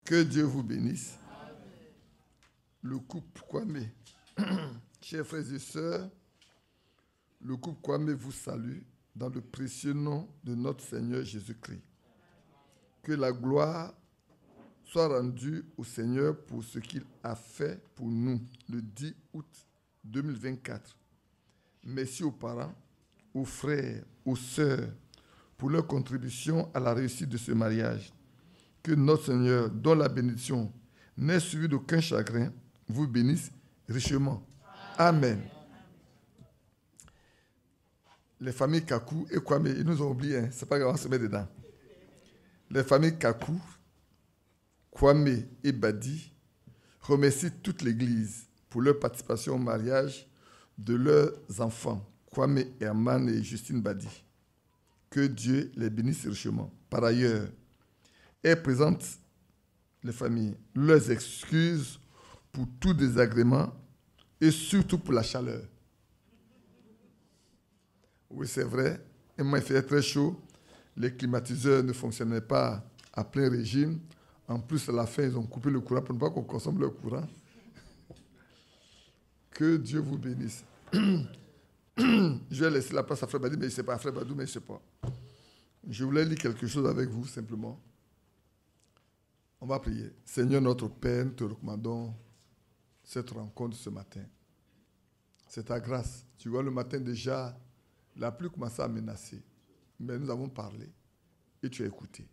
Que Dieu vous bénisse. Le couple Kwame, chers frères et sœurs, le couple Kwame vous salue dans le précieux nom de notre Seigneur Jésus-Christ. Que la gloire soit rendue au Seigneur pour ce qu'il a fait pour nous le 10 août 2024. Merci aux parents, aux frères, aux sœurs pour leur contribution à la réussite de ce mariage. Que notre Seigneur, dont la bénédiction n'est suivie d'aucun chagrin, vous bénisse richement. Amen. Les familles Kakou et Kwame, ils nous ont oubliés, hein? C'est pas grave, on se met dedans. Les familles Kakou, Kwame et Badi remercient toute l'Église pour leur participation au mariage de leurs enfants, Kwame Herman et Justine Badi. Que Dieu les bénisse richement. Par ailleurs, elles présentent les familles leurs excuses pour tout désagrément et surtout pour la chaleur. Oui, c'est vrai. Et moi, il faisait très chaud. Les climatiseurs ne fonctionnaient pas à plein régime. En plus, à la fin, ils ont coupé le courant pour ne pas qu'on consomme le courant. Que Dieu vous bénisse. Je vais laisser la place à Frère Badou, mais il ne sait pas. À Frère Badou, mais il ne sait pas. Je voulais lire quelque chose avec vous, simplement. On va prier. Seigneur notre Père, nous te recommandons cette rencontre ce matin. C'est ta grâce. Tu vois, le matin déjà, la pluie commençait à menacer. Mais nous avons parlé et tu as écouté.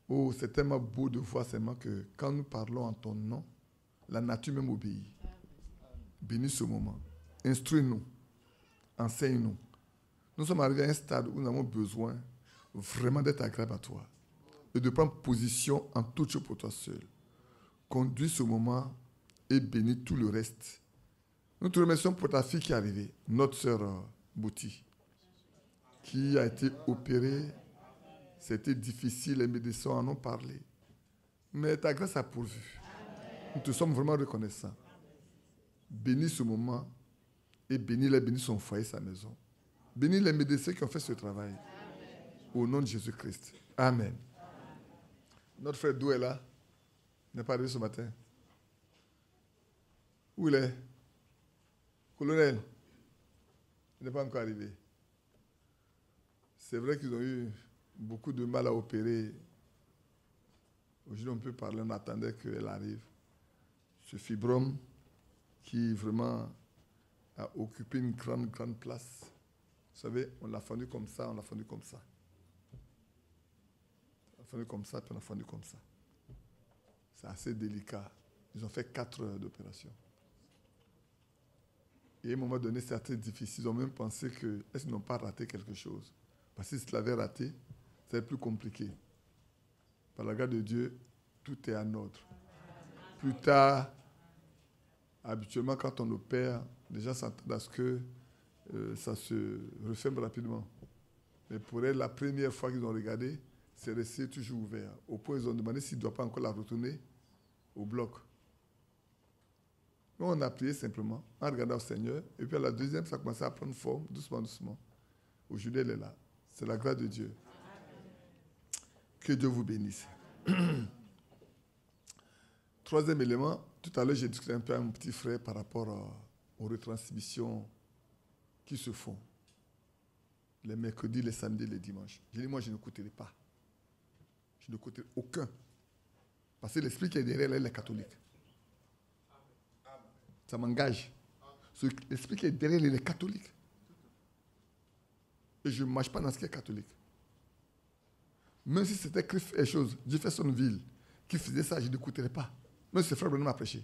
Oh, c'est tellement beau de voir seulement que quand nous parlons en ton nom, la nature même obéit. Bénis ce moment. Instruis-nous. Enseigne-nous. Nous sommes arrivés à un stade où nous avons besoin vraiment d'être agréables à toi et de prendre position en toute chose pour toi seul. Conduis ce moment et bénis tout le reste. Nous te remercions pour ta fille qui est arrivée, notre sœur Bouti, qui a été opérée. C'était difficile, les médecins en ont parlé. Mais ta grâce a pourvu. Nous te sommes vraiment reconnaissants. Bénis ce moment et bénis son foyer, sa maison. Bénis les médecins qui ont fait ce travail. Amen. Au nom de Jésus-Christ. Amen. Notre frère Dou est là. Il n'est pas arrivé ce matin. Où il est? Colonel. Il n'est pas encore arrivé. C'est vrai qu'ils ont eu beaucoup de mal à opérer. Aujourd'hui, on peut parler, on attendait qu'elle arrive. Ce fibrome qui vraiment a occupé une grande, grande place. Vous savez, on l'a fendu comme ça, on l'a fendu comme ça. On l'a fendu comme ça, puis on l'a fendu comme ça. C'est assez délicat. Ils ont fait 4 heures d'opération. Et à un moment donné, c'est très difficile. Ils ont même pensé que, est-ce qu'ils n'ont pas raté quelque chose? Parce que s'ils l'avaient raté, c'est plus compliqué. Par la grâce de Dieu, tout est en ordre. Plus tard, habituellement, quand on opère, les gens s'attendent à ce que ça se referme rapidement. Mais pour elle, la première fois qu'ils ont regardé, c'est resté toujours ouvert. Au point où ils ont demandé s'ils ne doivent pas encore la retourner au bloc. Nous, on a prié simplement, en regardant au Seigneur. Et puis à la deuxième, ça a commencé à prendre forme, doucement, doucement. Aujourd'hui, elle est là. C'est la grâce de Dieu. Que Dieu vous bénisse. Troisième élément, tout à l'heure, j'ai discuté un peu avec mon petit frère par rapport aux retransmissions qui se font les mercredis, les samedis, les dimanches. J'ai dit, moi, je n'écouterai pas. Je n'écouterai aucun. Parce que l'esprit qui est derrière, là, il est catholique. Ça m'engage. L'esprit qui est derrière, il est catholique. Et je ne marche pas dans ce qui est catholique. Même si c'était Jeffersonville qui faisait ça, je n'écouterais pas. Même si c'est Frère Branham a prêché.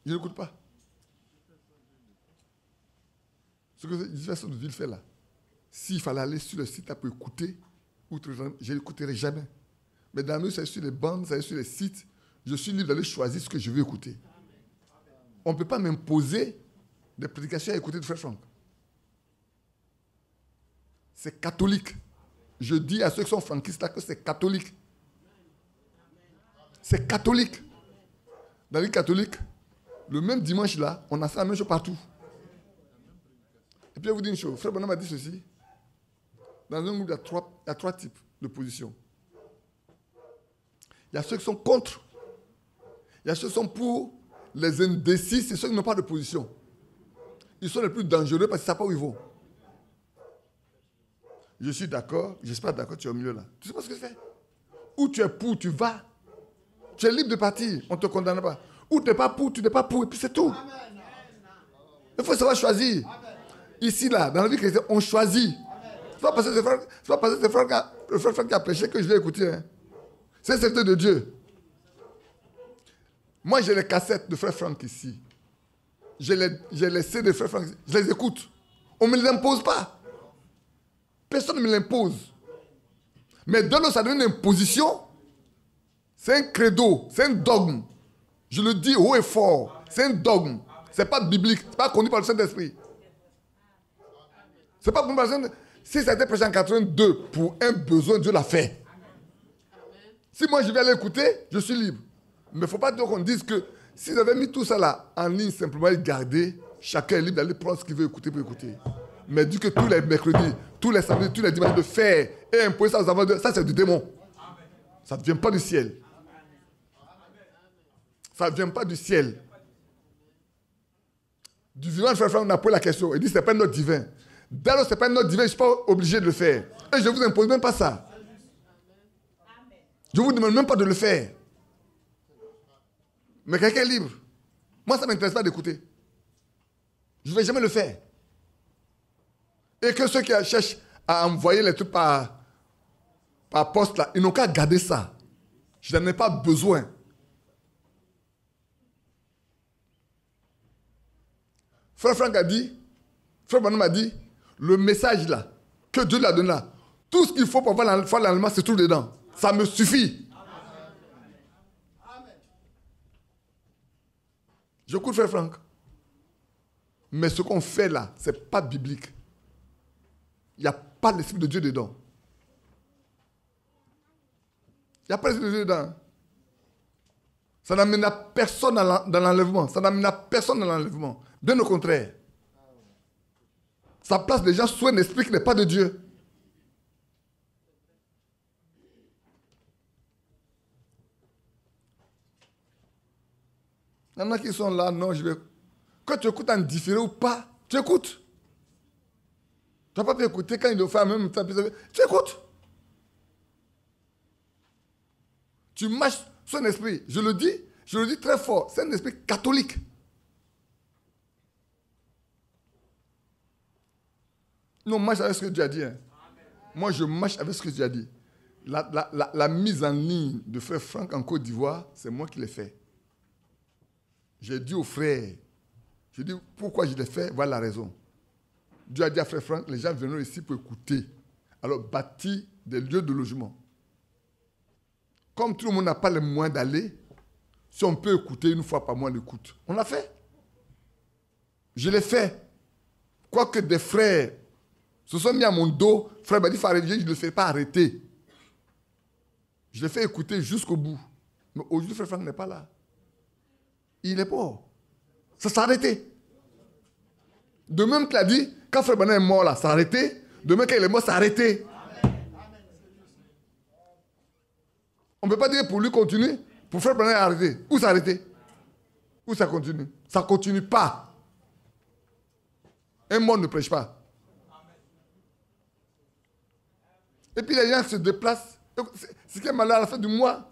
Je n'écoute pas. Ce que Jeffersonville fait là, s'il fallait aller sur le site pour écouter, je n'écouterai jamais. Mais dans la mesure où c'est sur les bandes, c'est sur les sites, je suis libre d'aller choisir ce que je veux écouter. On ne peut pas m'imposer des prédications à écouter de Frère Franck. C'est catholique. Je dis à ceux qui sont franquistes là que c'est catholique. C'est catholique. Dans les catholiques, le même dimanche là, on a fait la même chose partout. Et puis je vous dis une chose, Frère Branham a dit ceci. Dans un groupe, il y a trois types de positions. Il y a ceux qui sont contre. Il y a ceux qui sont pour. Les indécis, c'est ceux qui n'ont pas de position. Ils sont les plus dangereux parce qu'ils ne savent pas où ils vont. Je suis d'accord, je ne suis pas d'accord, tu es au milieu là. Tu sais pas ce que c'est? Ou tu es pour, tu vas. Tu es libre de partir, on ne te condamne pas. Ou tu n'es pas pour, tu n'es pas pour, et puis c'est tout. Il faut savoir choisir. Ici, là, dans la vie chrétienne, on choisit. Ce n'est pas parce que c'est le frère Franck qui a prêché que je vais écouter. Hein. C'est le secteur de Dieu. Moi, j'ai les cassettes de frère Franck ici. J'ai les CD de frère Franck ici. Je les écoute. On ne me les impose pas. Personne ne me l'impose. Mais dès que ça devient une imposition, c'est un credo, c'est un dogme. Je le dis haut et fort. C'est un dogme. Ce n'est pas biblique. Ce n'est pas conduit par le Saint-Esprit. C'est pas conduit par le Saint-Esprit. Si ça a été prêché en 82 pour un besoin, Dieu l'a fait. Si moi je vais aller écouter, je suis libre. Mais il ne faut pas qu'on dise que si vous avez mis tout ça là en ligne, simplement et garder, chacun est libre d'aller prendre ce qu'il veut écouter pour écouter. Mais dit que tous les mercredis, tous les samedis, tous les dimanches de faire et imposer ça aux enfants, ça c'est du démon. Ça ne vient pas du ciel. Ça ne vient pas du ciel. Du vivant, frère Franck, on a posé la question. Il dit, ce n'est pas notre divin. Dès lors, ce n'est pas notre divin, je ne suis pas obligé de le faire. Et je ne vous impose même pas ça. Je ne vous demande même pas de le faire. Mais quelqu'un est libre. Moi, ça ne m'intéresse pas d'écouter. Je ne vais jamais le faire. Et que ceux qui cherchent à envoyer les trucs par poste, là, ils n'ont qu'à garder ça. Je n'en ai pas besoin. Frère Franck a dit, Frère Manon m'a dit, le message là, que Dieu lui a donné là, tout ce qu'il faut pour faire l'enlèvement, se trouve dedans. Ça me suffit. J'écoute Frère Franck. Mais ce qu'on fait là, ce n'est pas biblique. Il n'y a pas l'Esprit de Dieu dedans. Il n'y a pas l'Esprit de Dieu dedans. Ça n'amène à personne dans l'enlèvement. Ça n'amène à personne dans l'enlèvement. Bien au contraire. Ça place les gens sous un esprit qui n'est pas de Dieu. Il y en a qui sont là, non, je vais... Quand tu écoutes en différé ou pas, tu écoutes. Tu n'as pas pu écouter quand il le fait en même temps. Tu écoutes. Tu marches sur un esprit. Je le dis très fort. C'est un esprit catholique. Non, marche avec ce que Dieu a dit. Hein. Moi, je marche avec ce que Dieu a dit. La mise en ligne de frère Franck en Côte d'Ivoire, c'est moi qui l'ai fait. J'ai dit aux frères, je dis pourquoi je l'ai fait, voilà la raison. Dieu a dit à frère Franck, les gens viendront ici pour écouter. Alors, bâtir des lieux de logement. Comme tout le monde n'a pas les moyens d'aller, si on peut écouter une fois par mois, on l'écoute. On l'a fait. Je l'ai fait. Quoique des frères se sont mis à mon dos, frère m'a dit, il faut arrêter, je ne le fais pas arrêter. Je l'ai fait écouter jusqu'au bout. Mais aujourd'hui, frère Franck n'est pas là. Il est pas. Ça s'est arrêté. De même qu'il a dit, quand frère Bernard est mort là, ça s'est arrêté. De même qu'il est mort, ça s'est arrêté. On ne peut pas dire pour lui continuer, pour frère Bernard arrêter. Où ça arrêté? Où ça continue? Ça ne continue pas. Un mort ne prêche pas. Et puis les gens se déplacent. Ce qui est malade à la fin du mois,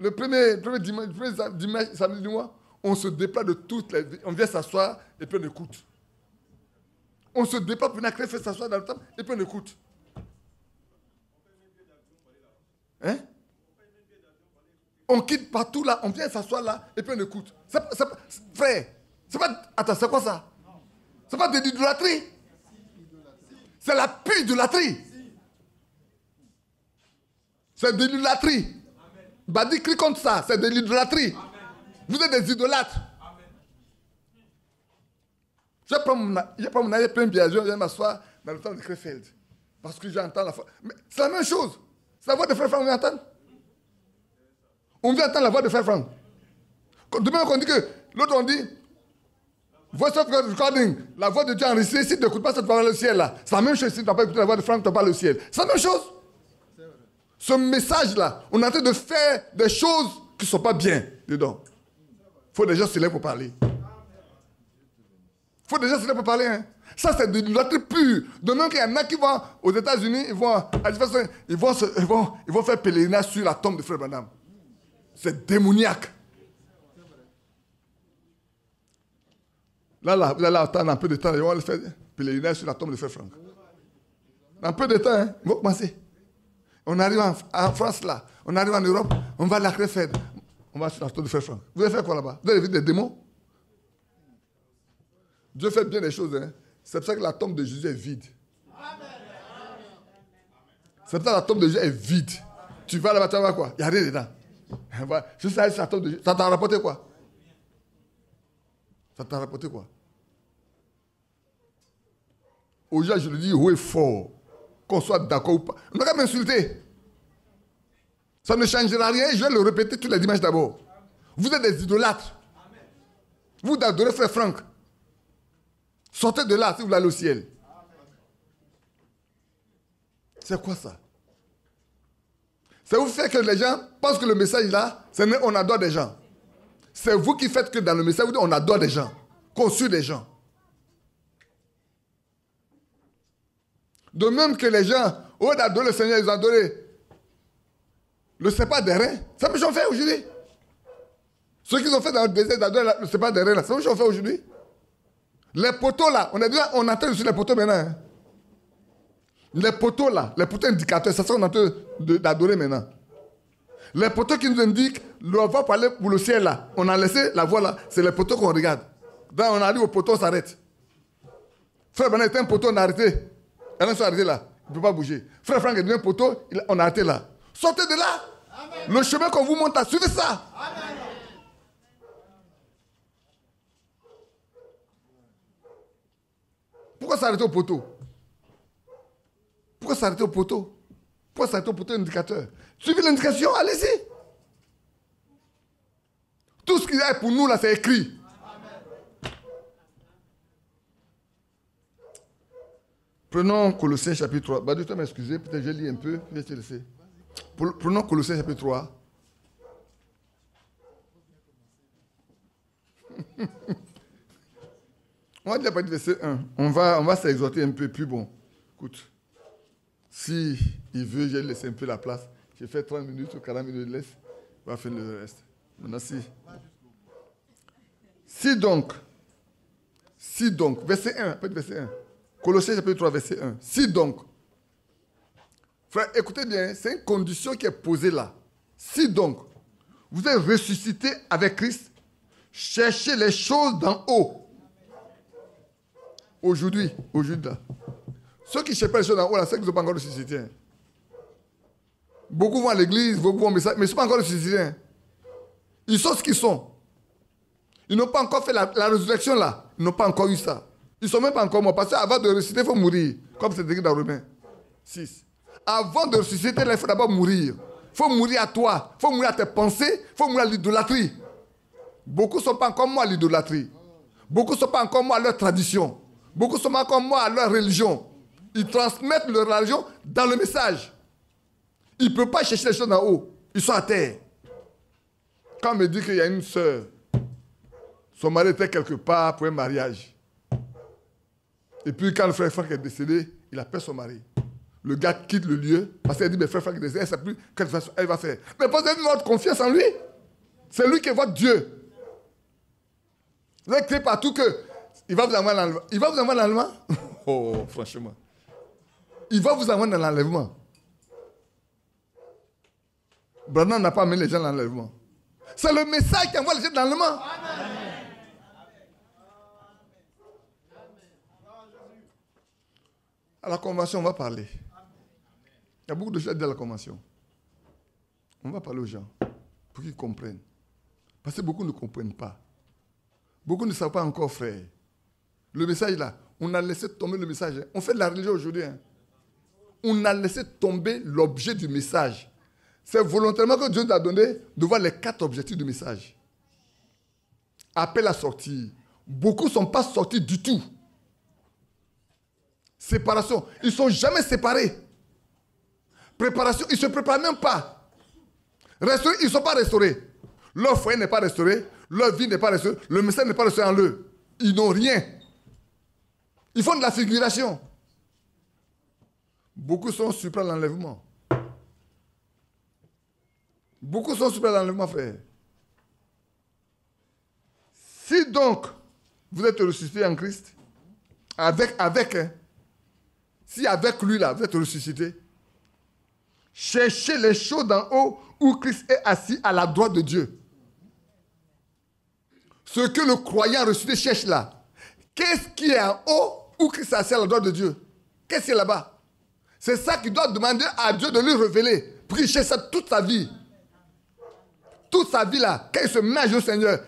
le premier dimanche, samedi du mois, on se déplace de toutes les villes. On vient s'asseoir et puis on écoute. On se déplace pour faire s'asseoir dans le temple et puis on écoute. Hein? On quitte partout là, on vient s'asseoir là et puis on écoute. Frère, c'est pas. Attends, c'est quoi ça? C'est pas de l'idolâtrie. C'est la pure idolâtrie. C'est de l'idolâtrie. Badi crie contre ça, c'est de l'idolâtrie. Vous êtes des idolâtres. Je prends mon aïe plein de biais, je viens m'asseoir dans le temps de Krefeld. Parce que j'entends la voix. Mais c'est la même chose. C'est la voix de frère Franck, on vient entendre. On vient entendre la voix de frère Franck. Demain, on dit que l'autre, on dit voice of God recording, la voix de Dieu enregistrée. Si tu n'écoutes pas, ça te parle le ciel là. C'est la même chose. Si tu n'as pas écouté la voix de Franck, tu parles le ciel. C'est la même chose. Ce message-là, on est en train de faire des choses qui ne sont pas bien dedans. Il faut déjà se lèver pour parler. Il faut déjà se lèver pour parler. Hein. Ça, c'est de l'idolâtrie pure. De même qu'il y en a qui vont aux États-Unis, ils vont faire pèlerinage sur la tombe de Frère Branham. C'est démoniaque. Là, vous allez attendre un peu de temps. Ils vont faire pèlerinage sur la tombe de Frère Franck. Un peu de temps, hein. Vous commencez. On arrive en France, là. On arrive en Europe. On va à la Crefeld. On va sur la tombe de Frère Franck. Vous allez faire quoi là-bas? Vous allez vivre des démons? Dieu fait bien les choses, hein. C'est pour ça que la tombe de Jésus est vide. C'est pour ça que la tombe de Jésus est vide. Tu vas là-bas, tu vas voir quoi? Il n'y a rien dedans. Je sais, la tombe de Jésus. Ça t'a rapporté quoi? Ça t'a rapporté quoi? Aujourd'hui, je le dis haut et fort. Qu'on soit d'accord ou pas. On n'a qu'à m'insulter. Ça ne changera rien. Je vais le répéter tous les dimanches d'abord. Vous êtes des idolâtres. Vous adorez Frère Franck. Sortez de là si vous voulez aller au ciel. C'est quoi ça? Ça vous fait que les gens pensent que le message là, on adore des gens. C'est vous qui faites que dans le message, vous dites on adore des gens. Qu'on suit des gens. De même que les gens, au lieu d'adorer le Seigneur, ils ont adoré le sépa des reins. C'est ce qu'ils ont fait aujourd'hui. Ceux qui ont fait dans le désert d'adorer le sépa des reins, c'est ce qu'ils ont fait aujourd'hui. Les poteaux là, on attend sur les poteaux maintenant. Hein. Les poteaux là, les poteaux indicateurs, c'est ça qu'on est en train d'adorer maintenant. Les poteaux qui nous indiquent la voie pour aller pour le ciel là, on a laissé la voie là, c'est les poteaux qu'on regarde. Quand on arrive au poteau, on s'arrête. Frère Bernard était un poteau, on a arrêté. Elle s'est arrêtée là, il ne peut pas bouger. Frère Franck est devenu un poteau, on a arrêté là. Sortez de là. Amen. Le chemin qu'on vous montre, suivez ça. Amen. Pourquoi s'arrêter au poteau? Pourquoi s'arrêter au poteau? Pourquoi s'arrêter au poteau indicateur? Suivez l'indication, allez-y. Tout ce qu'il y a pour nous là, c'est écrit. Amen. Prenons Colossiens chapitre 3. Bah, tu m'excuser, peut-être je lis un peu, je vais te laisser. Prenons Colossiens chapitre 3. On va dire pas du verset 1. On va s'exhorter un peu plus bon. Écoute, si il veut, je vais laisser un peu la place. J'ai fait 30 minutes ou 40 minutes de laisse. On va faire le reste. Maintenant, si donc, verset 1, pas de verset 1. Colossiens chapitre 3, verset 1. Si donc, frère, écoutez bien, c'est une condition qui est posée là. Si donc, vous êtes ressuscité avec Christ, cherchez les choses d'en haut. Aujourd'hui là. Ceux qui cherchent les choses d'en haut, là, c'est qu'ils ne sont pas encore ressuscités. Hein. Beaucoup vont à l'église, beaucoup vont au message, mais ils ne sont pas encore ressuscités. Hein. Ils sont ce qu'ils sont. Ils n'ont pas encore fait la résurrection là. Ils n'ont pas encore eu ça. Ils ne sont même pas encore morts. Parce qu'avant de ressusciter, il faut mourir. Comme c'est écrit dans Romains 6. Avant de ressusciter, il faut d'abord mourir. Il faut mourir à toi. Il faut mourir à tes pensées. Il faut mourir à l'idolâtrie. Beaucoup ne sont pas encore morts à l'idolâtrie. Beaucoup ne sont pas encore morts à leur tradition. Beaucoup ne sont pas encore morts à leur religion. Ils transmettent leur religion dans le message. Ils ne peuvent pas chercher les choses en haut. Ils sont à terre. Quand on me dit qu'il y a une sœur, son mari était quelque part pour un mariage. Et puis quand le frère Franck est décédé, il appelle son mari. Le gars quitte le lieu parce qu'il dit, mais frère Franck est décédé, elle ne sait plus quelle façon elle va faire. Mais posez-vous votre confiance en lui. C'est lui qui est votre Dieu. Vous avez créé partout qu'il va vous envoyer dans l'enlèvement. Il va vous envoyer dans l'enlèvement? Oh, franchement. Il va vous envoyer dans l'enlèvement. Branham n'a pas amené les gens dans l'enlèvement. C'est le message qui envoie les gens dans l'enlèvement. À la convention, on va parler. Il y a beaucoup de choses à dire à la convention. On va parler aux gens pour qu'ils comprennent. Parce que beaucoup ne comprennent pas. Beaucoup ne savent pas encore, frère. Le message là, on a laissé tomber le message. On fait de la religion aujourd'hui. Hein. On a laissé tomber l'objet du message. C'est volontairement que Dieu nous a donné de voir les 4 objectifs du message. Appel à sortir. Beaucoup ne sont pas sortis du tout. Séparation. Ils ne sont jamais séparés. préparation, ils ne se préparent même pas. Restaurés, ils ne sont pas restaurés. Leur foyer n'est pas restauré, leur vie n'est pas restaurée, le message n'est pas restauré en eux. Ils n'ont rien. Ils font de la figuration. Beaucoup sont surpris à l'enlèvement. Beaucoup sont surpris à l'enlèvement, frère. Si donc vous êtes ressuscité en Christ, si avec lui là, vous êtes ressuscité, cherchez les choses d'en haut où Christ est assis à la droite de Dieu. Ce que le croyant ressuscité cherche là. Qu'est-ce qui est en haut où Christ est assis à la droite de Dieu? Qu'est-ce qui est là-bas? C'est ça qu'il doit demander à Dieu de lui révéler. Pour qu'il cherche ça toute sa vie. Toute sa vie là, quand il se met au Seigneur.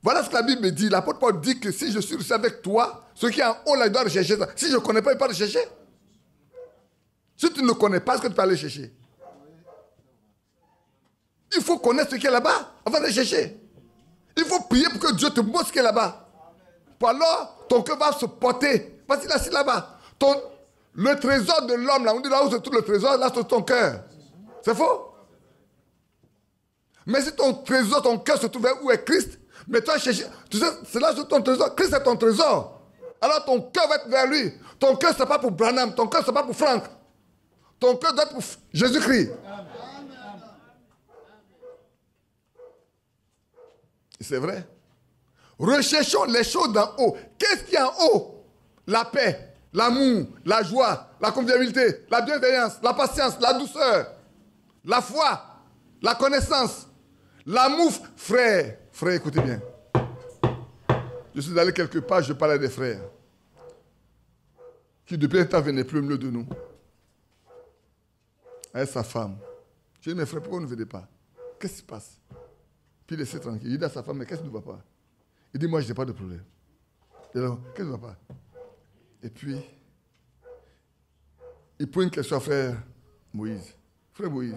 Voilà ce que la Bible me dit. L'apôtre Paul dit que si je suis ressuscité avec toi, ce qui est en haut là, il doit rechercher ça. Si je ne connais pas, il ne peut pas le chercher. Si tu ne connais pas, est-ce que tu peux aller chercher? Il faut connaître ce qui est là-bas avant de chercher. Il faut prier pour que Dieu te montre ce qui est là-bas. Pour alors, ton cœur va se porter. Parce qu'il est assis là-bas. Le trésor de l'homme, là, on dit là où se trouve le trésor, là c'est ton cœur. C'est faux? Mais si ton trésor, ton cœur se trouve où est Christ, mais toi chercher, tu sais, c'est là sur ton trésor. Christ est ton trésor. Alors ton cœur va être vers lui. Ton cœur, ce n'est pas pour Branham. Ton cœur, ce n'est pas pour Franck. Ton cœur doit être pour Jésus-Christ. C'est vrai. Recherchons les choses d'en haut. Qu'est-ce qu'il y a en haut? La paix, l'amour, la joie, la convivialité, la bienveillance, la patience, la douceur, la foi, la connaissance, l'amour. Frère, écoutez bien. Je suis allé quelque part, je parlais des frères qui depuis un temps venaient plus au milieu de nous. Avec sa femme. Je dis, mes frères, pourquoi vous ne venez pas? Qu'est-ce qui se passe? Puis il laissait tranquille. Il dit à sa femme, mais qu'est-ce qui ne va pas? Il dit, moi, je n'ai pas de problème. Et alors, qu'est-ce qui ne va pas? Et puis, il pose une question à frère Moïse. Frère Moïse,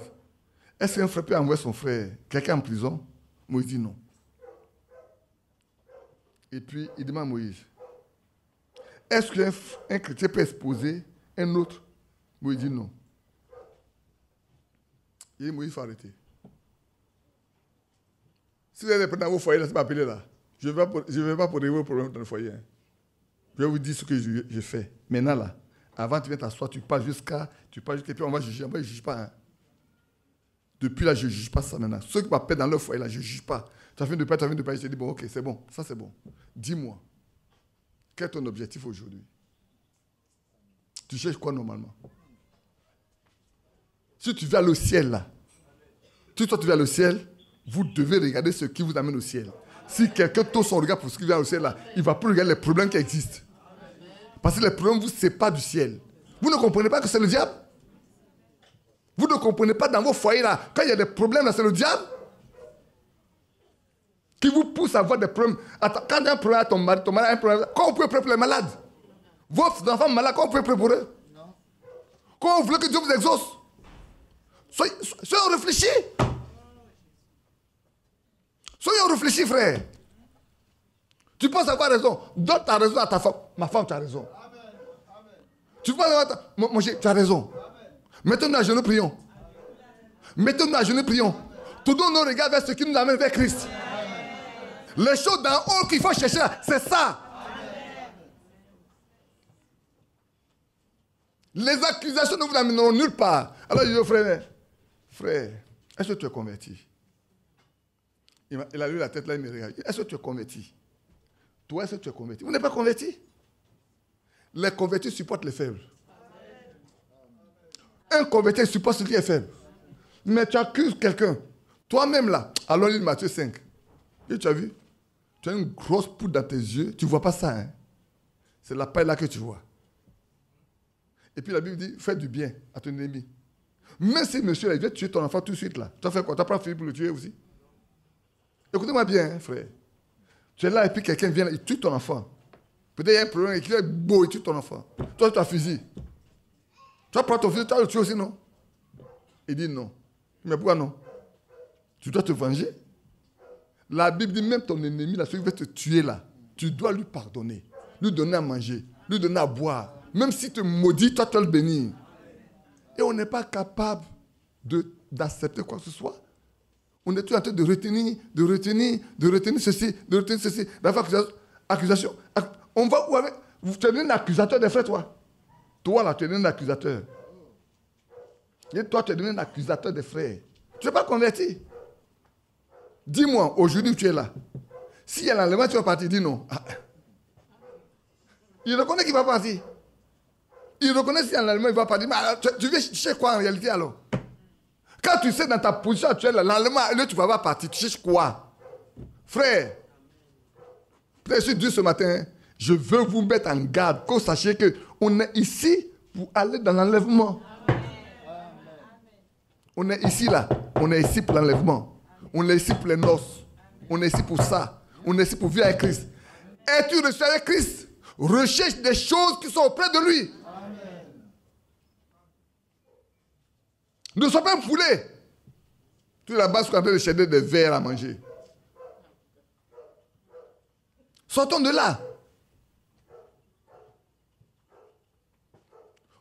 est-ce qu'un frère peut envoyer son frère, quelqu'un en prison? Moïse dit non. Et puis, il demande à Moïse, est-ce qu'un chrétien peut exposer un autre? Moïse dit non. Il dit, Moïse, il faut arrêter. Si vous êtes dans vos foyers, laissez m'appeler là. Je ne vais pas pour régler vos problèmes dans le foyer. Hein. Je vais vous dire ce que je fais. Maintenant là, avant tu viens t'asseoir, tu parles jusqu'à, et puis on va juger. Moi, je ne juge pas. Hein. Depuis là, je ne juge pas ça maintenant. Ceux qui m'appellent dans leur foyer là, je ne juge pas. Tu as fait de paix, je te dis, bon, ok, c'est bon, ça c'est bon. Dis-moi, quel est ton objectif aujourd'hui? Tu cherches quoi normalement? Si tu vas au ciel là, si toi tu vas au ciel, vous devez regarder ce qui vous amène au ciel. Si quelqu'un tourne son regard pour ce qui vient au ciel là, il ne va plus regarder les problèmes qui existent. Parce que les problèmes vous séparent du ciel. Vous ne comprenez pas que c'est le diable? Vous ne comprenez pas dans vos foyers là, quand il y a des problèmes là, c'est le diable qui vous pousse à avoir des problèmes. Attends, quand il y a un problème à ton mari a un problème, comment vous pouvez prier pour les malades? Vos enfants malades, comment vous pouvez prier pour eux? Non. Comment vous voulez que Dieu vous exauce? Soyez réfléchis. Soyez réfléchis, frère. Tu penses avoir raison. Donne ta raison à ta femme. Ma femme, tu as raison. Amen. Tu penses avoir mon chéri, tu as raison. Mettons-nous à genoux, prions. Mettons-nous à genoux, prions. Tournons nos regards vers ce qui nous amène vers Christ. Les choses d'en haut qu'il faut chercher là, c'est ça. Les accusations ne vous amèneront nulle part. Alors je dis au frère, est-ce que tu es converti? Il a levé la tête là, il me regarde. Est-ce que tu es converti? Toi, est-ce que tu es converti? Vous n'êtes pas converti? Les convertis supportent les faibles. Un converti supporte ce qui est faible. Mais tu accuses quelqu'un. Toi-même là, allons lire Matthieu 5. Et tu as vu? Tu as une grosse poudre dans tes yeux. Tu ne vois pas ça. Hein? C'est la paille là que tu vois. Et puis la Bible dit, fais du bien à ton ennemi. Même si monsieur il vient tuer ton enfant tout de suite là. Tu as fait quoi? Tu as pas fini pour le tuer aussi? Écoutez-moi bien, hein, frère. Tu es là et puis quelqu'un vient, il tue ton enfant. Peut-être il y a un problème et qu'il est beau, il tue ton enfant. Toi, tu as fusil. Tu vas prendre ton fusil, tu vas le tuer aussi, non? Il dit non. Mais pourquoi non? Tu dois te venger. La Bible dit même ton ennemi, là, celui qui veut te tuer là, tu dois lui pardonner, lui donner à manger, lui donner à boire. Même s'il te maudit, toi, tu vas le bénir. et on n'est pas capable d'accepter quoi que ce soit. On est tout en train de retenir ceci, d'avoir accusation. On va où avec... Tu es un accusateur des frères, toi. Toi, là, tu es un accusateur. Et toi, tu es un accusateur des frères. Tu n'es pas converti. Dis-moi, aujourd'hui, tu es là. S'il y a l'enlèvement, tu vas partir. Dis non. Ah. Il reconnaît qu'il va partir. Il reconnaît s'il y a l'enlèvement, il va partir. Mais alors, tu viens chercher quoi en réalité alors? Quand tu sais dans ta position actuelle, l'enlèvement, tu ne vas pas partir. Tu cherches quoi? Frère, je suis Dieu ce matin. Je veux vous mettre en garde. Que vous sachiez qu'on est ici pour aller dans l'enlèvement. On est ici là. On est ici pour l'enlèvement. On est ici pour les noces. On est ici pour ça. On est ici pour vivre avec Christ. Es-tu reçu avec Christ? Recherche des choses qui sont auprès de lui. Amen. Ne sois pas foulé. Tu es là-bas, tu es en train de chercher des verres à manger. Sortons de là.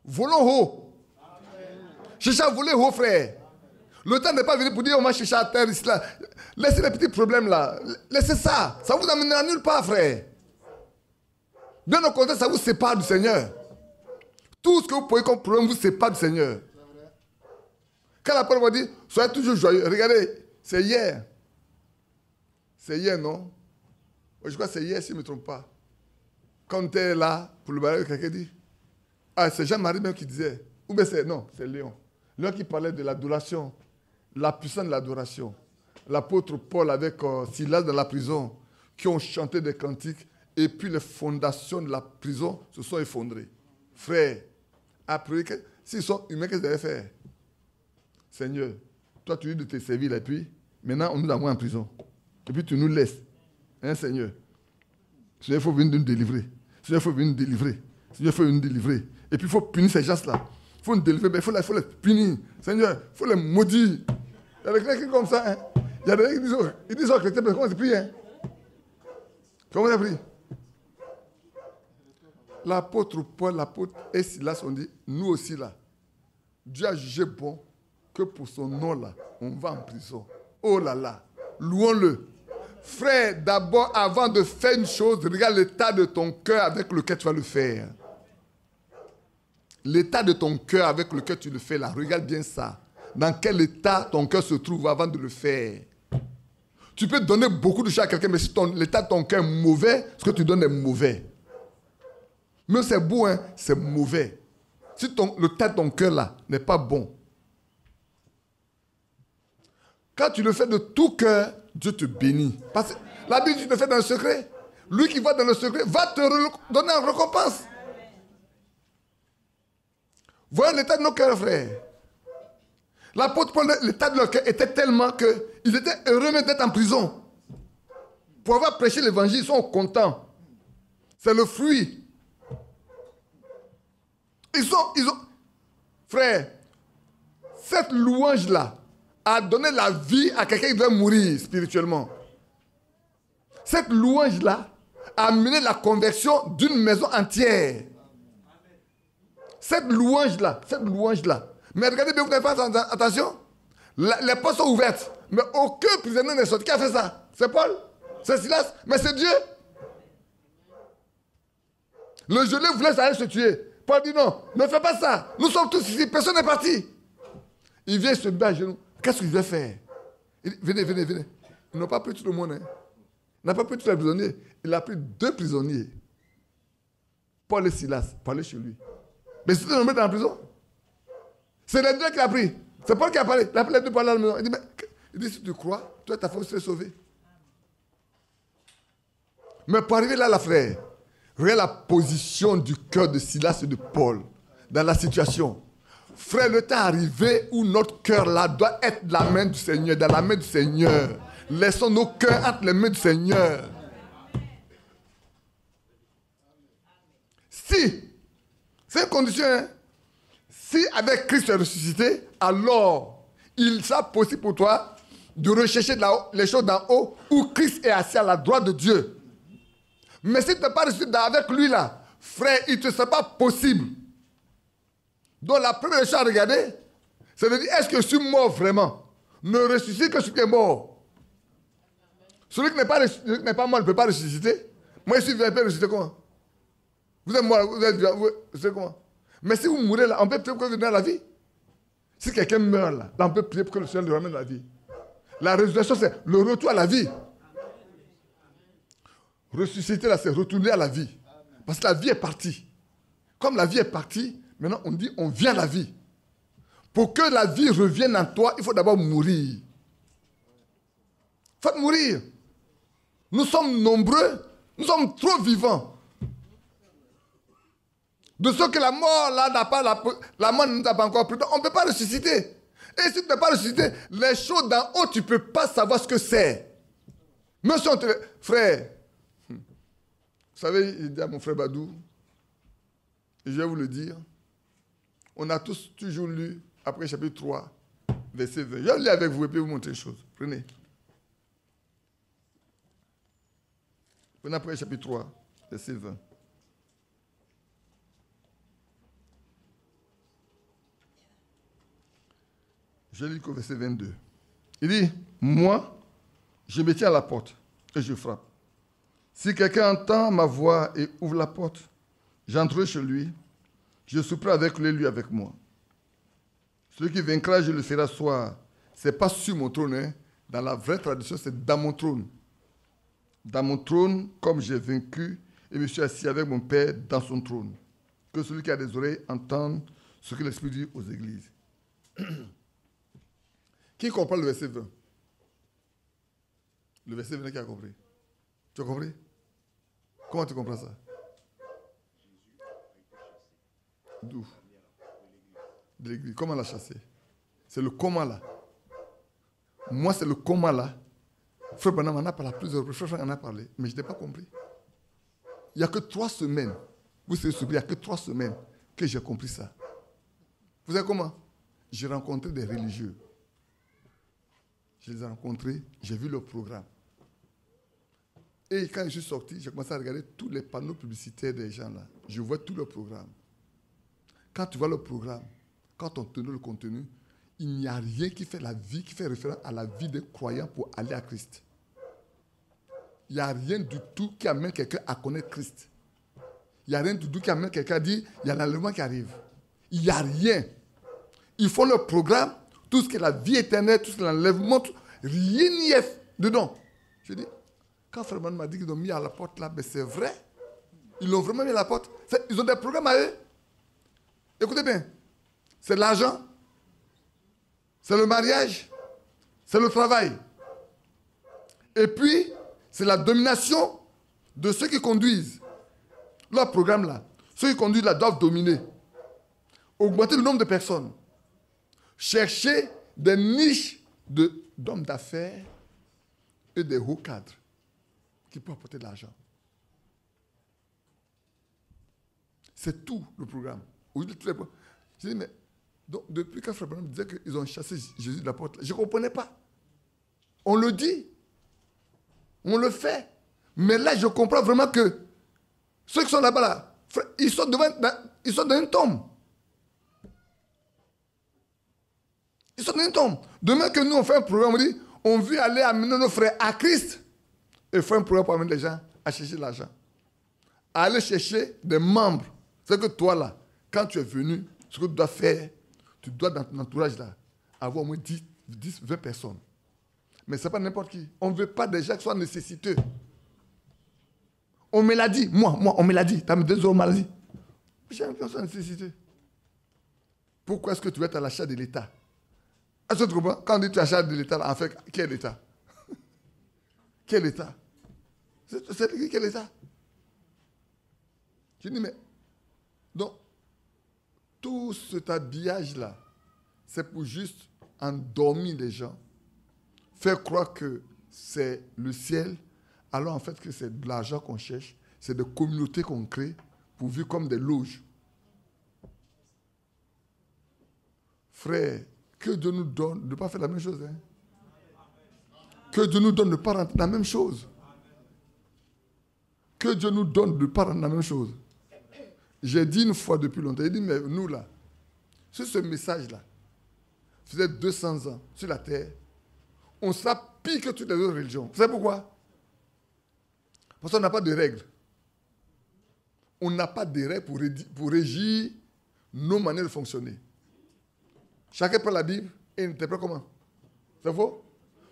Volons haut. Cherchez à voler haut, frère. Le temps n'est pas venu pour dire on va chercher à terre ici là. Laissez les petits problèmes là. Laissez ça. Ça vous amènera nulle part, frère. Bien au contraire, ça vous sépare du Seigneur. Tout ce que vous pouvez comme problème vous sépare du Seigneur. Quand la parole va dire, soyez toujours joyeux. Regardez, c'est hier. C'est hier, non? Je crois que c'est hier, si je ne me trompe pas. Quand on était là, pour le mariage, quelqu'un dit, ah, c'est Jean-Marie même qui disait, ou bien c'est, non, c'est Léon. Léon qui parlait de l'adoration, la puissance de l'adoration. L'apôtre Paul avec Silas dans la prison, qui ont chanté des cantiques, et puis les fondations de la prison se sont effondrées. Frère, après, s'ils sont humains, qu'est-ce qu'ils allaient faire? Seigneur, toi tu dis de te servir, et puis, maintenant on nous envoie en prison. Et puis tu nous laisses. Hein, Seigneur? Seigneur, il faut venir nous délivrer. Seigneur, il faut venir nous délivrer. Seigneur, il faut venir nous délivrer. Et puis il faut punir ces gens-là. Il faut nous délivrer, mais il faut les punir. Seigneur, il faut les maudire. Il y a des chrétiens comme ça. Hein? Il y a des gens qui disent aux chrétiens, mais comment c'est pris? Hein? Comment c'est pris? L'apôtre Paul, l'apôtre et Silas ont dit, nous aussi là, Dieu a jugé bon que pour son nom là, on va en prison. Oh là là, louons-le. Frère, d'abord, avant de faire une chose, regarde l'état de ton cœur avec lequel tu vas le faire. L'état de ton cœur avec lequel tu le fais là, regarde bien ça. Dans quel état ton cœur se trouve avant de le faire. Tu peux donner beaucoup de choses à quelqu'un, mais si l'état de ton cœur est mauvais, ce que tu donnes est mauvais. Mais c'est beau, hein, c'est mauvais. Si l'état de ton cœur là n'est pas bon. Quand tu le fais de tout cœur, Dieu te bénit. Parce que la Bible, tu le fais dans le secret. Lui qui va dans le secret va te donner une récompense. Voyez l'état de nos cœurs, frères. L'apôtre Paul, l'état de leur cœur était tellement qu'ils étaient heureux même d'être en prison. Pour avoir prêché l'évangile, ils sont contents. C'est le fruit. Ils ont... Frère, cette louange-là a donné la vie à quelqu'un qui devait mourir spirituellement. Cette louange-là a amené la conversion d'une maison entière. Cette louange-là. Mais regardez bien, vous n'avez pas attention. Les portes sont ouvertes. Mais aucun prisonnier n'est sorti. Qui a fait ça? C'est Paul? C'est Silas? Mais c'est Dieu. Le geôlier voulait aller se tuer. Paul dit non, ne fais pas ça. Nous sommes tous ici, personne n'est parti. Il vient se mettre à genoux. Qu'est-ce qu'il veut faire? Il dit, venez. Ils n'ont pas pris tout le monde. Hein. Il n'a pas pris tous les prisonniers. Il a pris 2 prisonniers. Paul et Silas, pour aller chez lui. Mais c'était de le mettre dans la prison. C'est les 2 qu'il a pris. C'est Paul qui a parlé. Il a pris les 2 pour aller à la maison. Il dit, si tu crois, toi, ta foi serait sauvée. Mais pour arriver là, la frère, regarde la position du cœur de Silas et de Paul dans la situation. Frère, le temps est arrivé où notre cœur là doit être la main du Seigneur, dans la main du Seigneur. Laissons nos cœurs entre les mains du Seigneur. Si, c'est une condition, hein? Si avec Christ tu es ressuscité, alors il sera possible pour toi de rechercher les choses d'en haut où Christ est assis à la droite de Dieu. Mais si tu n'es pas ressuscité avec lui là, frère, il ne te sera pas possible Donc la première chose à regarder, c'est de dire, est-ce que je suis mort vraiment? Ne ressuscite que celui qui est mort. Celui qui n'est pas mort ne peut pas ressusciter. Moi, je suis vivant, je peux ressusciter comment? Vous êtes mort, vous êtes vivant, vous savez comment? Mais si vous mourrez là, on peut prier pour que vous revenez à la vie. Si quelqu'un meurt là, on peut prier pour que le Seigneur le ramène à la vie. La résurrection, c'est le retour à la vie. Ressusciter là, c'est retourner à la vie. Parce que la vie est partie. Comme la vie est partie, maintenant on dit on vient à la vie. Pour que la vie revienne en toi, il faut d'abord mourir. Il faut mourir. Nous sommes nombreux, nous sommes trop vivants. De ce que la mort là n'a pas, la mort ne nous a pas encore pris, on ne peut pas ressusciter. Et si tu ne peux pas ressusciter, les choses d'en haut, tu ne peux pas savoir ce que c'est. Même si on te... Frère, vous savez, il dit à mon frère Badou, et je vais vous le dire, on a tous toujours lu, après chapitre 3, verset 20. Je vais lire avec vous et puis vous montrer une chose. Prenez. Prenez après chapitre 3, verset 20. Je lis au verset 22. Il dit, moi, je me tiens à la porte et je frappe. Si quelqu'un entend ma voix et ouvre la porte, j'entrerai chez lui, je souperai avec lui avec moi. Celui qui vaincra, je le ferai asseoir. Ce n'est pas sur mon trône, hein. Dans la vraie tradition, c'est dans mon trône. Dans mon trône, comme j'ai vaincu et me suis assis avec mon Père dans son trône. Que celui qui a des oreilles entende ce que l'Esprit dit aux églises. Qui comprend le verset 20? Le verset 20 qui a compris? Tu as compris? Comment tu comprends ça? D'où? De l'église. Comment l'a chassé? C'est le comment là. Moi, c'est le comment là. Frère Branham en a parlé plusieurs fois. Frère Franck en a parlé, mais je n'ai pas compris. Il n'y a que 3 semaines. Vous savez, il n'y a que 3 semaines que j'ai compris ça. Vous savez comment? J'ai rencontré des religieux. Je les ai rencontrés, j'ai vu leur programme. Et quand je suis sorti, j'ai commencé à regarder tous les panneaux publicitaires des gens là. Je vois tout leur programme. Quand tu vois le programme, quand on te donne le contenu, il n'y a rien qui fait la vie, qui fait référence à la vie des croyants pour aller à Christ. Il n'y a rien du tout qui amène quelqu'un à connaître Christ. Il n'y a rien du tout qui amène quelqu'un à dire, il y a l'enlèvement qui arrive. Il n'y a rien. Ils font leur programme, tout ce qui est la vie éternelle, tout ce qui est l'enlèvement, rien n'y est dedans. Je dis, quand Frère Branham m'a dit qu'ils ont mis à la porte là, mais c'est vrai. Ils l'ont vraiment mis à la porte. Ils ont des programmes à eux. Écoutez bien, c'est l'argent, c'est le mariage, c'est le travail. Et puis, c'est la domination de ceux qui conduisent. Leur programme là, ceux qui conduisent là doivent dominer. Augmenter le nombre de personnes. Chercher des niches d'hommes d'affaires et des hauts cadres qui peuvent apporter de l'argent. C'est tout le programme. Je dis, mais donc, depuis que Frère Branham disait qu'ils ont chassé Jésus de la porte, je ne comprenais pas. On le dit. On le fait. Mais là, je comprends vraiment que ceux qui sont là-bas, là, ils sont dans une tombe. Ils sont dans une tombe. Demain que nous, on fait un programme, on dit, on veut aller amener nos frères à Christ. Et faire un programme pour amener les gens à chercher de l'argent. À aller chercher des membres. C'est que toi, là, quand tu es venu, ce que tu dois faire, tu dois, dans ton entourage, là, avoir au moins 10, 20 personnes. Mais ce n'est pas n'importe qui. On ne veut pas des gens qui soient nécessiteux. On me l'a dit. Moi, on me l'a dit. Tu as mis 2 euros maladie. J'ai qui soit nécessiteux. Pourquoi est-ce que tu veux être à l'achat de l'État? Est-ce que tu comprends? Quand on dit que tu achètes de l'État, en fait, quel État? Quel État? C'est quel État? Je dis, mais, donc, tout cet habillage-là, c'est pour juste endormir les gens, faire croire que c'est le ciel, alors en fait que c'est de l'argent qu'on cherche, c'est des communautés qu'on crée pour vivre comme des loges. Frère, que Dieu nous donne de ne pas faire la même chose. Hein? Que Dieu nous donne de ne pas rentrer dans la même chose. Que Dieu nous donne de ne pas rentrer dans la même chose. J'ai dit une fois depuis longtemps, j'ai dit, mais nous là, si ce message-là faisait 200 ans sur la terre, on sera pire que toutes les autres religions. Vous savez pourquoi? Parce qu'on n'a pas de règles. On n'a pas de règles pour régir nos manières de fonctionner. Chacun prend la Bible et interprète comment? C'est faux?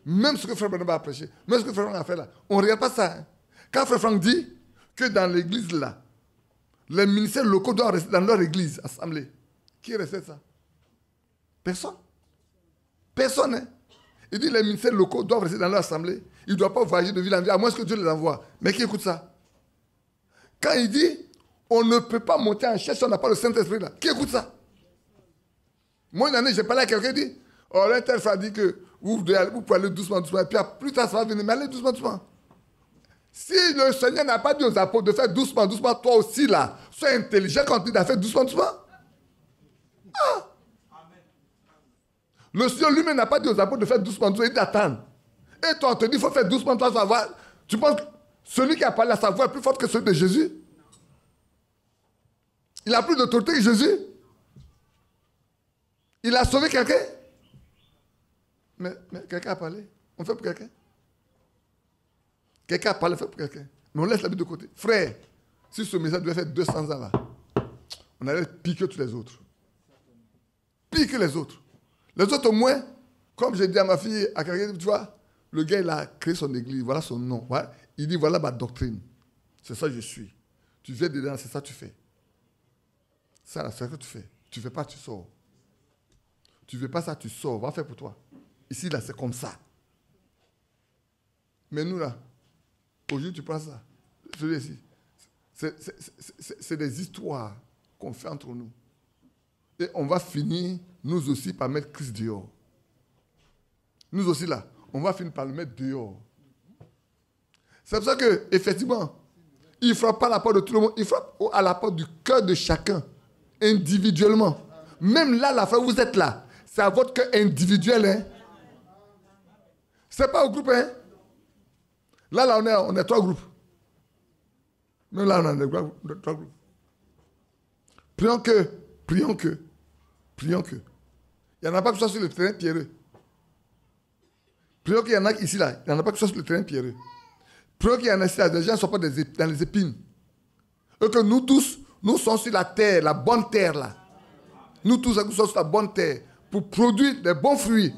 Même ce que Frère Branham a prêché, même ce que Frère Franck a fait là, on ne regarde pas ça. Hein. Quand Frère Franck dit que dans l'église là, les ministères locaux doivent rester dans leur église, assemblée, qui respecte ça? Personne. Personne. Hein? Il dit que les ministères locaux doivent rester dans leur assemblée. Ils ne doivent pas voyager de ville en ville, à moins que Dieu les envoie. Mais qui écoute ça? Quand il dit on ne peut pas monter en chaise si on n'a pas le Saint-Esprit là, qui écoute ça? Moi, une année, j'ai parlé à quelqu'un qui dit oh, là, tel frère dit que vous pouvez aller doucement, doucement, et puis plus tard, ça va venir, mais allez doucement, doucement. Si le Seigneur n'a pas dit aux apôtres de faire doucement, doucement, toi aussi là, sois intelligent quand tu as fait doucement, doucement. Ah. Le Seigneur lui-même n'a pas dit aux apôtres de faire doucement, doucement, il dit d'attendre. Et toi, on te dit, il faut faire doucement, toi, ça va. Tu penses que celui qui a parlé à sa voix est plus fort que celui de Jésus? Il a plus d'autorité que Jésus? Il a sauvé quelqu'un? Mais quelqu'un a parlé. On fait pour quelqu'un? Quelqu'un a parlé, on fait pour quelqu'un. Mais on laisse la Bible de côté. Frère, si ce message devait faire 200 ans là, on allait piquer tous les autres. Piquer les autres. Les autres au moins, comme j'ai dit à ma fille, à quelqu'un, tu vois, le gars il a créé son église, voilà son nom. Voilà. Il dit voilà ma doctrine. C'est ça que je suis. Tu viens dedans, c'est ça que tu fais. Ça, c'est ce que tu fais. Tu ne fais pas, tu sors. Tu ne veux pas ça, tu sors. Va faire pour toi. Ici, là, c'est comme ça. Mais nous, là, aujourd'hui, tu prends ça. Je dis ici. C'est des histoires qu'on fait entre nous. Et on va finir, nous aussi, par mettre Christ dehors. Nous aussi, là, on va finir par le mettre dehors. C'est pour ça qu'effectivement, il ne frappe pas à la porte de tout le monde. Il frappe à la porte du cœur de chacun, individuellement. Même là, la fois où vous êtes là, c'est à votre cœur individuel. Hein? Ce n'est pas au groupe. Hein? Là, on est 3 groupes. Même là, on est 3 groupes. Prions que. Il n'y en a pas que ce soit sur le terrain pierreux. Prions qu'il y en a ici, là. Il n'y en a pas que ce soit sur le terrain pierreux. Prions qu'il y en a ici, là. Les gens ne sont pas dans les épines. Et que nous tous, nous sommes sur la terre, la bonne terre, là. Nous tous, nous sommes sur la bonne terre pour produire des bons fruits.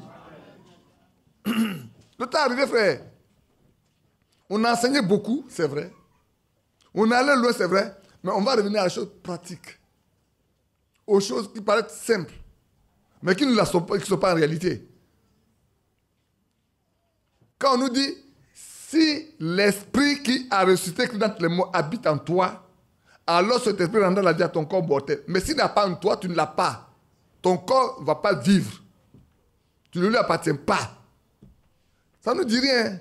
Le temps est arrivé, frère. On a enseigné beaucoup, c'est vrai. On est allé loin, c'est vrai. Mais on va revenir à la chose pratique. Aux choses qui paraissent simples, mais qui ne sont pas en réalité. Quand on nous dit, si l'esprit qui a ressuscité Christ d'entre les morts habite en toi, alors cet esprit rendra la vie à ton corps mortel. Mais s'il n'a pas en toi, tu ne l'as pas. Ton corps ne va pas vivre. Tu ne lui appartiens pas. Ça ne nous dit rien.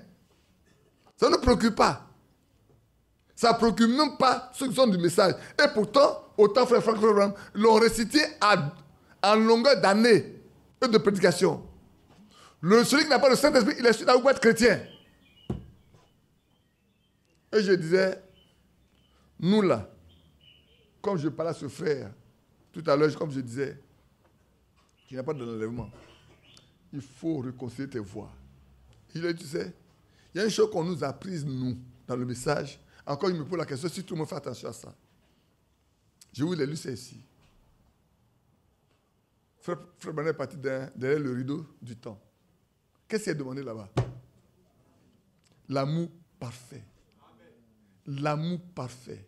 Ça ne nous préoccupe pas. Ça ne préoccupe même pas ceux qui sont du message. Et pourtant, autant frère Franck l'ont récité en longueur d'années et de prédication. Celui qui n'a pas le Saint-Esprit, il est sûr d'avoir être chrétien. Et je disais, nous là, comme je parlais à ce frère, tout à l'heure, comme je disais, qu'il n'y a pas d'enlèvement, il faut réconcilier tes voix. Il a dit, tu sais, il y a une chose qu'on nous a prise, nous, dans le message. Encore, il me pose la question, si tout le monde fait attention à ça. Je vous l'ai lu, c'est ici. Frère Branham est parti derrière le rideau du temps. Qu'est-ce qu'il a demandé là-bas? L'amour parfait. L'amour parfait.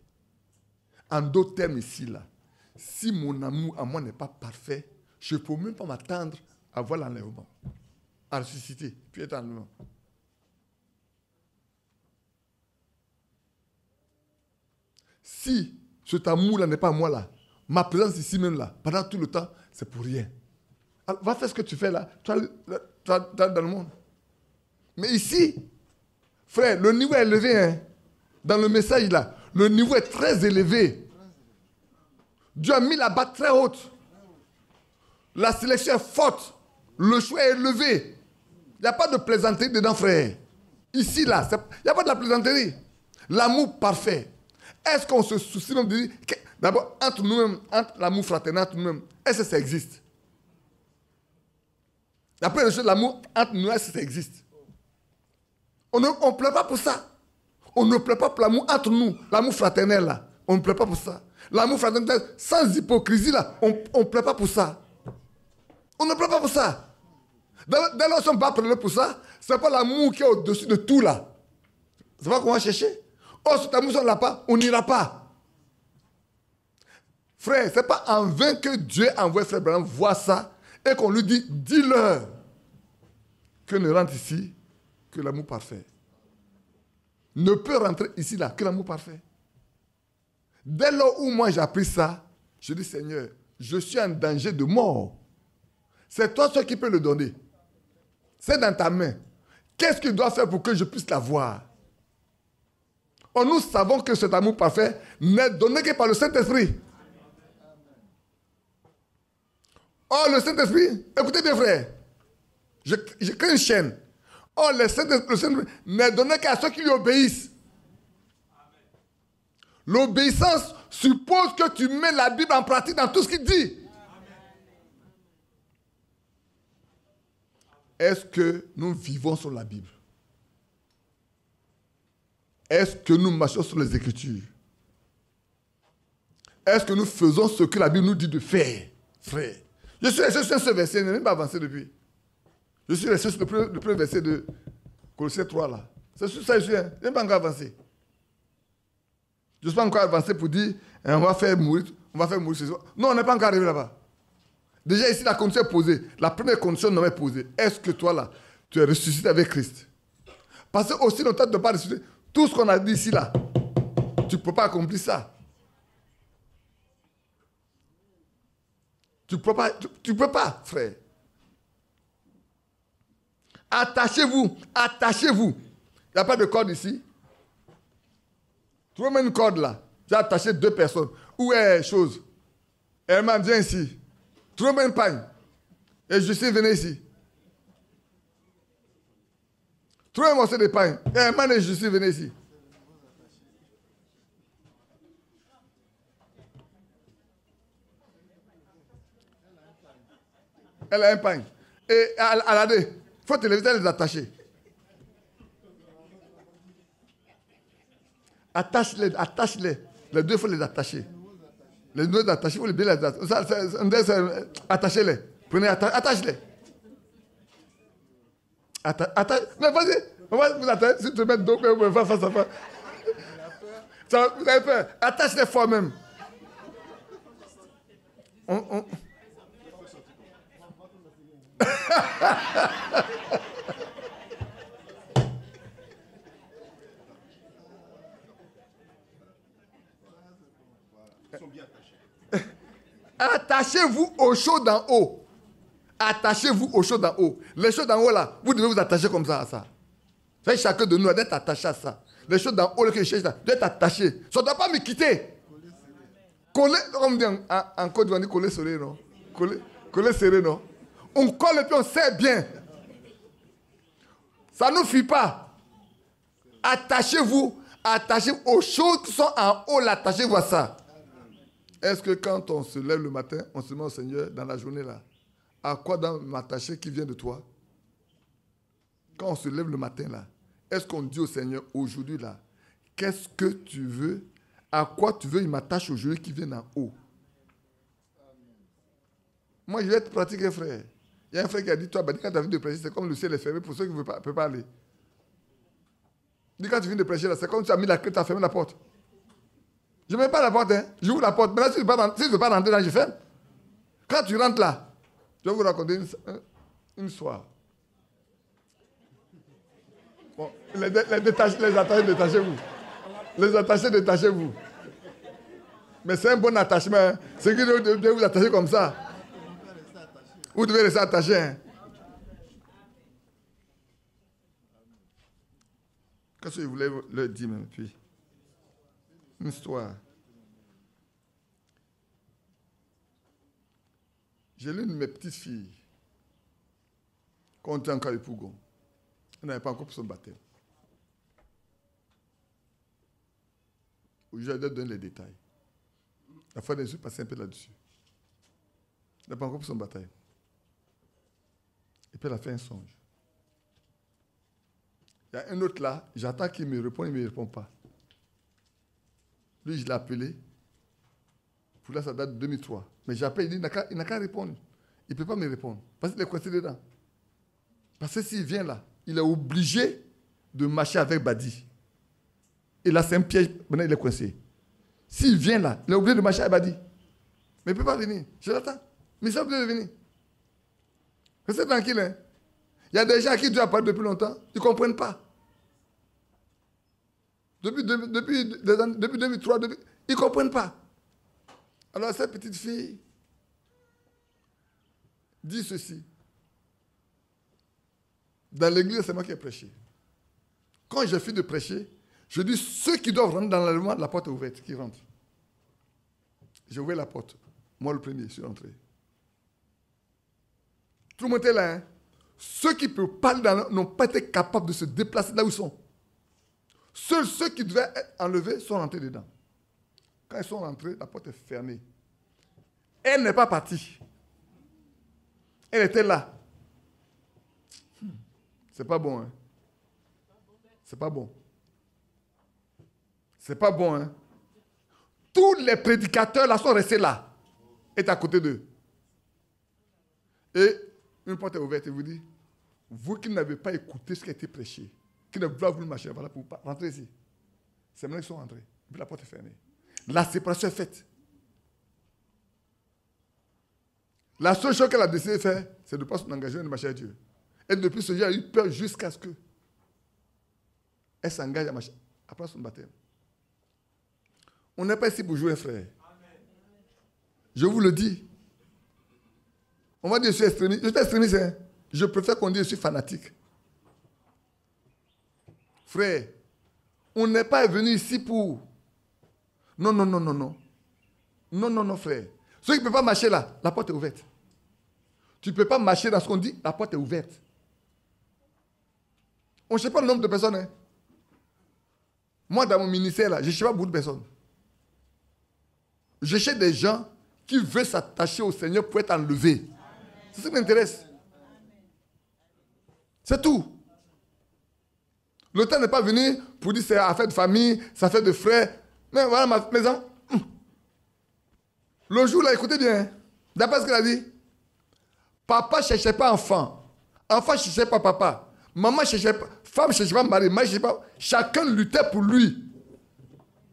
En d'autres termes ici, là, si mon amour à moi n'est pas parfait, je ne peux même pas m'attendre à voir l'enlèvement, à ressusciter, puis être enlèvement. Si cet amour-là n'est pas moi là, ma présence ici même là, pendant tout le temps, c'est pour rien. Alors, va faire ce que tu fais là, tu vas dans le monde. Mais ici, frère, le niveau est élevé. Hein? Dans le message là, le niveau est très élevé. Dieu a mis la barre très haute. La sélection est forte. Le choix est élevé. Il n'y a pas de plaisanterie dedans, frère. Ici, là, il n'y a pas de la plaisanterie. L'amour parfait. Est-ce qu'on se soucie même de dire, d'abord, entre nous-mêmes, entre l'amour fraternel, entre nous-mêmes, est-ce que ça existe? La première chose, l'amour entre nous, ça existe. On ne pleure pas pour ça. On ne pleure pas pour l'amour entre nous, l'amour fraternel là. On ne pleure pas pour ça. L'amour fraternel, sans hypocrisie là, on ne pleure pas pour ça. On ne pleure pas pour ça. Dès lors qu'on ne va pas pleurer pour ça, ce n'est pas l'amour qui est au-dessus de tout là. C'est pas qu'on va chercher. Oh, cet amour, si on ne l'a pas, on n'ira pas. Frère, ce n'est pas en vain que Dieu envoie Frère Branham voir ça et qu'on lui dit, dis-leur que ne rentre ici que l'amour parfait. Ne peut rentrer ici là que l'amour parfait. Dès lors où moi j'ai appris ça, je dis, Seigneur, je suis en danger de mort. C'est toi seul qui peux le donner. C'est dans ta main. Qu'est-ce qu'il doit faire pour que je puisse l'avoir? Oh, nous savons que cet amour parfait n'est donné que par le Saint-Esprit. Oh, le Saint-Esprit, écoutez bien frères, je crée une chaîne. Oh, le Saint-Esprit n'est donné qu'à ceux qui lui obéissent. L'obéissance suppose que tu mets la Bible en pratique dans tout ce qu'il dit. Est-ce que nous vivons sur la Bible? Est-ce que nous marchons sur les Écritures? Est-ce que nous faisons ce que la Bible nous dit de faire, frère? Je suis resté sur ce verset, je n'ai même pas avancé depuis. Je suis resté sur le premier verset de Colossiens 3 là. C'est sur ça que je suis, je n'ai pas encore avancé. Je ne suis pas encore avancé pour dire, on va faire mourir ce soir. Non, on n'est pas encore arrivé là-bas. Déjà ici, la condition est posée. La première condition non est posée. Est-ce que toi là, tu es ressuscité avec Christ? Parce que aussi longtemps tu ne pas ressusciter, tout ce qu'on a dit ici là, tu ne peux pas accomplir ça. Tu ne peux pas, frère. Attachez-vous. Il n'y a pas de corde ici. Trouvez-moi une corde là. J'ai attaché 2 personnes. Où est la chose? Herman, viens ici. Trouvez-moi une pagne. Et Justine, venez ici. Trouvez un morceau de pagne. Herman et Justine, venez ici. Elle a un pagne. Et Aladé, il faut te lever et les attacher. Attache-les. Les 2, il faut les attacher. Les 2 attachés, il faut les bien les attacher. Attachez-les. Prenez, attache-les. Mais vas-y. On va vous attacher. Si tu te mets dos, vous pouvez faire face à face. Vous avez peur. Attache-les fort même. Attachez-vous aux choses d'en haut. Attachez-vous aux choses d'en haut. Les choses d'en haut là, vous devez vous attacher comme ça à ça. Fait chacun de nous doit être attaché à ça. Les choses d'en haut là, que je cherche là, doit être attaché. Ça ne doit pas me quitter. Coller, comme on dit en Côte d'Ivoire, coller serré, non? Coller serré, non? On colle et puis on serre bien. Ça ne nous fuit pas. Attachez-vous aux choses qui sont en haut là, attachez-vous à ça. Est-ce que quand on se lève le matin, on se met au Seigneur dans la journée là, à quoi dans m'attacher qui vient de toi? Quand on se lève le matin là, est-ce qu'on dit au Seigneur aujourd'hui là, qu'est-ce que tu veux? À quoi tu veux? Il m'attache aujourd'hui qui vient d'en haut. Moi, je vais être pratiqué, frère. Il y a un frère qui a dit, toi, quand tu as vu de prêcher, c'est comme le ciel est fermé pour ceux qui ne peuvent pas aller. Il dit, quand tu viens de prêcher, là, c'est comme tu as mis la clé, tu as fermé la porte. Je ne mets pas la porte, hein. J'ouvre la porte. Maintenant, si tu ne veux pas rentrer là, je ferme. Quand tu rentres là, je vais vous raconter une histoire. Bon, les attachés, détachez-vous. Les attachés, détachez-vous. Mais c'est un bon attachement. Hein. C'est que vous devez vous attacher comme ça. Vous devez rester attaché. Hein. Qu'est-ce que je voulais leur dire, même, puis une histoire. J'ai l'une de mes petites filles, quand on était encore à Pougon. On n'avait pas encore pour son baptême. Je vais donner les détails. La fois, je suis passé un peu là-dessus. On n'a pas encore pour son baptême. Et puis elle a fait un songe. Il y a un autre là, j'attends qu'il me réponde, il ne me répond pas. Lui, je l'ai appelé. Pour là, ça date de 2003. Mais j'appelle, il dit, il n'a qu'à répondre. Il ne peut pas me répondre. Parce qu'il est coincé dedans. Parce que s'il vient là, il est obligé de marcher avec Badi. Et là, c'est un piège. Maintenant, il est coincé. S'il vient là, il est obligé de marcher avec Badi. Mais il ne peut pas venir. Je l'attends. Mais il est obligé de venir. Restez tranquille. Hein? Il y a des gens à qui Dieu a parlé depuis longtemps. Ils ne comprennent pas. Depuis 2003, ils ne comprennent pas. Alors, cette petite fille dit ceci. Dans l'église, c'est moi qui ai prêché. Quand j'ai fini de prêcher, je dis ceux qui doivent rentrer dans l'enlèvement, la porte est ouverte, qui rentrent. J'ai ouvert la porte. Moi, le premier, je suis rentré. Tout le monde était là. Hein? Ceux qui ne peuvent pas n'ont pas été capables de se déplacer là où ils sont. Seuls ceux qui devaient être enlevés sont rentrés dedans. Quand ils sont rentrés, la porte est fermée. Elle n'est pas partie. Elle était là. C'est pas bon, hein? C'est pas bon. C'est pas bon, hein? Tous les prédicateurs là sont restés là. Et à côté d'eux. Et une porte est ouverte et vous dit, vous qui n'avez pas écouté ce qui a été prêché, qui n'avez pas voulu marcher, voilà, pour rentrer ici. C'est maintenant qu'ils sont rentrés. Et puis la porte est fermée. La séparation est faite. La seule chose qu'elle a décidé de faire, c'est de ne pas s'engager et de marcher à Dieu. Et depuis ce jour, elle a eu peur jusqu'à ce qu'elle s'engage à marcher après son baptême. On n'est pas ici pour jouer, frère. Je vous le dis. On va dire que je suis extrémiste. Je suis extrémiste, hein? Je préfère qu'on dise que je suis fanatique. Frère, on n'est pas venu ici pour... Non, non, non, non, non. Non, non, non, frère. Ceux qui ne peuvent pas marcher là, la porte est ouverte. Tu ne peux pas marcher dans ce qu'on dit, la porte est ouverte. On ne sait pas le nombre de personnes. Hein. Moi, dans mon ministère, là, je ne sais pas beaucoup de personnes. Je cherche des gens qui veulent s'attacher au Seigneur pour être enlevés. C'est ce qui m'intéresse. C'est tout. Le temps n'est pas venu pour dire c'est affaire de famille, c'est affaire de frères. Mais voilà, mes enfants. Le jour là, écoutez bien. D'après ce qu'il a dit, papa ne cherchait pas enfant. Enfant ne cherchait pas papa. Maman ne cherchait pas. Femme ne cherchait pas mari. Mari ne cherchait pas. Chacun luttait pour lui.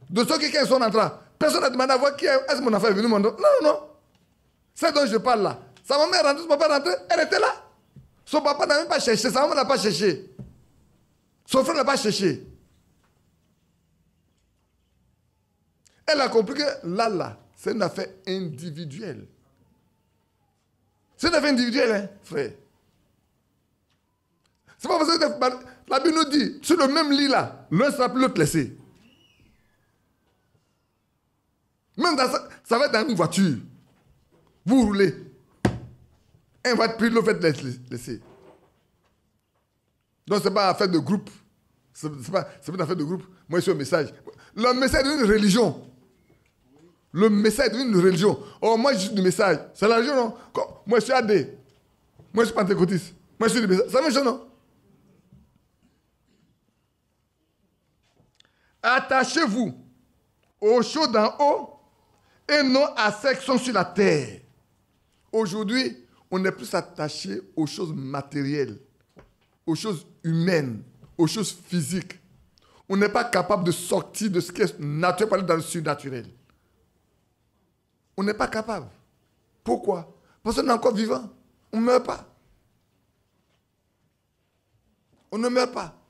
De ceux qui sont entrés. Personne n'a demandé à voir qui est-ce que mon enfant est venu. Non, non, non. C'est dont je parle là. Sa maman est rentrée, son papa est rentré. Elle était là. Son papa n'a même pas cherché. Sa maman n'a pas cherché. Son frère n'a pas cherché. Elle a compris que là, c'est une affaire individuelle. C'est une affaire individuelle, hein, frère. C'est pas parce que la Bible nous dit, sur le même lit là, l'un sera plus l'autre laissé. Même dans ça va être dans une voiture. Vous roulez. Un va être pris, l'autre va être laissé. Donc ce n'est pas une affaire de groupe. Ce n'est pas une affaire de groupe. Moi, je suis un message. Le message est une religion. Le message est une religion. Oh, moi, je suis du message. C'est la religion, non? Moi, je suis AD. Moi, je suis pentecôtiste. Moi, je suis du message. C'est la même chose, non? Attachez-vous aux choses d'en haut et non à ceux qui sont sur la terre. Aujourd'hui, on est plus attaché aux choses matérielles, aux choses humaines, aux choses physiques. On n'est pas capable de sortir de ce qui est naturel pour aller dans le surnaturel. On n'est pas capable. Pourquoi? Parce qu'on est encore vivant. On ne meurt pas. On ne meurt pas.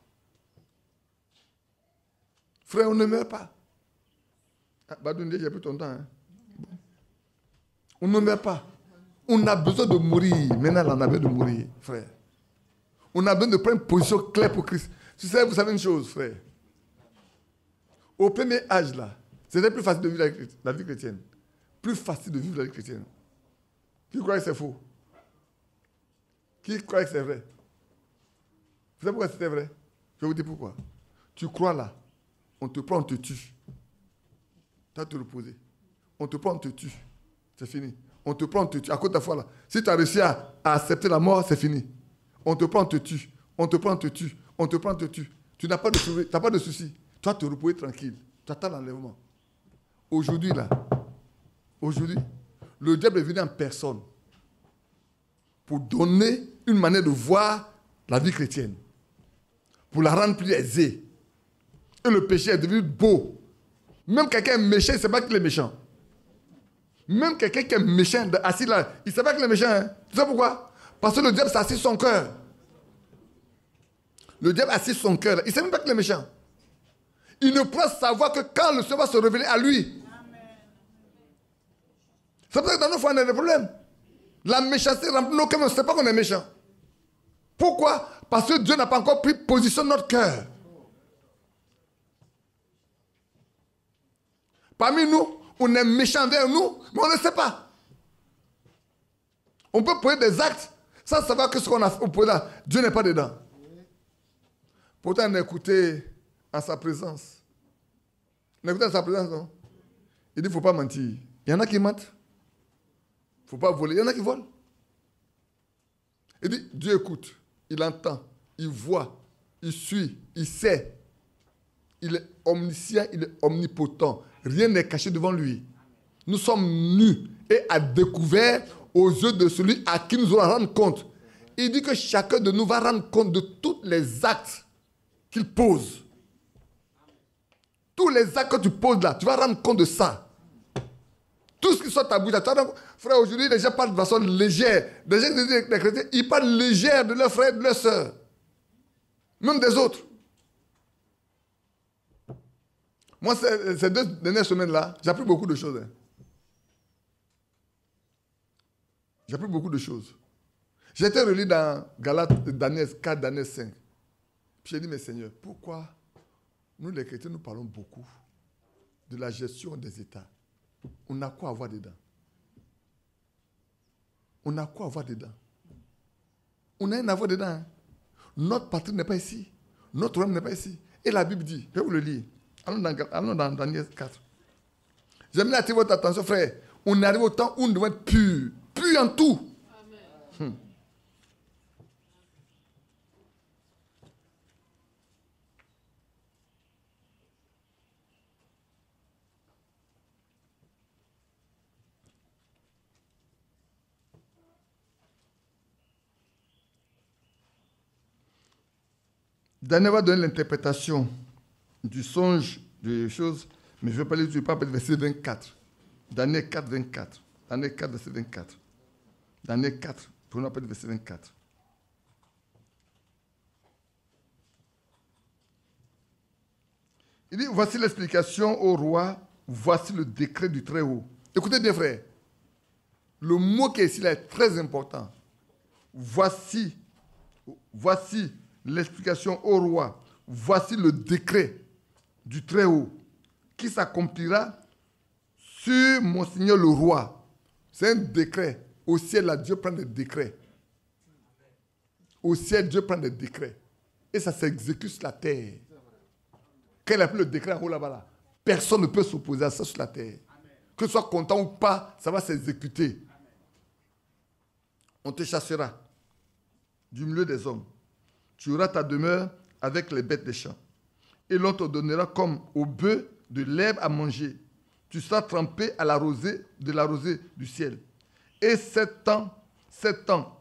Frère, on ne meurt pas. Badoundé, j'ai plus ton temps. Hein? On ne meurt pas. On a besoin de mourir. Maintenant, on a besoin de mourir, frère. On a besoin de prendre une position claire pour Christ. Vous savez une chose, frère. Au premier âge, là, c'était plus facile de vivre la vie chrétienne. Plus facile de vivre la vie chrétienne. Qui croit que c'est faux? Qui croit que c'est vrai? Vous savez pourquoi c'était vrai? Je vais vous dire pourquoi. Tu crois là, on te prend, on te tue. Tu vas te reposer. On te prend, on te tue. C'est fini. On te prend, on te tue. À cause de ta foi là. Si tu as réussi à accepter la mort, c'est fini. On te prend, on te tue. On te prend, on te tue. On te prend, on te tue. Tu n'as pas de souci. Tu n'as pas de souci. Toi, te reposer tranquille. Tu attends l'enlèvement. Aujourd'hui, le diable est venu en personne pour donner une manière de voir la vie chrétienne, pour la rendre plus aisée. Et le péché est devenu beau. Même quelqu'un est méchant, il ne sait pas qu'il est méchant. Même quelqu'un qui est méchant, assis là, il ne sait pas qu'il est méchant. Hein. Tu sais pourquoi? Parce que le diable s'assit son cœur. Le diable assis son cœur. Il ne sait même pas qu'il est méchant. Il ne peut savoir que quand le Seigneur va se révéler à lui. C'est pour ça que dans nos fois, on a des problèmes. La méchanceté remplit nos cœurs, mais on ne sait pas qu'on est méchant. Pourquoi? Parce que Dieu n'a pas encore pris position dans notre cœur. Parmi nous, on est méchant envers nous, mais on ne sait pas. On peut poser des actes sans savoir que ce qu'on a posé là, Dieu n'est pas dedans. Pourtant, on a écouté en sa présence. On a écouté en sa présence, non? Il dit, il ne faut pas mentir. Il y en a qui mentent. Il ne faut pas voler. Il y en a qui volent. Il dit, Dieu écoute, il entend, il voit, il suit, il sait. Il est omniscient, il est omnipotent. Rien n'est caché devant lui. Nous sommes nus et à découvert aux yeux de celui à qui nous allons rendre compte. Il dit que chacun de nous va rendre compte de tous les actes qu'il pose. Tous les actes que tu poses là, tu vas rendre compte de ça. Tout ce qui sort de ta bouche là. Frère, aujourd'hui, les gens parlent de façon légère. Les gens, les chrétiens, ils parlent légère de leurs frères et de leurs sœurs. Même des autres. Moi, ces 2 dernières semaines-là, j'ai appris beaucoup de choses. Hein. J'ai appris beaucoup de choses. J'ai été relié dans Galates, Daniel 4, Daniel 5. Puis j'ai dit, mais Seigneur, pourquoi nous les chrétiens, nous parlons beaucoup de la gestion des États? On a quoi à voir dedans? On a quoi à voir dedans? On a rien à voir dedans. Hein. Notre patrie n'est pas ici. Notre homme n'est pas ici. Et la Bible dit, je vais vous le lire. Allons dans Daniel 4. J'aimerais attirer votre attention, frère. On arrive au temps où nous devons être purs. Purs en tout. Amen. Daniel va donner l'interprétation du songe des choses, mais je ne vais pas lire, je ne vais pas le verset 24. Daniel 4, 24. Daniel 4, verset 24. Daniel 4, pour ne pas le verset 24. Il dit, voici l'explication au roi, voici le décret du Très-Haut. Écoutez bien, frère. Le mot qui est ici là est très important. Voici l'explication au roi. Voici le décret du Très-Haut qui s'accomplira sur mon Seigneur le roi. C'est un décret. Au ciel, là, Dieu prend des décrets. Au ciel, Dieu prend des décrets. Et ça s'exécute sur la terre. Quand il a pris le décret en haut là-bas, là, personne ne peut s'opposer à ça sur la terre. Que tu sois content ou pas, ça va s'exécuter. On te chassera du milieu des hommes. Tu auras ta demeure avec les bêtes des champs. Et l'on te donnera comme au bœuf de l'herbe à manger. Tu seras trempé à la rosée de la rosée du ciel. Et 7 ans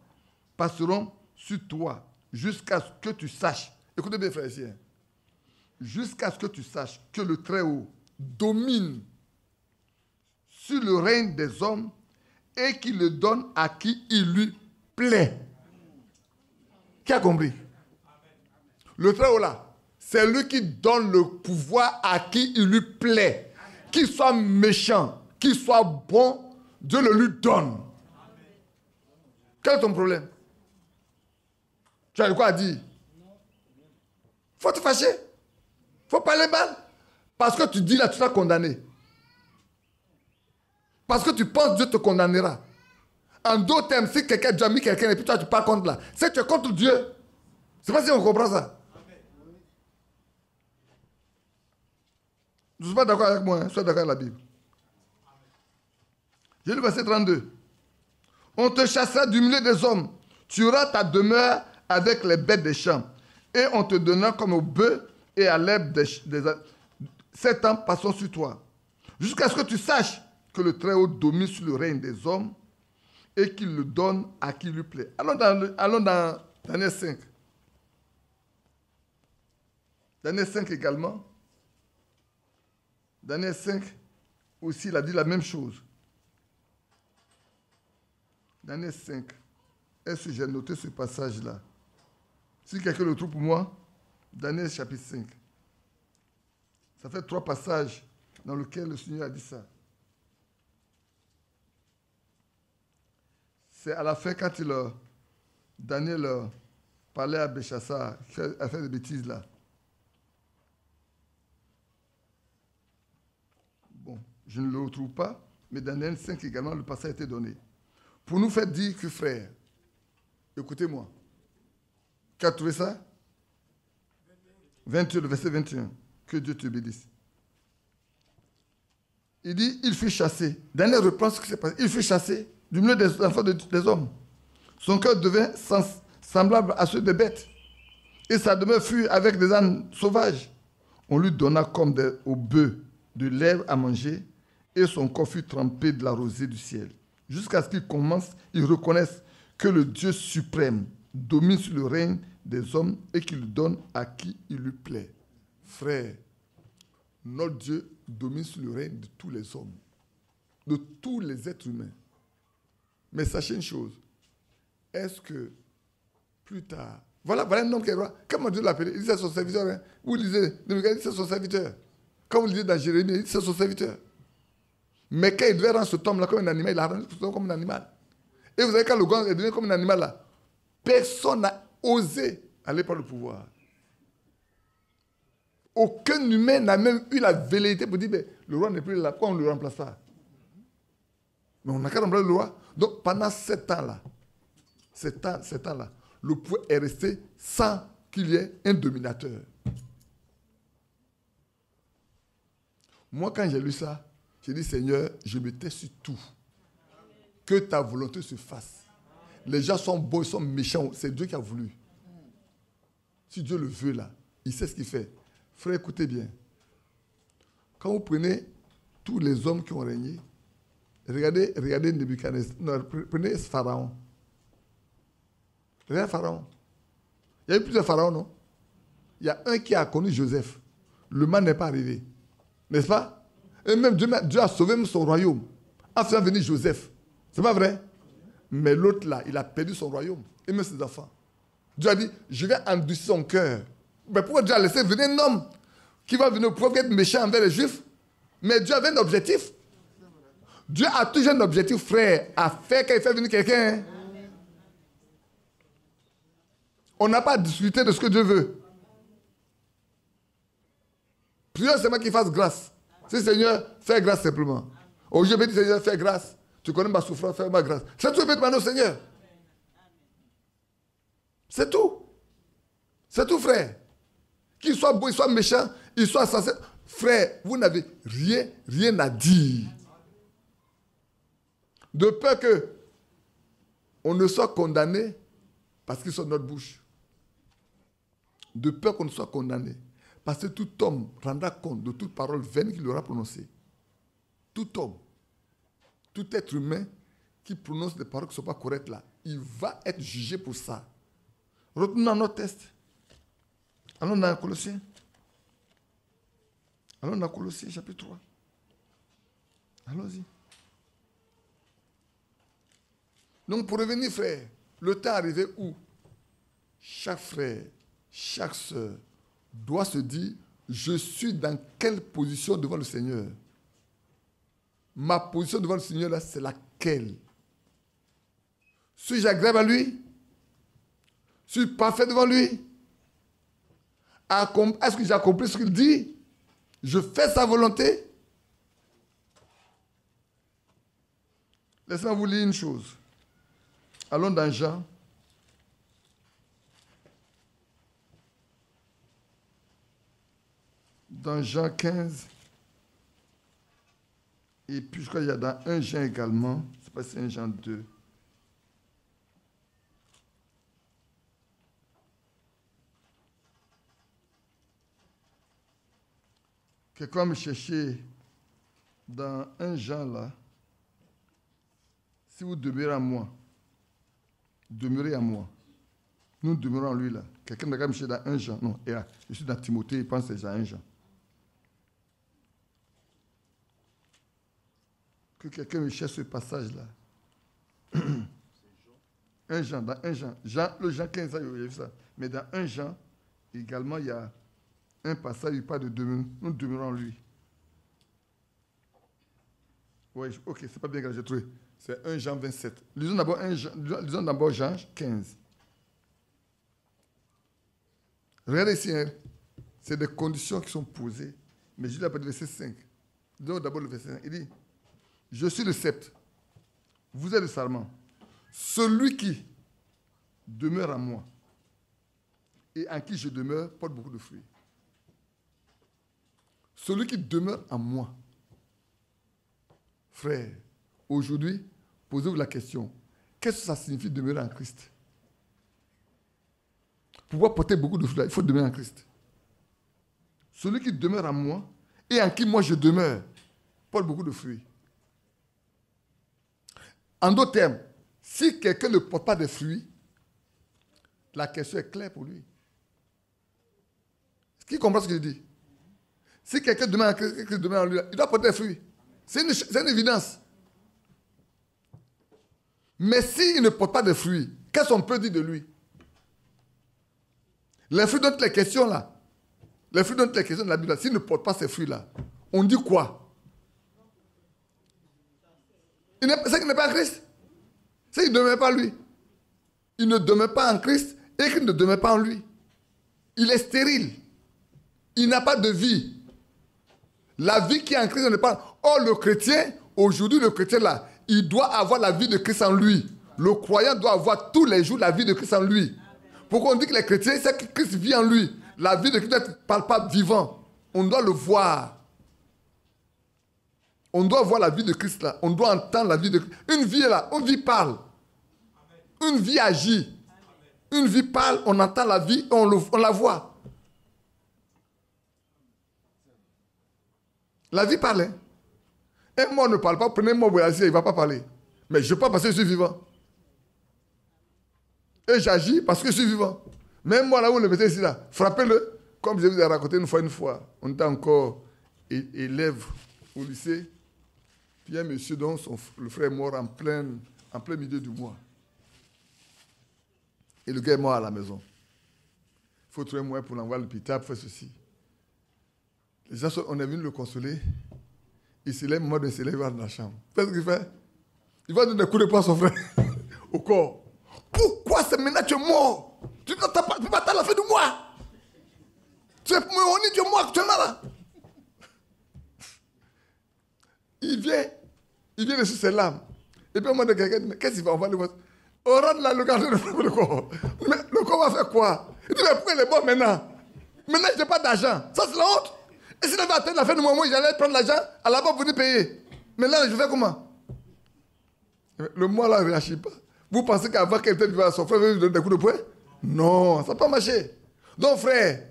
passeront sur toi jusqu'à ce que tu saches. Écoutez bien, frères et sœurs. Jusqu'à ce que tu saches que le Très-Haut domine sur le règne des hommes et qu'il le donne à qui il lui plaît. Qui a compris? Le Très-Haut là, c'est lui qui donne le pouvoir à qui il lui plaît. Qu'il soit méchant, qu'il soit bon, Dieu le lui donne. Quel est ton problème? Tu as de quoi dire? Faut te fâcher. Faut parler mal. Parce que tu dis là, tu seras condamné. Parce que tu penses que Dieu te condamnera. En d'autres termes, si quelqu'un a déjà mis quelqu'un et puis toi tu parles contre là, c'est que tu es contre Dieu. C'est pas si on comprend ça. Je ne suis pas d'accord avec moi, je suis d'accord avec la Bible. J'ai le verset 32. On te chassera du milieu des hommes. Tu auras ta demeure avec les bêtes des champs. Et on te donnera comme au bœuf et à l'herbe des 7 ans passons sur toi. Jusqu'à ce que tu saches que le Très-Haut domine sur le règne des hommes et qu'il le donne à qui lui plaît. Allons dans Daniel 5. Daniel 5 également. Daniel 5 aussi, il a dit la même chose. Daniel 5. Est-ce que j'ai noté ce passage-là? Si quelqu'un le trouve pour moi, Daniel chapitre 5. Ça fait 3 passages dans lesquels le Seigneur a dit ça. C'est à la fin quand Daniel parlait à Béchassar, qui a fait des bêtises là. Bon, je ne le retrouve pas, mais dans Daniel 5 également, le passage a été donné. Pour nous faire dire que frère, écoutez-moi, qui a trouvé ça? 21, le verset 21. Que Dieu te bénisse. Il dit, il fut chassé. Daniel reprend ce qui s'est passé. Il fut chassé du milieu des enfants des hommes. Son cœur devint semblable à ceux des bêtes. Et sa demeure fut avec des ânes sauvages. On lui donna comme au bœuf de l'herbe à manger, et son corps fut trempé de la rosée du ciel. Jusqu'à ce qu'il reconnaisse que le Dieu suprême domine sur le règne des hommes et qu'il le donne à qui il lui plaît. Frère, notre Dieu domine sur le règne de tous les hommes, de tous les êtres humains. Mais sachez une chose, est-ce que plus tard, voilà un homme qui est roi, comment Dieu l'appelait? Il dit c'est son serviteur. Hein? Vous lisez, il dit c'est son serviteur. Quand vous lisez dans Jérémie, il dit c'est son serviteur. Mais quand il devait rendre cet homme-là comme un animal, il l'a rendu comme un animal. Et vous savez, quand le gars est devenu comme un animal là, personne n'a osé aller par le pouvoir. Aucun humain n'a même eu la velléité pour dire, mais le roi n'est plus là, pourquoi on ne le remplace pas? Mais on n'a qu'à remplacer le roi. Donc pendant 7 ans-là, 7 ans-là, le pouvoir est resté sans qu'il y ait un dominateur. Moi, quand j'ai lu ça, j'ai dit, Seigneur, je me tais sur tout. Que ta volonté se fasse. Les gens sont beaux, ils sont méchants. C'est Dieu qui a voulu. Si Dieu le veut là, il sait ce qu'il fait. Frère, écoutez bien. Quand vous prenez tous les hommes qui ont régné, regardez Nebuchadnezzar. Non, prenez Pharaon. Regardez Pharaon. Il y a eu plusieurs pharaons, non? Il y a un qui a connu Joseph. Le mal n'est pas arrivé. N'est-ce pas? Et même Dieu a sauvé son royaume en faisant venir Joseph. C'est pas vrai? Mais l'autre là, il a perdu son royaume et même ses enfants. Dieu a dit, je vais endurcir son cœur. Mais pourquoi Dieu a laissé venir un homme qui va venir pour être méchant envers les Juifs? Mais Dieu avait un objectif. Dieu a toujours un objectif, frère, à faire quand il fait venir quelqu'un. On n'a pas à discuter de ce que Dieu veut. Prions seulement qu'il fasse grâce. Si Seigneur, fais grâce simplement. Aujourd'hui, je vais dire, Seigneur, fais grâce. Tu connais ma souffrance, fais ma grâce. C'est tout ce que je vais demander au Seigneur. C'est tout. C'est tout, frère. Qu'il soit beau, il soit méchant, il soit censé. Frère, vous n'avez rien à dire. De peur que on ne soit condamné parce qu'ils sont dans notre bouche. De peur qu'on ne soit condamné. Parce que tout homme rendra compte de toute parole vaine qu'il aura prononcée. Tout homme, tout être humain qui prononce des paroles qui ne sont pas correctes là, il va être jugé pour ça. Retournons à notre test. Allons dans Colossiens. Allons dans Colossiens chapitre 3. Allons-y. Donc pour revenir, frère, le temps est arrivé où chaque frère, chaque soeur doit se dire, je suis dans quelle position devant le Seigneur? Ma position devant le Seigneur, là, c'est laquelle? Suis-je agréable à lui? Suis-je parfait devant lui? Est-ce que j'ai accompli ce qu'il dit? Je fais sa volonté? Laissez-moi vous lire une chose. Allons dans Jean. Dans Jean 15. Et puis je crois qu'il y a dans 1 Jean également. Je ne sais pas si c'est 1 Jean 2. Quelqu'un va me chercher dans 1 Jean là. Si vous demeurez en moi, demeurez en moi. Nous demeurons en lui là. Quelqu'un va me chercher dans 1 Jean. Non, je suis dans Timothée, il pense déjà à 1 Jean. Que quelqu'un me cherche ce passage là. 1 Jean, dans 1 Jean. Le Jean 15, ça, j'ai vu ça. Mais dans 1 Jean, également, il y a un passage où il parle de demeurer. Nous demeurons en lui. Oui, ok, c'est pas bien que j'ai trouvé. C'est 1 Jean 27. Lisons d'abord Jean 15. Regardez ici, hein. C'est des conditions qui sont posées. Mais je lis après le verset 5. Lisons d'abord le verset 5. Il dit, je suis le sceptre. Vous êtes le sarment. Celui qui demeure en moi et en qui je demeure porte beaucoup de fruits. Celui qui demeure en moi. Frère, aujourd'hui, posez-vous la question, qu'est-ce que ça signifie demeurer en Christ? Pour pouvoir porter beaucoup de fruits, il faut demeurer en Christ. Celui qui demeure en moi et en qui moi je demeure porte beaucoup de fruits. En d'autres termes, si quelqu'un ne porte pas de fruits, la question est claire pour lui. Qui comprend ce que je dis? Si quelqu'un demeure en Christ, demeure en lui, il doit porter des fruits. C'est une évidence. Mais s'il ne porte pas de fruits, qu'est-ce qu'on peut dire de lui? Les fruits dont les questions là, les fruits dont les questions de la Bible, s'il ne porte pas ces fruits-là, on dit quoi? C'est qu'il n'est pas en Christ. C'est qu'il ne demeure pas en lui. Il ne demeure pas en Christ et qu'il ne demeure pas en lui. Il est stérile. Il n'a pas de vie. La vie qui est en Christ, on ne parle. Or, le chrétien, aujourd'hui, le chrétien là, il doit avoir la vie de Christ en lui. Le croyant doit avoir tous les jours la vie de Christ en lui. Pourquoi on dit que les chrétiens, c'est que Christ vit en lui. La vie de Christ doit être palpable, vivant. On doit le voir. On doit voir la vie de Christ là. On doit entendre la vie de Christ. Une vie là, une vie parle. Une vie agit. Une vie parle, on entend la vie, on la voit. La vie parle. Hein? Un mort ne parle pas, prenez un mort, il ne va pas parler. Mais je parle parce que je suis vivant. Et j'agis parce que je suis vivant. Même moi, là où le mettez ici, là, frappez-le. Comme je vous ai raconté une fois, on était encore élève au lycée. Puis un monsieur dont le frère est mort en plein milieu du mois. Et le gars est mort à la maison. Il faut trouver un moyen pour l'envoyer à l'hôpital pour faire ceci. Les gens, on est venu le consoler. Il se lève, moi, il se lève, il va dans la chambre. Qu'est-ce qu'il fait? Il va donner des coups de poing à son frère au corps. Pourquoi c'est maintenant que tu es mort? Tu ne peux pas t'en la fin de moi. Tu es mort actuellement là. Il vient de sur ses larmes. Et puis on m'a dit quelqu'un, qu'est-ce qu'il va? On va le voir. On rentre là, le gardien de le corps. Mais le corps va faire quoi? Il dit, mais pourquoi il est mort maintenant? Maintenant, je n'ai pas d'argent. Ça, c'est la honte. Et s'il avait atteint la fin du mois, moi, j'allais prendre l'argent, à la banque, venir payer. Mais là, je fais comment? Le mois là ne réagit pas. Vous pensez qu'avant quelqu'un va à son frère, lui donner des coups de poing? Non, ça n'a pas marché. Donc, frère,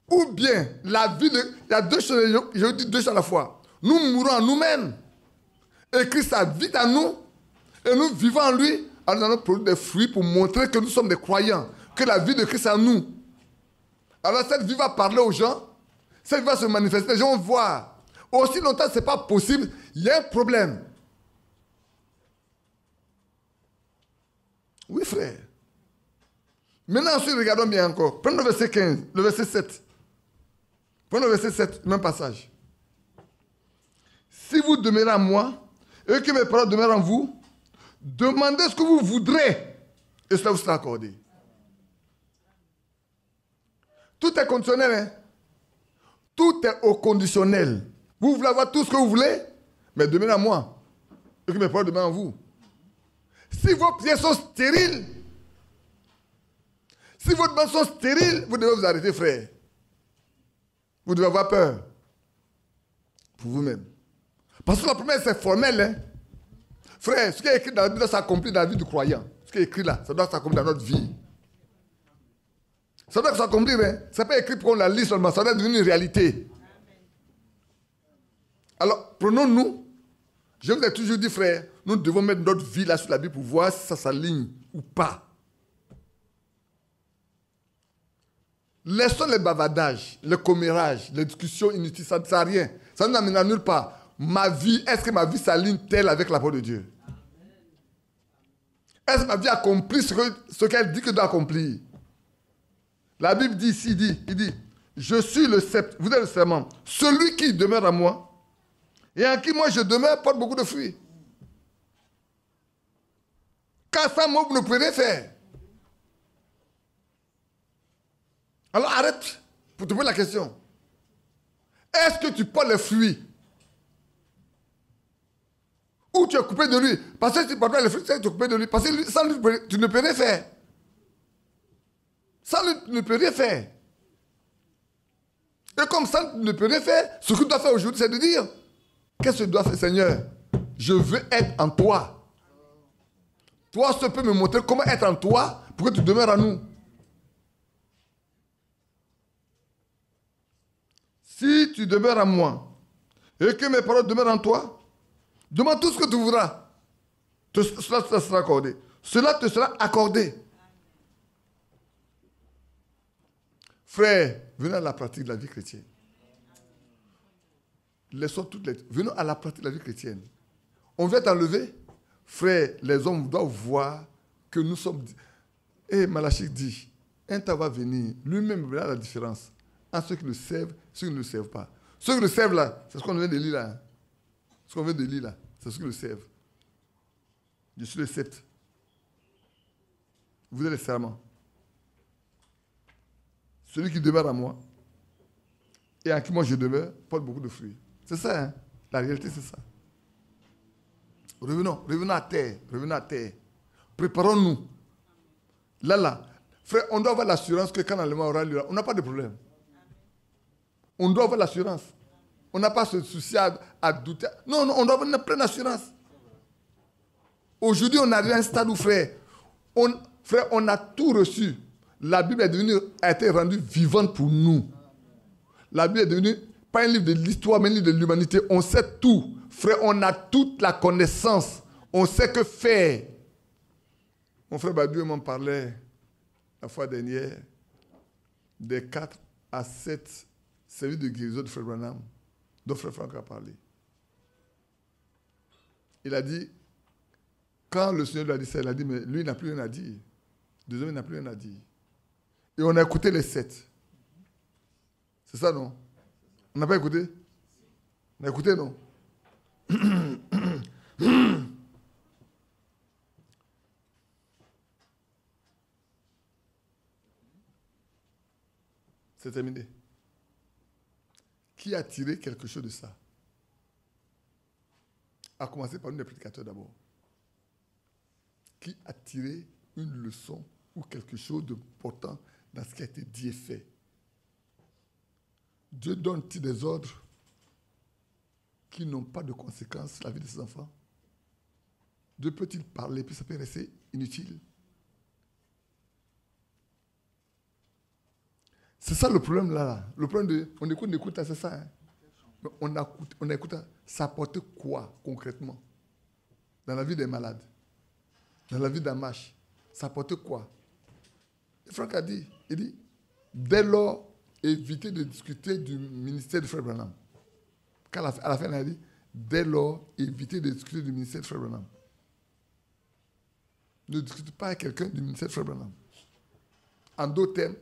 ou bien la vie de. Il y a deux choses, je dis deux choses à la fois. Nous mourons en nous-mêmes. Et Christ habite en nous. Et nous vivons en lui. Alors, nous allons produire des fruits pour montrer que nous sommes des croyants. Que la vie de Christ est en nous. Alors, cette vie va parler aux gens. Cette vie va se manifester. Les gens vont voir. Aussi longtemps que ce n'est pas possible, il y a un problème. Oui, frère. Maintenant, ensuite, regardons bien encore. Prenons le verset 15, le verset 7. Prenons le verset 7, même passage. Si vous demeurez en moi, et que mes paroles demeurent en vous, demandez ce que vous voudrez, et cela vous sera accordé. Tout est conditionnel, hein? Tout est au conditionnel. Vous voulez avoir tout ce que vous voulez, mais demeurez en moi, et que mes paroles demeurent en vous. Si vos prières sont stériles, si vos demandes sont stériles, vous devez vous arrêter, frère. Vous devez avoir peur pour vous-même. Parce que la promesse, c'est formel. Hein? Frère, ce qui est écrit dans la Bible doit s'accomplir dans la vie du croyant. Ce qui est écrit là, ça doit s'accomplir dans notre vie. Ça doit s'accomplir. Hein? Ça peut être écrit pour qu'on la lise seulement. Ça doit devenir une réalité. Alors, prenons-nous. Je vous ai toujours dit, frère, nous devons mettre notre vie là sur la Bible pour voir si ça s'aligne ou pas. Laissons les bavardages, les commérages, les discussions inutiles, ça ne sert à rien. Ça ne nous amène à nulle part. Ma vie, est-ce que ma vie s'aligne-t-elle avec la parole de Dieu? Est-ce que ma vie accomplit ce qu'elle dit que doit accomplir? La Bible dit ici, il dit, je suis le sceptre, vous êtes le serment. Celui qui demeure à moi, et en qui moi je demeure, porte beaucoup de fruits. Car sans moi, vous ne pouvez rien faire. Alors arrête pour te poser la question. Est-ce que tu portes les fruits? Ou tu es coupé de lui? Parce que si tu ne portes pas les fruits, tu es coupé de lui. Parce que sans lui, tu ne peux rien faire. Sans lui, tu ne peux rien faire. Et comme ça, tu ne peux rien faire, ce que tu dois faire aujourd'hui, c'est de dire, qu'est-ce que je dois faire, Seigneur? Je veux être en toi. Toi, ça peut me montrer comment être en toi pour que tu demeures en nous. Si tu demeures en moi et que mes paroles demeurent en toi, demande tout ce que tu voudras. Cela te sera accordé. Cela te sera accordé. Frère, venez à la pratique de la vie chrétienne. Laissons toutes les... Venons à la pratique de la vie chrétienne. On vient t'enlever. Frère, les hommes doivent voir que nous sommes... Malachie dit, un temps va venir, lui-même verra la différence entre ceux qui le servent et ceux qui ne le servent pas. Ceux qui le servent là, c'est ce qu'on vient de lire là. Ce qu'on vient de lire là, c'est ceux qui le servent. Je suis le sceptre. Vous êtes les serments. Celui qui demeure à moi et en qui moi je demeure porte beaucoup de fruits. C'est ça, hein? La réalité, c'est ça. Revenons à terre. Préparons-nous. Là. Frère, on doit avoir l'assurance que quand l'enlèvement aura lieu, on n'a pas de problème. On doit avoir l'assurance. On n'a pas ce souci à douter. Non, on doit avoir une pleine assurance. Aujourd'hui, on arrive à un stade où, frère, on a tout reçu. La Bible a été rendue vivante pour nous. La Bible est devenue, pas un livre de l'histoire, mais un livre de l'humanité. On sait tout. Frère, on a toute la connaissance. On sait que faire. Mon frère Badiou m'en parlait la fois dernière des 4 à 7 services de guérison de frère Branham, dont frère Franck a parlé. Il a dit, quand le Seigneur lui a dit ça, il a dit, mais lui, il n'a plus rien à dire. Désormais, il n'a plus rien à dire. Et on a écouté les 7. C'est ça, non? On n'a pas écouté? On a écouté, non? C'est terminé. Qui a tiré quelque chose de ça? A commencé par un des prédicateurs d'abord. Qui a tiré une leçon ou quelque chose d'important dans ce qui a été dit et fait? Dieu donne-t-il des ordres qui n'ont pas de conséquences sur la vie de ses enfants? Dieu peut-il parler puis ça peut rester inutile? C'est ça le problème là. Le problème on écoute, c'est ça. Hein? Mais on écoute, ça apporte quoi concrètement? Dans la vie des malades, dans la vie d'Amash, ça apporte quoi? Et Franck a dit, il dit, dès lors, évitez de discuter du ministère de Frère Branham. À la fin, il a dit, dès lors, évitez de discuter du ministère de Frère Branham. Ne discutez pas avec quelqu'un du ministère de Frère Branham. En d'autres termes,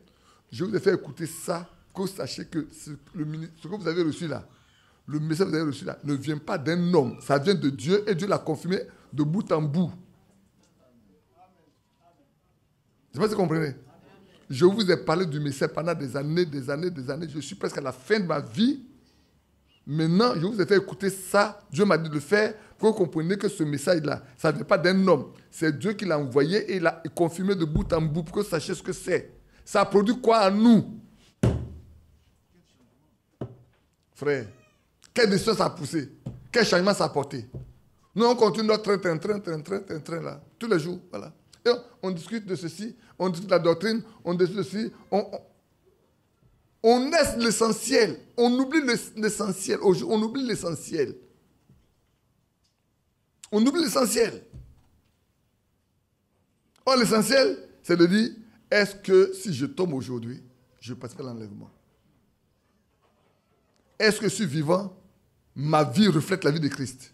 je vous ai fait écouter ça, que vous sachiez que ce que vous avez reçu là, le message que vous avez reçu là, ne vient pas d'un homme. Ça vient de Dieu et Dieu l'a confirmé de bout en bout. Je ne sais pas si vous comprenez. Je vous ai parlé du message pendant des années. Je suis presque à la fin de ma vie. Maintenant, je vous ai fait écouter ça. Dieu m'a dit de le faire pour que vous compreniez que ce message-là, ça ne vient pas d'un homme. C'est Dieu qui l'a envoyé et il l'a confirmé de bout en bout pour que vous sachiez ce que c'est. Ça produit quoi en nous? Frère, quelle décision ça a poussé? Quel changement ça a apporté? Nous, on continue notre train là, tous les jours. Voilà. Et on discute de ceci, on discute de la doctrine, on discute de ceci. On laisse l'essentiel. On oublie l'essentiel. On oublie l'essentiel. On oublie l'essentiel. Or, l'essentiel, c'est de dire, est-ce que si je tombe aujourd'hui, je passerai l'enlèvement? Est-ce que je suis vivant? Ma vie reflète la vie de Christ.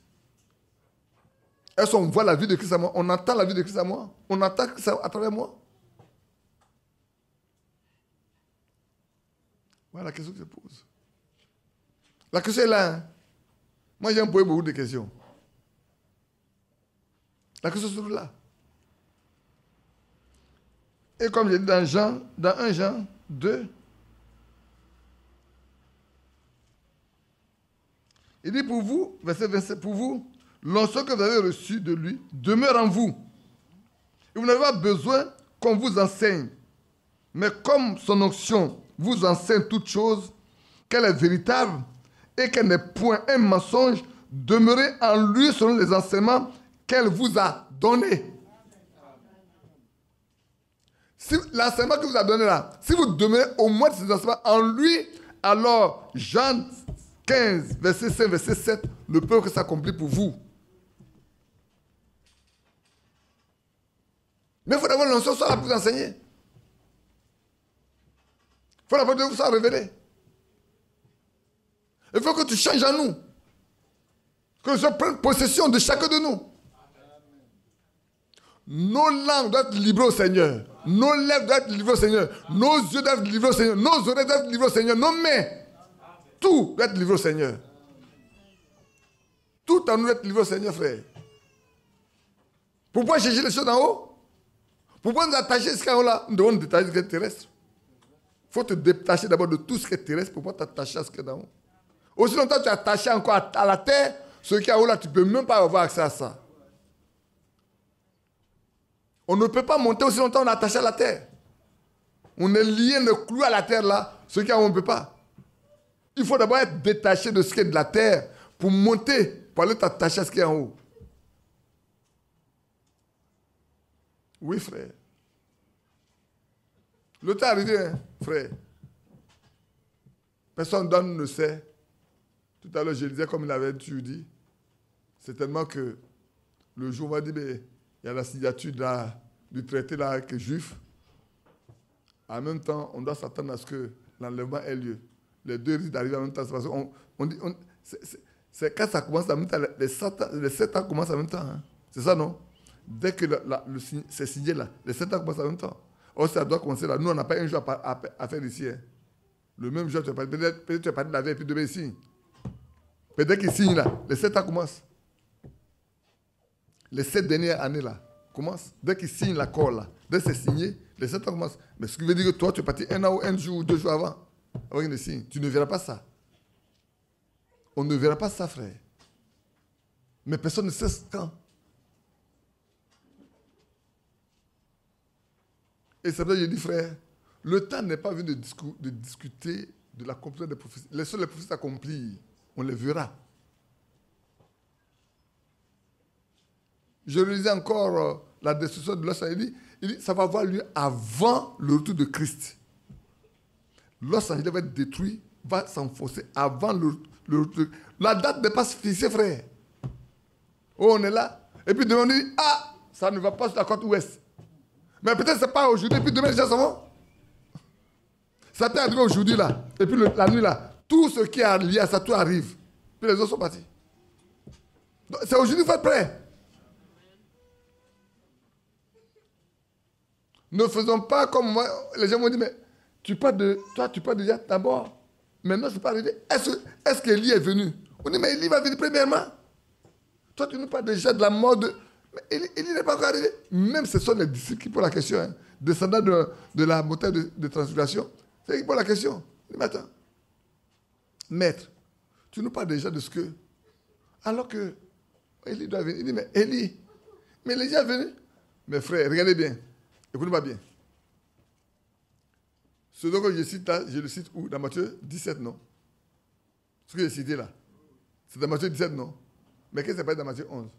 Est-ce qu'on voit la vie de Christ à moi? On entend la vie de Christ à moi? On entend ça à travers moi? Voilà la question que je pose. La question est là. Hein? Moi, j'ai posé beaucoup de questions. La question se trouve là. Et comme j'ai dit dans 1 Jean 2, il dit pour vous, verset 27, pour vous, l'onction que vous avez reçue de lui demeure en vous. Et vous n'avez pas besoin qu'on vous enseigne. Mais comme son onction vous enseigne toutes choses, qu'elle est véritable et qu'elle n'est point un mensonge, demeurez en lui selon les enseignements qu'elle vous a donnés. Si l'enseignement que vous a donné là, si vous demeurez au moins de ces enseignements en lui, alors Jean 15, verset 5, verset 7, ne peut que s'accomplir pour vous. Mais il faut d'abord l'onction soit là pour vous enseigner. Il faut d'abord que vous soit révélé. Il faut que tu changes en nous. Que je prenne possession de chacun de nous. Nos langues doivent être livrées au Seigneur. Nos lèvres doivent être livrées au Seigneur. Nos yeux doivent être livrés au Seigneur. Nos oreilles doivent être livrées au Seigneur. Nos mains. Tout doit être livré au Seigneur. Tout en nous doit être livré au Seigneur, frère. Pour pouvoir chercher les choses en haut, pour pouvoir nous attacher à ce qu'il y a en haut là, nous devons nous détacher de ce qui est terrestre. Il faut te détacher d'abord de tout ce qui est terrestre pour pouvoir t'attacher à ce qui est en haut. Aussi longtemps que tu es attaché encore à la terre, ce qui est en haut là, tu ne peux même pas avoir accès à ça. On ne peut pas monter aussi longtemps qu'on est attaché à la terre. On est lié, on est cloué à la terre là, ce qui est en haut, on ne peut pas. Il faut d'abord être détaché de ce qui est de la terre pour monter, pour aller t'attacher à ce qui est en haut. Oui, frère. Le temps est arrivé, hein, frère. Personne d'entre nous ne sait. Tout à l'heure, je disais, comme il avait dit, c'est tellement que le jour, on va dire, il y a la signature du traité là, avec les Juifs. En même temps, on doit s'attendre à ce que l'enlèvement ait lieu. Les deux risquent d'arriver en même temps. Parce c'est quand ça commence en même temps, les 7 ans commencent en même temps. Hein. C'est ça, non? Dès que c'est signé là, les 7 ans commencent en même temps. Or, ça doit commencer là. Nous, on n'a pas un jour à faire ici. Hein. Le même jour, peut-être tu vas parler de la veille et puis demain, il signe. Peut-être qu'il signe là, les 7 ans commencent. Les 7 dernières années là commencent. Dès qu'il signe l'accord là, dès que c'est signé, les 7 ans commencent. Mais ce qui veut dire que toi, tu es parti 1 an ou 1 jour ou 2 jours avant qu'il signe. Tu ne verras pas ça. On ne verra pas ça, frère. Mais personne ne sait quand. Et c'est vrai que je dis, frère, le temps n'est pas venu de discuter de l'accomplissement des prophéties. Laissons les prophéties s'accomplir. On les verra. Je lisais encore la destruction de Los Angeles. Il dit, ça va avoir lieu avant le retour de Christ. Los Angeles va être détruit, va s'enfoncer avant le retour. La date n'est pas fixée, frère. Oh, on est là. Et puis demain, on dit, ah, ça ne va pas sur la côte ouest. Mais peut-être que ce n'est pas aujourd'hui, et puis demain, les gens s'en vont. Ça t'est arrivé aujourd'hui, là. Et puis la nuit, là. Tout ce qui est lié à ça, tout arrive. Puis les autres sont partis. C'est aujourd'hui qu'il faut être prêt. Ne faisons pas comme moi. Les gens m'ont dit, mais toi, tu parles déjà d'abord. Maintenant, je ne peux pas arriver. Est-ce qu'Élie est venu? On dit, mais Élie va venir premièrement. Toi, tu nous parles déjà de la mort de... Mais Élie n'est pas encore arrivé. Même ce sont les disciples qui posent la question. Hein. Descendant de la montagne de transfiguration. C'est eux qui posent la question. Il dit, mais attends. Maître, tu nous parles déjà de ce que... Alors que Élie doit venir. Il dit, mais Élie, mais Élie est venu. Mes frères, regardez bien. Écoutez-moi bien. Ce dont je cite là, je le cite où? Dans Matthieu 17, non? Ce que j'ai cité là. C'est dans Matthieu 17, non? Mais qu'est-ce que c'est pas dans Matthieu 11?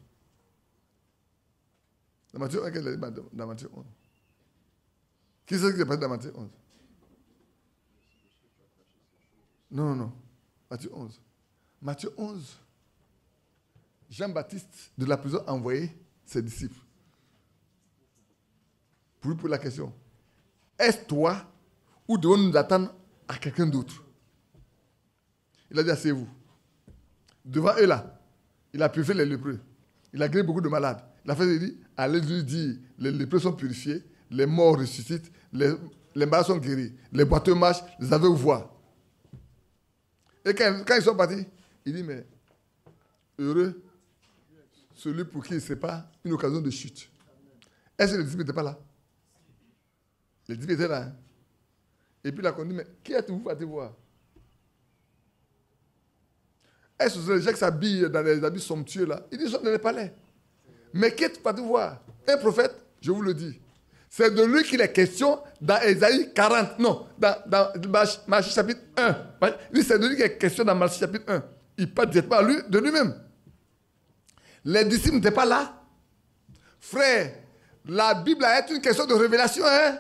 Dans Matthieu 1, qu'est-ce que c'est dans Matthieu 11? Qui c'est ce qui est passé dans Matthieu 11? Non. Matthieu 11. Matthieu 11. Jean-Baptiste de la prison a envoyé ses disciples. Pour lui poser la question. Est-ce toi ou devons-nous nous attendre à quelqu'un d'autre? Il a dit, asseyez-vous. Devant eux là, il a purifié les lépreux. Il a guéri beaucoup de malades. Il a fait, il dit, allez lui dire, les lépreux sont purifiés, les morts ressuscitent, les malades sont guéris, les boiteux marchent, les aveugles voient. Et quand ils sont partis, il dit, mais heureux celui pour qui ce n'est pas une occasion de chute. Est-ce que les disciples n'étaient pas là? Les disciples étaient là. Hein? Et puis il a dit, mais qui êtes-vous pour aller voir? Est-ce que c'est les gens qui s'habillent dans les habits somptueux là? Ils disent, ils sont dans les palais. Mais qui êtes-vous pour aller voir? Un prophète, je vous le dis. C'est de lui qu'il est question dans Ésaïe 40. Non, dans Malachie chapitre 1. C'est de lui qu'il est question dans Malachie chapitre 1. Il parle directement de lui-même. Les disciples n'étaient pas là. Frère, la Bible est une question de révélation. Hein?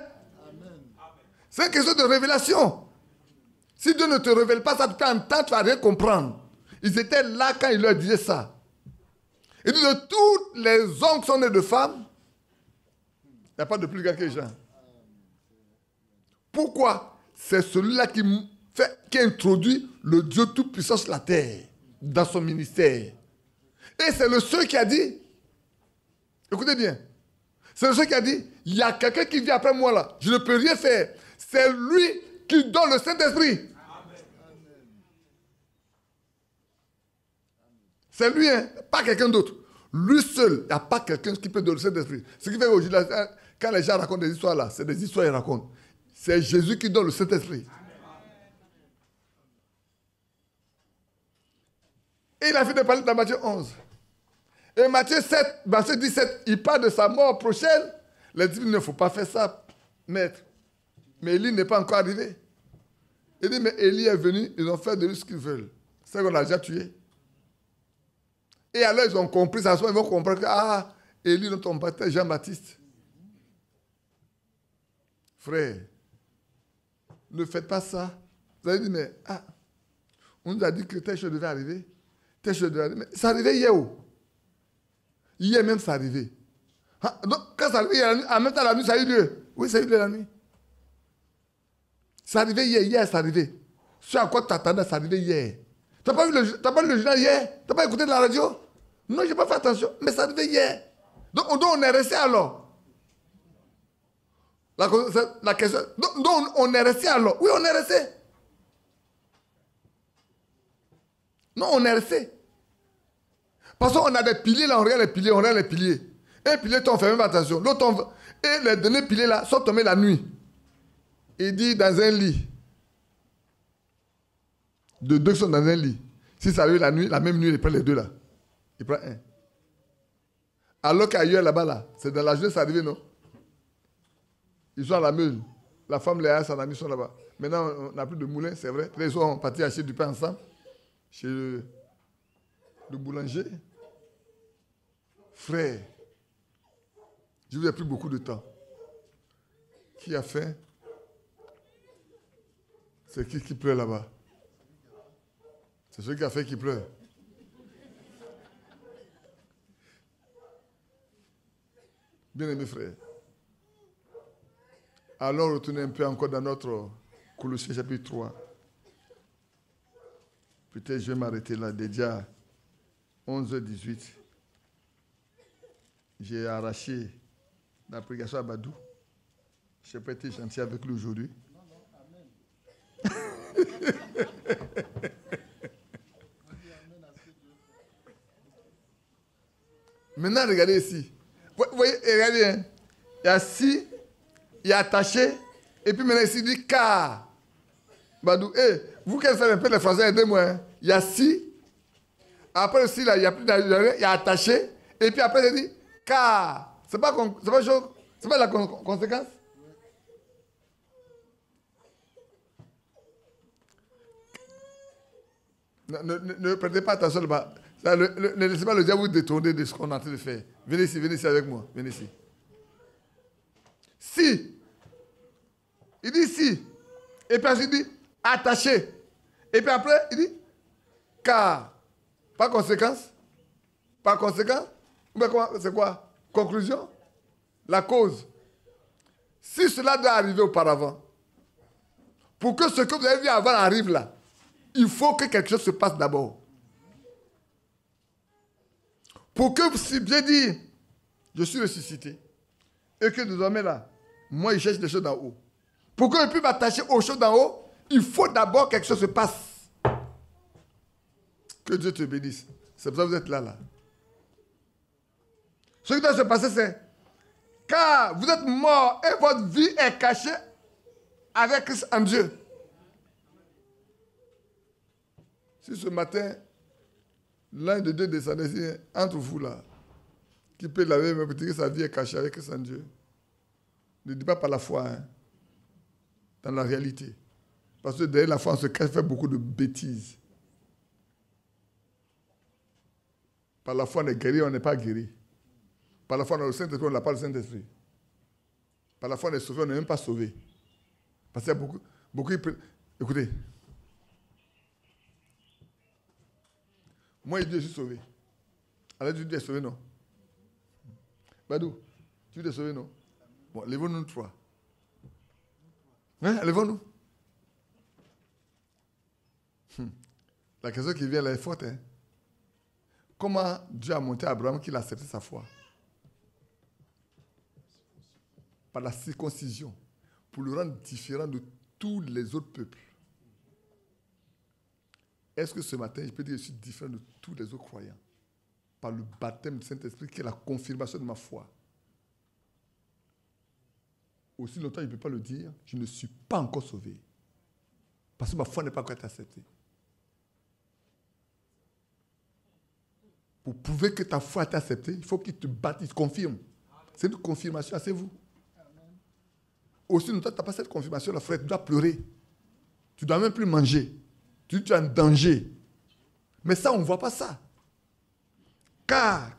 C'est une question de révélation. Si Dieu ne te révèle pas ça, tu peux entendre, tu ne vas rien comprendre. Ils étaient là quand il leur disait ça. Il dit de tous les hommes qui sont nés de femmes, il n'y a pas de plus grand que Jean. Pourquoi? C'est celui-là qui introduit le Dieu Tout-Puissant sur la terre, dans son ministère. Et c'est le seul qui a dit, écoutez bien, c'est le seul qui a dit, il y a quelqu'un qui vient après moi là, je ne peux rien faire. C'est lui qui donne le Saint-Esprit. C'est lui, hein? Pas quelqu'un d'autre. Lui seul, il n'y a pas quelqu'un qui peut donner le Saint-Esprit. Ce qui fait qu'aujourd'hui, quand les gens racontent des histoires là, c'est des histoires qu'ils racontent. C'est Jésus qui donne le Saint-Esprit. Et il a fait de parler dans Matthieu 11. Et Matthieu 7, verset 17, il parle de sa mort prochaine. Il dit, il ne faut pas faire ça, maître. Mais Élie n'est pas encore arrivé. Il dit, mais Élie est venu, ils ont fait de lui ce qu'ils veulent. C'est qu'on l'a déjà tué. Et alors ils ont compris, ça, ils vont comprendre que, Élie, notre père, Jean-Baptiste. Frère, ne faites pas ça. Vous allez dire, mais, on nous a dit que telle chose devait arriver. Telle chose devait arriver. Mais ça arrivait hier où? Hier même, ça arrivait. Donc, quand ça arrivait hier, en même temps, la nuit, ça a eu lieu. Oui, ça a eu lieu la nuit. Ça arrivait hier, ça arrivait. Ce à quoi tu t'attendais, ça arrivait hier. Tu n'as pas lu le journal hier? Tu n'as pas écouté de la radio? Non, je n'ai pas fait attention, mais ça arrivait hier. Donc on est resté alors. La question, donc on est resté alors. Oui, on est resté. Non, on est resté. Parce qu'on a des piliers là, on regarde les piliers. Un pilier tombe, fait même attention. L'autre tombe. Et les derniers piliers là sont tombés la nuit. Il dit dans un lit. De deux qui sont dans un lit. Si ça arrive la nuit, la même nuit, il prend les deux là. Il prend un. Alors qu'ailleurs là-bas, là, c'est dans la journée, ça arrive, non? Ils sont à la meule. La femme, les son ami sont là-bas. Maintenant, on n'a plus de moulin, c'est vrai. Les autres ont parti acheter du pain ensemble. Chez le boulanger. Frère, je vous ai pris beaucoup de temps. Qui a faim? C'est qui pleure là-bas? C'est celui qui a fait qui pleure. Bien-aimés frères, allons retourner un peu encore dans notre Colossiens chapitre 3. Peut-être je vais m'arrêter là, déjà 11h18. J'ai arraché la prédication à Badou. Je n'ai pas été gentil avec lui aujourd'hui. Maintenant, regardez ici. Vous voyez, regardez, hein. Il y a si, il y a attaché, et puis maintenant ici, il dit car. Badou, vous qui faites un peu les français, aidez-moi. Hein. Il y a si, après aussi, là, il y a plus d'argent, il y a attaché, et puis après, il dit car. C'est pas la conséquence? Ne prêtez pas attention là-bas. Ne laissez pas le diable vous détourner de ce qu'on est en train de faire. Venez ici avec moi. Venez ici. Si. Il dit si. Et puis il dit attaché. Et puis après, il dit, car, par conséquent, c'est quoi? Conclusion, la cause. Si cela doit arriver auparavant, pour que ce que vous avez vu avant arrive là, il faut que quelque chose se passe d'abord. Pour que, si bien dit, je suis ressuscité, et que désormais là, moi, je cherche des choses d'en haut. Pour que je puisse m'attacher aux choses d'en haut, il faut d'abord que quelque chose se passe. Que Dieu te bénisse. C'est pour ça que vous êtes là. Ce qui doit se passer, c'est car vous êtes mort et votre vie est cachée avec Christ en Dieu. Si ce matin, l'un de deux descendait ici, entre vous là, qui peut laver, mais peut-être que sa vie est cachée avec Christ en Dieu. Ne dis pas par la foi, hein, dans la réalité. Parce que derrière la foi, on se cache, fait beaucoup de bêtises. Par la foi, on est guéri, on n'est pas guéri. Par la foi, on a le Saint-Esprit, on n'a pas le Saint-Esprit. Par la foi, on est sauvé, on n'est même pas sauvé. Parce qu'il y a beaucoup écoutez. Moi, il dit, je suis sauvé. Alors, tu dis, tu es sauvé, non? Badou, tu es sauvé, non? Bon, lèvons-nous trois. Hein, lèvons-nous. La question qui vient là est forte, hein? Comment Dieu a monté Abraham qu'il a accepté sa foi? Par la circoncision, pour le rendre différent de tous les autres peuples. Est-ce que ce matin, je peux dire que je suis différent de tous les autres croyants? Par le baptême du Saint-Esprit qui est la confirmation de ma foi. Aussi longtemps je ne peux pas le dire, je ne suis pas encore sauvé. Parce que ma foi n'est pas encore acceptée. Pour prouver que ta foi est acceptée, il faut qu'il te batte, il te confirme. C'est une confirmation, c'est vous. Aussi longtemps que tu n'as pas cette confirmation, frère, tu dois pleurer. Tu ne dois même plus manger. Tu es en danger. Mais ça, on ne voit pas ça. Car,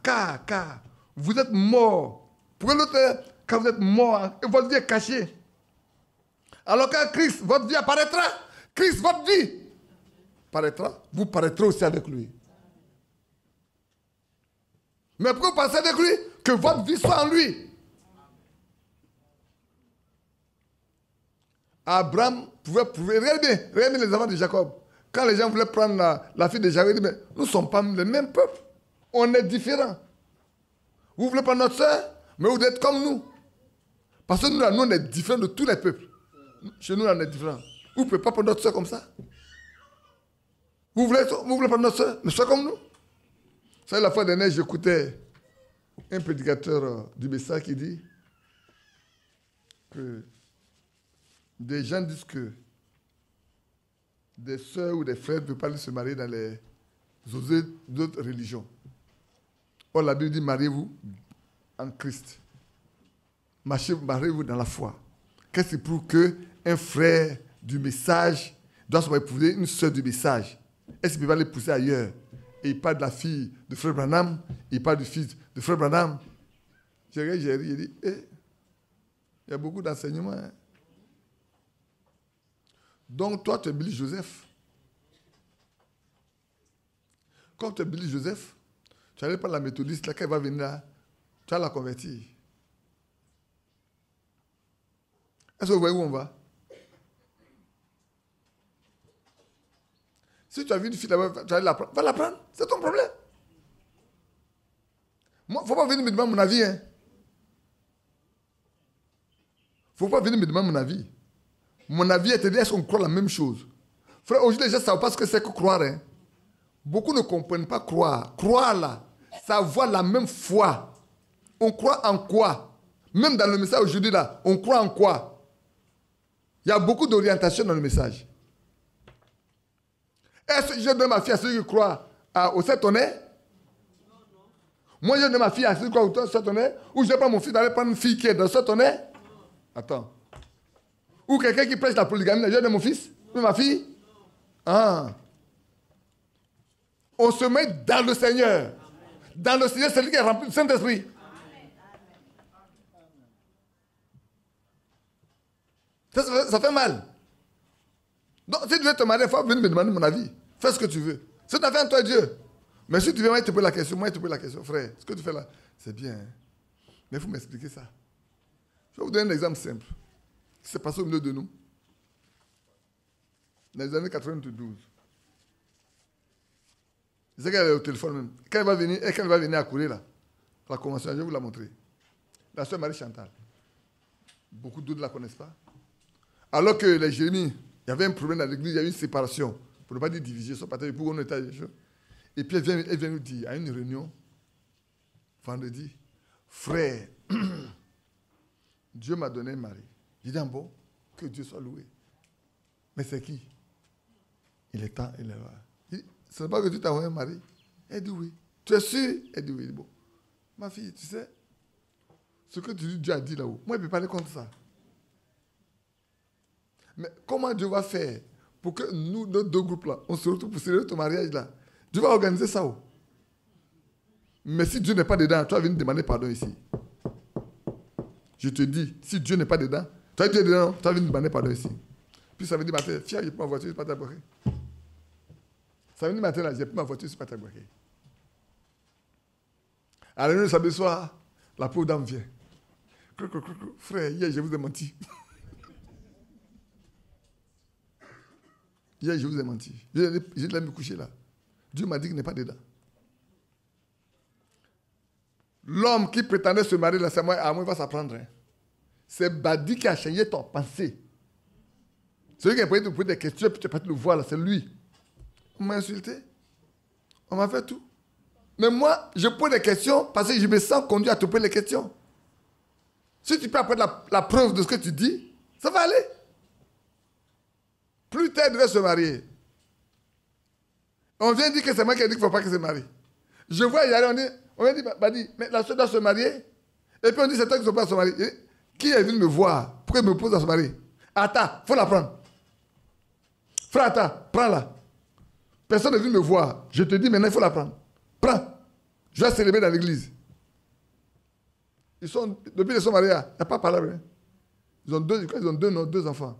vous êtes mort. Pourquoi l'autre, quand vous êtes mort, votre vie est cachée. Alors quand Christ, votre vie apparaîtra, Christ, votre vie paraîtra, vous paraîtrez aussi avec lui. Mais pourquoi vous pensez avec lui? Que votre vie soit en lui. Abraham pouvait prouver. Regardez bien les enfants de Jacob. Quand les gens voulaient prendre la fille de Jacob, ils disaient, mais nous ne sommes pas le même peuple. On est différents. Vous voulez prendre notre soeur, mais vous êtes comme nous. Parce que nous, on est différents de tous les peuples. Chez nous, on est différents. Vous ne pouvez pas prendre notre soeur comme ça. Vous voulez prendre notre soeur, mais soeur comme nous. Ça, la fois dernière, j'écoutais un prédicateur du message qui dit que des gens disent que des sœurs ou des frères ne peuvent pas se marier dans les autres religions. Or, la Bible dit, mariez-vous en Christ. Mariez-vous dans la foi. Qu'est-ce qui prouve qu'un frère du message doit se épouser une sœur du message? Est-ce qu'il ne peut pas l'épouser ailleurs? Et il parle de la fille de frère Branham, il parle du fils de frère Branham. J'ai ri, il dit, il y a beaucoup d'enseignements. Hein? Donc, toi, tu es Billy Joseph. Quand tu es Billy Joseph, tu allais prendre la méthodiste, là, quand elle va venir là, tu vas la convertir. Est-ce que vous voyez où on va? Si tu as vu une fille là-bas, tu vas la prendre. Va la prendre, c'est ton problème. Moi, il ne faut pas venir me demander mon avis. Hein. Il ne faut pas venir me demander mon avis. Mon avis est de dire est-ce qu'on croit la même chose. Frère, aujourd'hui, les gens ne savent pas ce que c'est que croire. Hein. Beaucoup ne comprennent pas croire. Croire là, ça voit la même foi. On croit en quoi? Même dans le message aujourd'hui là, on croit en quoi? Il y a beaucoup d'orientation dans le message. Est-ce que je donne ma fille à celui qui croit au Saint-Tonnerre? Moi, je donne ma fille à celui qui croit au Saint-Tonnerre? Ou je prends mon fils d'aller prendre une fille qui est dans le Saint-Tonnerre? Attends. Ou quelqu'un qui prêche la polygamie, je donne mon fils? Ou ma fille? Ah. On se met dans le Seigneur. Dans le Seigneur, c'est lui qui est rempli du Saint-Esprit. Ça fait mal. Donc, si tu veux te marier, il faut venir me demander mon avis. Fais ce que tu veux. C'est ta affaire, toi, Dieu. Mais si tu viens, moi, il te pose la question. Moi, il te pose la question. Frère, ce que tu fais là, c'est bien. Hein? Mais il faut m'expliquer ça. Je vais vous donner un exemple simple. Qui s'est passé au milieu de nous. Dans les années 92. Je sais qu'elle est au téléphone même. Quand elle va venir à courir là, la convention, je vais vous la montrer. La soeur Marie Chantal. Beaucoup d'autres ne la connaissent pas. Alors que les Jérémies, il y avait un problème dans l'église, il y a eu une séparation. Pour ne pas dire division, son partage, pour qu'on était. Et puis elle vient nous dire, à une réunion, vendredi, frère, Dieu m'a donné un mari. Je dis, bon, que Dieu soit loué. Mais c'est qui? Il est temps, il est là. Il dit, ce n'est pas que Dieu t'a envoyé un mari. Elle dit oui. Tu es sûr? Elle dit oui. Bon, ma fille, tu sais, ce que Dieu a dit là-haut, moi, je ne peux pas aller contre ça. Mais comment Dieu va faire pour que nous, nos deux groupes-là, on se retrouve pour célébrer ton mariage là? Dieu va organiser ça. Oh. Mais si Dieu n'est pas dedans, tu vas venir demander pardon ici. Je te dis, si Dieu n'est pas dedans, tu vas venir demander pardon ici. Puis ça veut dire, matin, fier, j'ai pris ma voiture, je ne suis pas t'aborder. Ça veut dire, matin, là, j'ai pris ma voiture, je ne suis pas t'aborder. À la réunion de samedi soir, la pauvre dame vient. Frère, hier, je vous ai menti. Hier, je vous ai menti. Je l'ai me coucher là. Dieu m'a dit qu'il n'est pas dedans. L'homme qui prétendait se marier là, c'est moi, à moi, il va s'apprendre. Hein. C'est Badi qui a changé ton pensée. Celui qui a te poser des questions, puis tu n'as pas le voir là, c'est lui. On m'a insulté. On m'a fait tout. Mais moi, je pose des questions parce que je me sens conduit à te poser les questions. Si tu peux apprendre la preuve de ce que tu dis, ça va aller. Plus tard, devait se marier. On vient dire que c'est moi qui ai dit qu'il ne faut pas qu'il se marie. Je vois y aller, on vient dire, Badi, mais la soeur doit se marier. Et puis on dit, c'est toi qui ne dois pas se marier. Qui est venu me voir? Pourquoi il me pose à se marier? Attends, il faut la prendre. Frère, attends, prends-la. Personne n'est venu me voir. Je te dis, maintenant, il faut la prendre. Prends. Je vais célébrer dans l'église. Depuis qu'ils sont mariés, il n'y a pas parlé. Hein. Ils ont deux enfants.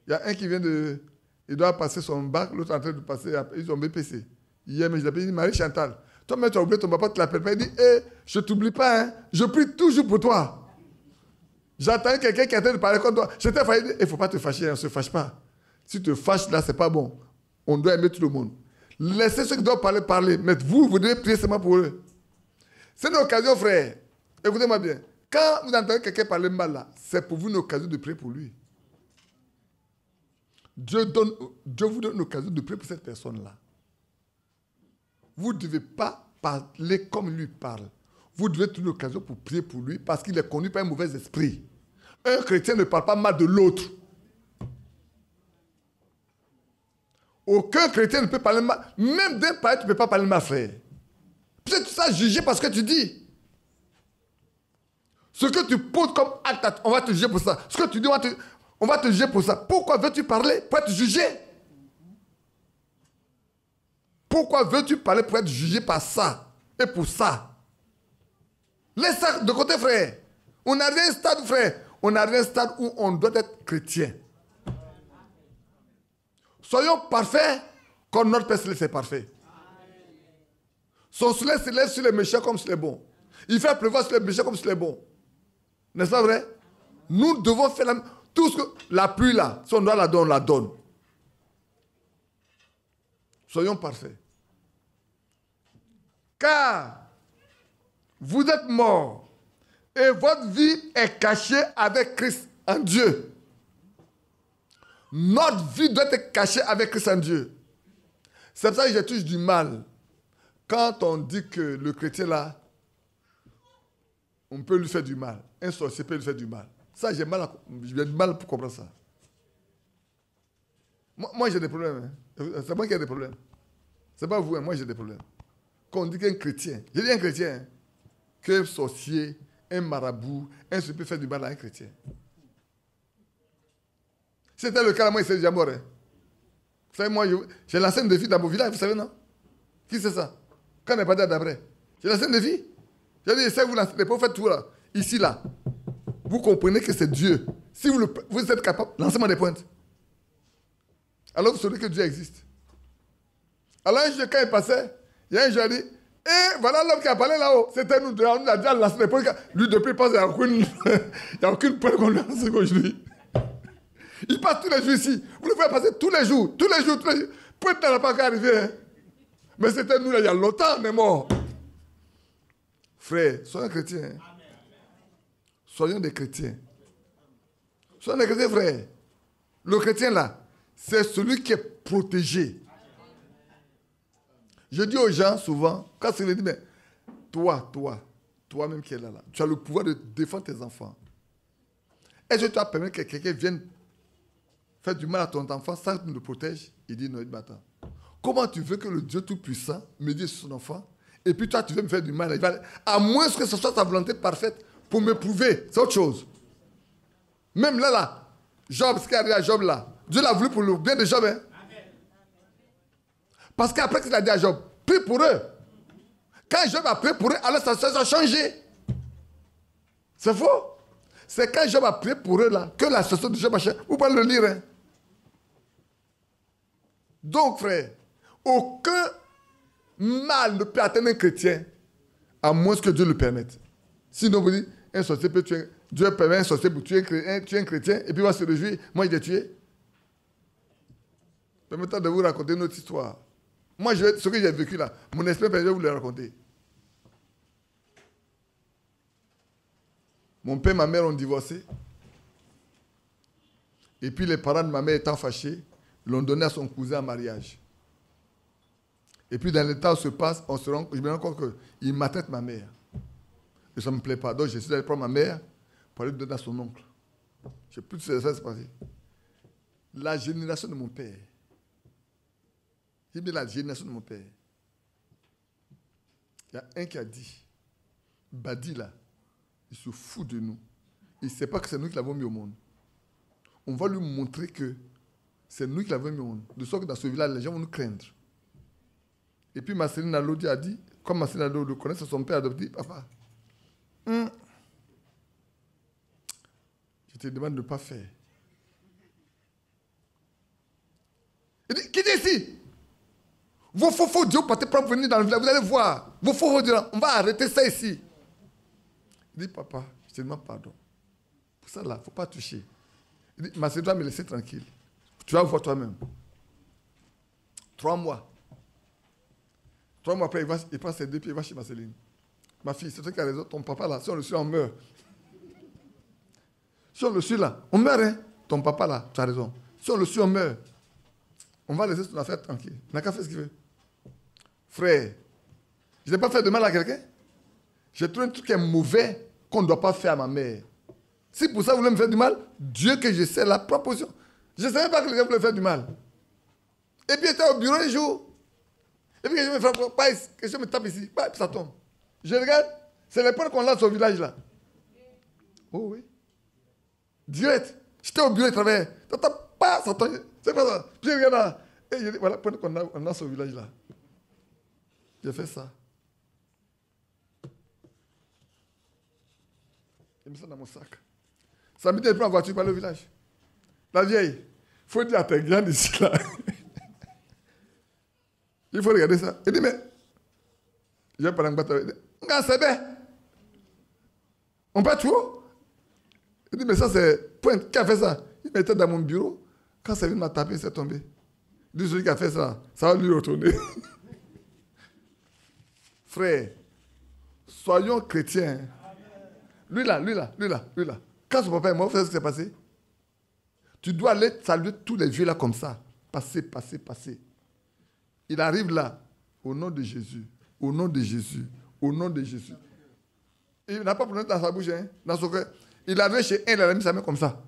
Il y a un qui vient de... Il doit passer son bac, l'autre est en train de passer, ils ont BPC. Hier, mais je l'appelle, il dit, Marie Chantal, toi, mais tu as oublié ton papa, tu ne l'appelles pas. Il dit, je ne t'oublie pas, hein. Je prie toujours pour toi. J'attendais quelqu'un qui est en train de parler comme toi. Je t'ai failli dire, il ne faut pas te fâcher, on ne se fâche pas. Si tu te fâches là, ce n'est pas bon. On doit aimer tout le monde. Laissez ceux qui doivent parler. Mais vous devez prier seulement pour eux. C'est une occasion, frère. Écoutez-moi bien. Quand vous entendez quelqu'un parler mal là, c'est pour vous une occasion de prier pour lui. Dieu vous donne une occasion de prier pour cette personne-là. Vous ne devez pas parler comme lui parle. Vous devez trouver une occasion pour prier pour lui parce qu'il est conduit par un mauvais esprit. Un chrétien ne parle pas mal de l'autre. Aucun chrétien ne peut parler mal. Même d'un païen, tu ne peux pas parler mal, frère. Peut-être que tu vas juger parce que tu dis. Ce que tu poses comme acte, on va te juger pour ça. Ce que tu dis, on va te juger pour ça. Pourquoi veux-tu parler pour être jugé? Pourquoi veux-tu parler pour être jugé par ça et pour ça? Laisse ça de côté, frère. On arrive à un stade, frère. On arrive à un stade où on doit être chrétien. Soyons parfaits comme notre Père Céleste est parfait. Son soleil se lève sur les méchants comme sur les bons. Il fait pleuvoir sur les méchants comme sur les bons. N'est-ce pas vrai? Nous devons faire tout ce que la pluie là, si on doit la donner, on la donne. Soyons parfaits. Car vous êtes morts et votre vie est cachée avec Christ en Dieu. Notre vie doit être cachée avec Christ en Dieu. C'est pour ça que j'ai toujours du mal. Quand on dit que le chrétien là, on peut lui faire du mal. Un sorcier peut lui faire du mal. Ça, j'ai du mal pour comprendre ça. Moi j'ai des problèmes. Hein. C'est moi qui ai des problèmes. C'est pas vous, hein. Moi j'ai des problèmes. Quand on dit qu'un chrétien, je dis un chrétien, hein, qu'un sorcier, un marabout, un sorcier peut faire du mal à un chrétien. Si c'était le cas, moi, il serait déjà mort. Hein. Vous savez, moi, j'ai lancé un défi dans mon village, vous savez, non? Qui c'est ça? Quand on n'est pas d'après. J'ai lancé un défi. J'ai dit, essayez, vous lancez, les pauvres faites tout là. Ici, là. Vous comprenez que c'est Dieu. Si vous êtes capable, lancez-moi des pointes. Alors vous savez que Dieu existe. Alors un jour, quand il passait, il y a un jour, il dit, et voilà l'homme qui a parlé là-haut. C'était nous, on a déjà lancé les points. Lui, depuis, il pense qu'il n'y a aucune pointe qu'on lui a lancée aujourd'hui. Il passe tous les jours ici. Vous le faites passer tous les jours. Pointe n'a pas encore arrivé. Hein. Mais c'était nous, là, il y a longtemps, on est mort. Frère, soyons chrétiens. Hein. Soyons des chrétiens. Soyons des chrétiens, frère. Le chrétien, là, c'est celui qui est protégé. Je dis aux gens souvent, quand c'est dit, mais toi-même qui es là, tu as le pouvoir de défendre tes enfants. Est-ce que tu as permis que quelqu'un vienne faire du mal à ton enfant sans que tu le protèges? Il dit non, il dit, attends. Comment tu veux que le Dieu Tout-Puissant me dise sur son enfant et puis toi, tu veux me faire du mal? À moins que ce soit ta volonté parfaite pour me prouver, c'est autre chose. Même là, Job, ce qui est arrivé à Job là, Dieu l'a voulu pour le bien de Job. Hein? Parce qu'après qu'il a dit à Job, prie pour eux. Quand Job a prié pour eux, alors ça a changé. C'est faux. C'est quand Job a prié pour eux là, que la situation de Job a changé. Vous pouvez le lire. Hein? Donc, frère, aucun mal ne peut atteindre un chrétien à moins que Dieu le permette. Sinon, vous dites, un sorcier peut tuer. Dieu permet un sorcier pour tuer un chrétien et puis il va se réjouir. Moi, il est tué. Permettez-moi de vous raconter une autre histoire. Moi, ce que j'ai vécu là, mon esprit, je vais vous le raconter. Mon père et ma mère ont divorcé. Et puis les parents de ma mère étant fâchés, l'ont donné à son cousin en mariage. Et puis dans le temps où se passe, je me rends compte qu'il maltraite ma mère. Et ça ne me plaît pas. Donc je suis allé prendre ma mère pour aller donner à son oncle. Je ne sais plus ce qui s'est passé. La génération de mon père. J'ai dit la génération de mon père. Il y a un qui a dit, Badi là, il se fout de nous. Il ne sait pas que c'est nous qui l'avons mis au monde. On va lui montrer que c'est nous qui l'avons mis au monde. De sorte que dans ce village, les gens vont nous craindre. Et puis Marceline Alodi a dit, comme Marceline Alodi le connaît, c'est son père adoptif, papa, je te demande de ne pas faire. Il dit, quittez ici. Vos faux dieux partez pour venir dans le village, vous allez voir. Vos faux dieux, on va arrêter ça ici. Il dit, papa, je te demande pardon. Pour ça là, il ne faut pas toucher. Il dit, Marceline doit me laisser tranquille. Tu vas voir toi-même. 3 mois. 3 mois après, il prend ses 2 pieds, il va chez Marceline. Ma fille, c'est toi qui as raison, ton papa là, si on le suit, on meurt. Si on le suit là, on meurt, hein. Ton papa là, tu as raison. Si on le suit, on meurt. On va laisser son affaire tranquille. Il n'a qu'à faire ce qu'il veut. Frère, je n'ai pas fait de mal à quelqu'un. J'ai trouvé un truc qui est mauvais qu'on ne doit pas faire à ma mère. Si pour ça vous voulez me faire du mal, Dieu que je sais la proposition. Je ne savais pas que les gens voulaient faire du mal. Et puis j'étais au bureau un jour. Et puis je me frappe, je me tape ici, puis ça tombe. Je regarde, c'est les points qu'on lance au village là. Oh oui. Direct. J'étais au bureau, il travaillait. Ça tombe. C'est pas ça. Puis je regarde là. Et je dis, voilà le point qu'on lance au village là. J'ai fait ça. J'ai mis ça dans mon sac. Samedi, je prends la voiture pour aller au village. La vieille, il faut dire à tes grands ici là. Il faut regarder ça. Il dit, mais, je vais parler en bataille. Il dit, on peut tout. Il dit, mais ça c'est Pointe qui a fait ça. Il mettait dans mon bureau. Quand ça vient de m'a tapé, c'est tombé. Il dit, celui qui a fait ça, ça va lui retourner. Frère, soyons chrétiens. Lui là. Quand son papa est mort, vous savez ce qui s'est passé? Tu dois aller saluer tous les vieux là comme ça. Passer. Il arrive là, au nom de Jésus, au nom de Jésus, au nom de Jésus. Il n'a pas prononcé dans sa bouche, hein, dans son cœur. Il est arrivé chez un, il a mis sa main comme ça.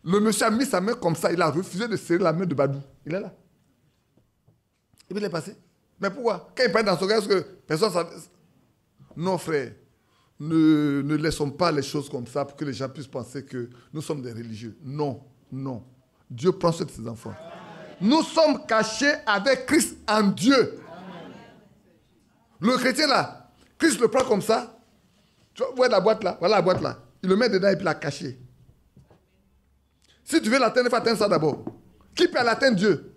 Le monsieur a mis sa main comme ça, il a refusé de serrer la main de Badou. Il est là. Et puis il est passé. Mais pourquoi? Quand il parle dans son cœur, est-ce que personne ne savait? Non, frère. Ne laissons pas les choses comme ça pour que les gens puissent penser que nous sommes des religieux. Non. Dieu prend soin de ses enfants. Nous sommes cachés avec Christ en Dieu. Le chrétien là, Christ le prend comme ça. Tu vois la boîte là, voilà la boîte là. Il le met dedans et puis l'a caché. Si tu veux l'atteindre, il faut atteindre ça d'abord. Qui peut atteindre Dieu?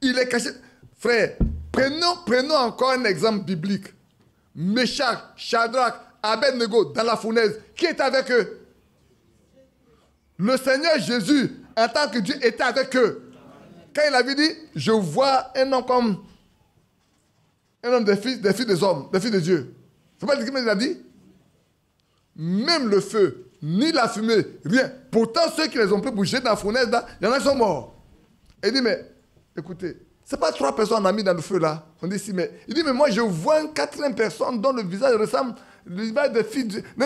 Il est caché. Frère, prenons encore un exemple biblique. Meshach, Shadrach, Abednego, dans la fournaise. Qui était avec eux? Le Seigneur Jésus, en tant que Dieu, était avec eux. Quand il avait dit, je vois un homme comme un homme des fils des hommes, des fils de Dieu. C'est pas ce qu'il a dit? Même le feu, ni la fumée, rien. Pourtant, ceux qui les ont pris pour jeter dans la fournaise, il y en a qui sont morts. Et il dit, mais écoutez, c'est pas 3 personnes qu'on a mis dans le feu là. On dit si, mais il dit, mais moi je vois une 4e personne dont le visage ressemble au visage d'un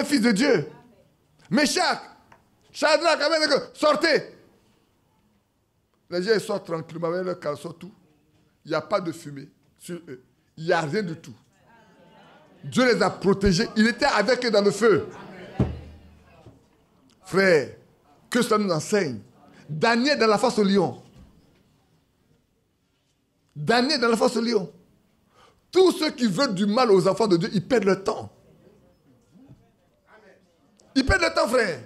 fils de Dieu. Meshach, Shadrach, Abednego, sortez. Les gens ils sortent tranquillement avec leur caleçon, tout. Il n'y a pas de fumée sur eux. Il n'y a rien du tout. Dieu les a protégés. Il était avec eux dans le feu. Frère, que cela nous enseigne. Daniel dans la fosse au lion. Daniel dans la fosse au lion. Tous ceux qui veulent du mal aux enfants de Dieu, ils perdent le temps. Ils perdent le temps, frère.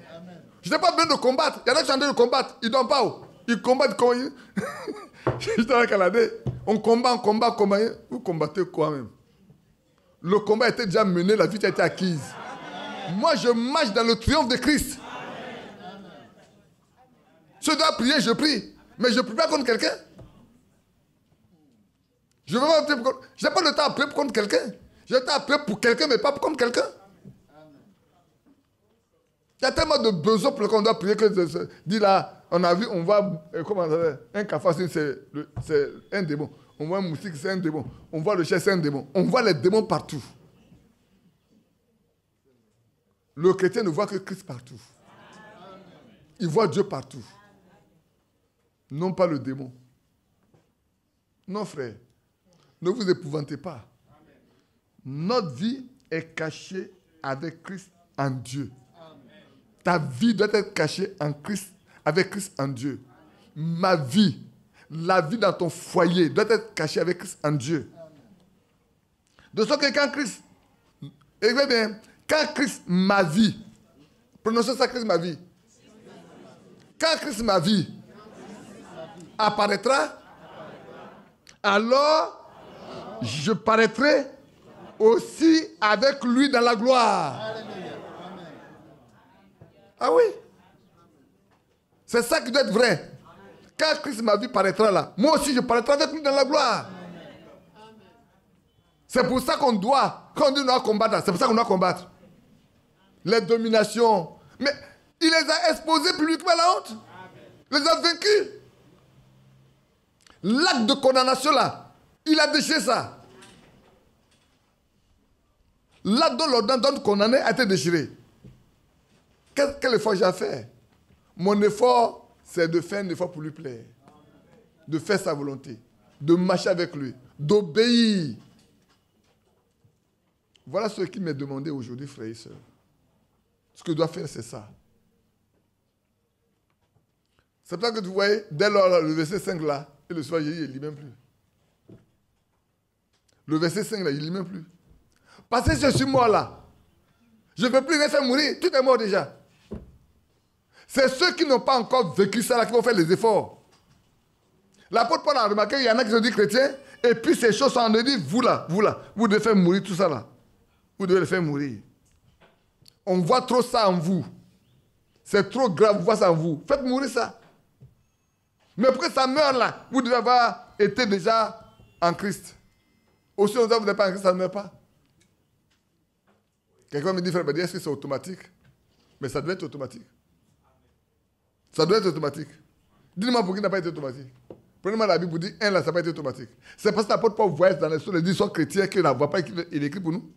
Je n'ai pas besoin de combattre. Il y en a qui sont en train de combattre. Ils ne donnent pas. Ils combattent comment ils... J'étais avec Canadien. On combat. Vous combattez quoi même? Le combat était déjà mené, la vie a été acquise. Moi, je marche dans le triomphe de Christ. Je dois prier, je prie. Mais je ne prie pas contre quelqu'un. Je n'ai pas le temps à prier contre quelqu'un. J'ai le temps à prier pour quelqu'un, mais pas contre quelqu'un. Il y a tellement de besoins pour lesquels on doit prier que dit là, on a vu, on voit, comment ça s'appelle, un cafard, c'est un démon. On voit un moustique, c'est un démon. On voit le chien, c'est un démon. On voit les démons partout. Le chrétien ne voit que Christ partout. Il voit Dieu partout. Non pas le démon. Non, frère. Ne vous épouvantez pas. Notre vie est cachée avec Christ en Dieu. Ta vie doit être cachée en Christ, avec Christ en Dieu. Ma vie, la vie dans ton foyer doit être cachée avec Christ en Dieu. De sorte que quand Christ, écoutez bien, quand Christ ma vie, prononcez ça Christ ma vie. Quand Christ ma vie apparaîtra, alors je paraîtrai aussi avec lui dans la gloire. Ah oui. C'est ça qui doit être vrai. Quand Christ ma vie paraîtra là, moi aussi je paraîtrai avec lui dans la gloire. C'est pour ça qu'on doit, quand on dit qu'on doit combattre, c'est pour ça qu'on doit combattre. Les dominations. Mais il les a exposés publiquement à la honte. Il les a vaincus. L'acte de condamnation là, il a déchiré ça. L'acte dont l'ordonnance condamné a été déchiré. Quel effort j'ai à faire? Mon effort, c'est de faire un effort pour lui plaire. De faire sa volonté. De marcher avec lui. D'obéir. Voilà ce qui m'est demandé aujourd'hui, frères et sœurs. Ce que je dois faire, c'est ça. C'est pour ça que vous voyez, dès lors, le verset 5 là, et le soir, il ne lit même plus. Le verset 5 là, il ne lit même plus. Parce que je suis mort là. Je ne veux plus laisser mourir. Tout est mort déjà. C'est ceux qui n'ont pas encore vécu ça là qui vont faire les efforts. L'apôtre Paul a remarqué qu'il y en a qui se disent chrétiens, et puis ces choses sont en dit, vous là, vous devez faire mourir tout ça là. Vous devez le faire mourir. On voit trop ça en vous. C'est trop grave, vous voyez ça en vous. Faites mourir ça. Mais pour que ça meure là, vous devez avoir été déjà en Christ. Aussi longtemps que vous n'êtes pas en Christ, ça ne meurt pas. Quelqu'un me dit, frère, est-ce que c'est automatique? Mais ça doit être automatique. Ça doit être automatique. Dites-moi pourquoi il n'a pas été automatique. Prenez-moi la Bible, vous dites, là, ça n'a pas été automatique. C'est parce que l'apôtre Paul voyage dans les sources, il dit, sont chrétiens, qu'il ne la voit pas, il écrit pour nous.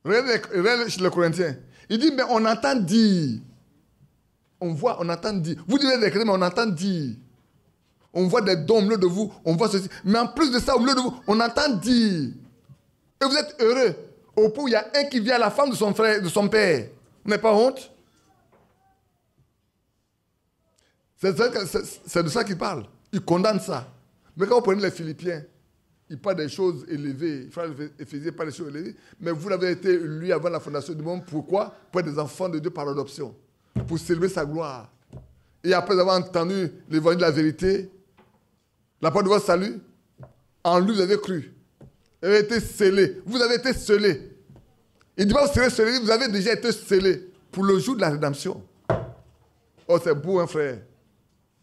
Regardez chez les Corinthiens. Il dit, mais on entend dire. On voit, on entend dire. Vous devez l'écrire, mais on entend dire. On voit des dons au milieu de vous, on voit ceci. Mais en plus de ça, au milieu de vous, on entend dire. Et vous êtes heureux. Au point où il y a un qui vient à la femme de son frère, de son père. Vous n'avez pas honte? C'est de ça qu'il parle. Il condamne ça. Mais quand vous prenez les Philippiens, il parle des choses élevées. Éphésiens parle des choses élevées. Mais vous l'avez été, lui, avant la fondation du monde. Pourquoi? Pour être des enfants de Dieu par adoption. Pour célébrer sa gloire. Et après avoir entendu l'évangile de la vérité, la parole de votre salut, en lui, vous avez cru. Vous avez été scellés. Vous avez été scellés. Il dit pas vous serez scellés, vous avez déjà été scellés pour le jour de la rédemption. Oh, c'est beau, hein, frère,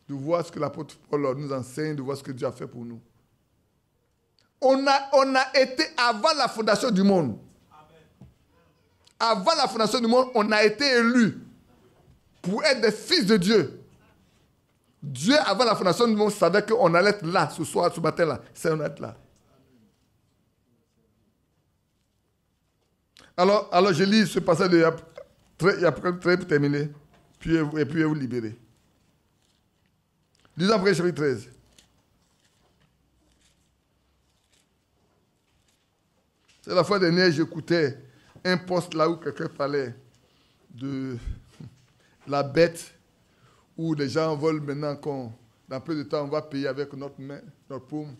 de voir ce que l'apôtre Paul nous enseigne, de voir ce que Dieu a fait pour nous. On a été avant la fondation du monde. Avant la fondation du monde, on a été élus pour être des fils de Dieu. Dieu, avant la fondation du monde, savait qu'on allait être là, ce soir, ce matin-là. C'est on être là. Alors, je lis ce passage il y a très pour terminer, et puis vous libérer. Lisons après chapitre 13. C'est la fois dernière, j'écoutais un poste là où quelqu'un parlait de la bête, où les gens veulent maintenant dans peu de temps, on va payer avec notre main, notre paume.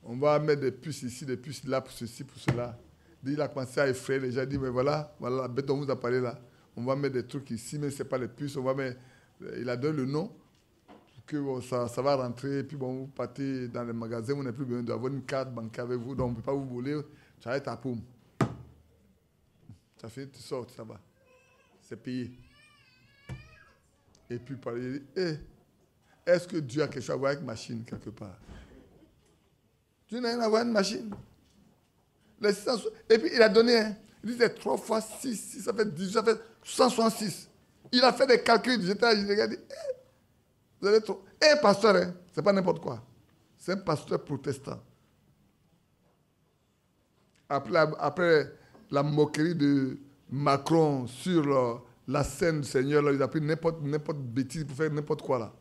On va mettre des puces ici, des puces là, pour ceci, pour cela. Il a commencé à effrayer les gens. Il a dit, mais voilà la bête dont vous a parlé là. On va mettre des trucs ici, mais ce n'est pas les puces. On va mettre, il a donné le nom, que bon, ça va rentrer. Et puis bon, vous partez dans les magasins, vous n'avez plus besoin d'avoir une carte bancaire avec vous, donc on ne peut pas vous voler. Tu as ta paume. Ça fait, tu sors, ça va. C'est payé. Et puis, il dit, est-ce que Dieu a quelque chose à voir avec machine quelque part? Dieu n'a rien à voir avec une machine. Et puis, il a donné, il dit, c'est 3 fois 6, ça fait 18, ça fait 166. Il a fait des calculs, j'étais là, je regardé, vous avez trop. Et un pasteur, hein, c'est pas n'importe quoi. C'est un pasteur protestant. Après la moquerie de Macron sur la scène du Seigneur, là, il a pris n'importe bêtise pour faire n'importe quoi là.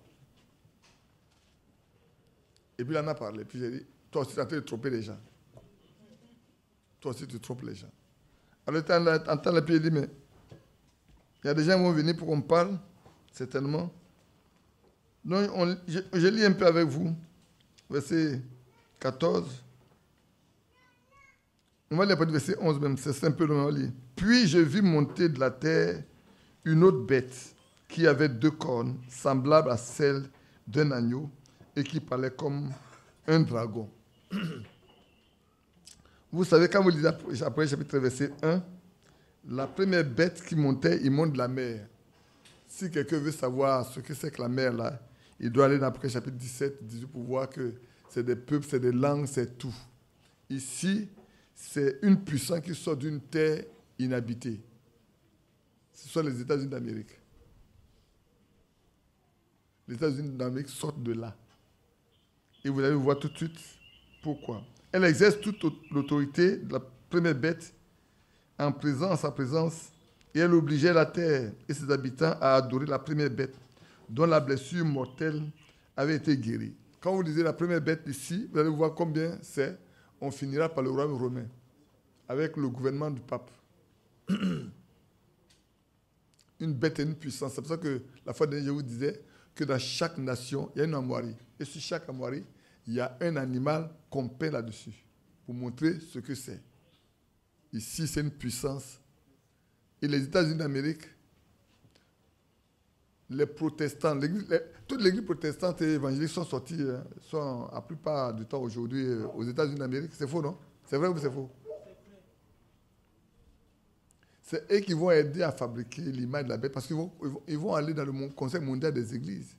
Et puis il en a parlé. Puis j'ai dit, toi aussi tu es en train de tromper les gens. Toi aussi tu trompes les gens. Alors il entend le pied et dit, mais il y a des gens qui vont venir pour qu'on parle, certainement. Donc je lis un peu avec vous, verset 14. On va lire du verset 11 même, c'est un peu long à lire. Puis je vis monter de la terre une autre bête qui avait 2 cornes, semblables à celles d'un agneau, et qui parlait comme un dragon. Vous savez, quand vous lisez après chapitre verset 1, la première bête qui montait, il monte de la mer. Si quelqu'un veut savoir ce que c'est que la mer, là, il doit aller dans après chapitre 17, 18 pour voir que c'est des peuples, c'est des langues, c'est tout. Ici, c'est une puissance qui sort d'une terre inhabitée. Ce sont les États-Unis d'Amérique. Les États-Unis d'Amérique sortent de là. Et vous allez voir tout de suite pourquoi. Elle exerce toute l'autorité de la première bête en sa présence, et elle obligeait la terre et ses habitants à adorer la première bête, dont la blessure mortelle avait été guérie. Quand vous lisez la première bête ici, vous allez voir combien c'est. On finira par le royaume romain, avec le gouvernement du pape. Une bête et une puissance. C'est pour ça que la fois dernière, je vous disais que dans chaque nation, il y a une armoirie. Et sur chaque armoirie, il y a un animal qu'on peint là-dessus, pour montrer ce que c'est. Ici, c'est une puissance. Et les États-Unis d'Amérique, les protestants, toutes les églises protestantes et évangéliques sont sorties, sont la plupart du temps aujourd'hui aux États-Unis d'Amérique. C'est faux, non? C'est vrai ou c'est faux? C'est eux qui vont aider à fabriquer l'image de la bête, parce qu'ils vont aller dans le Conseil mondial des églises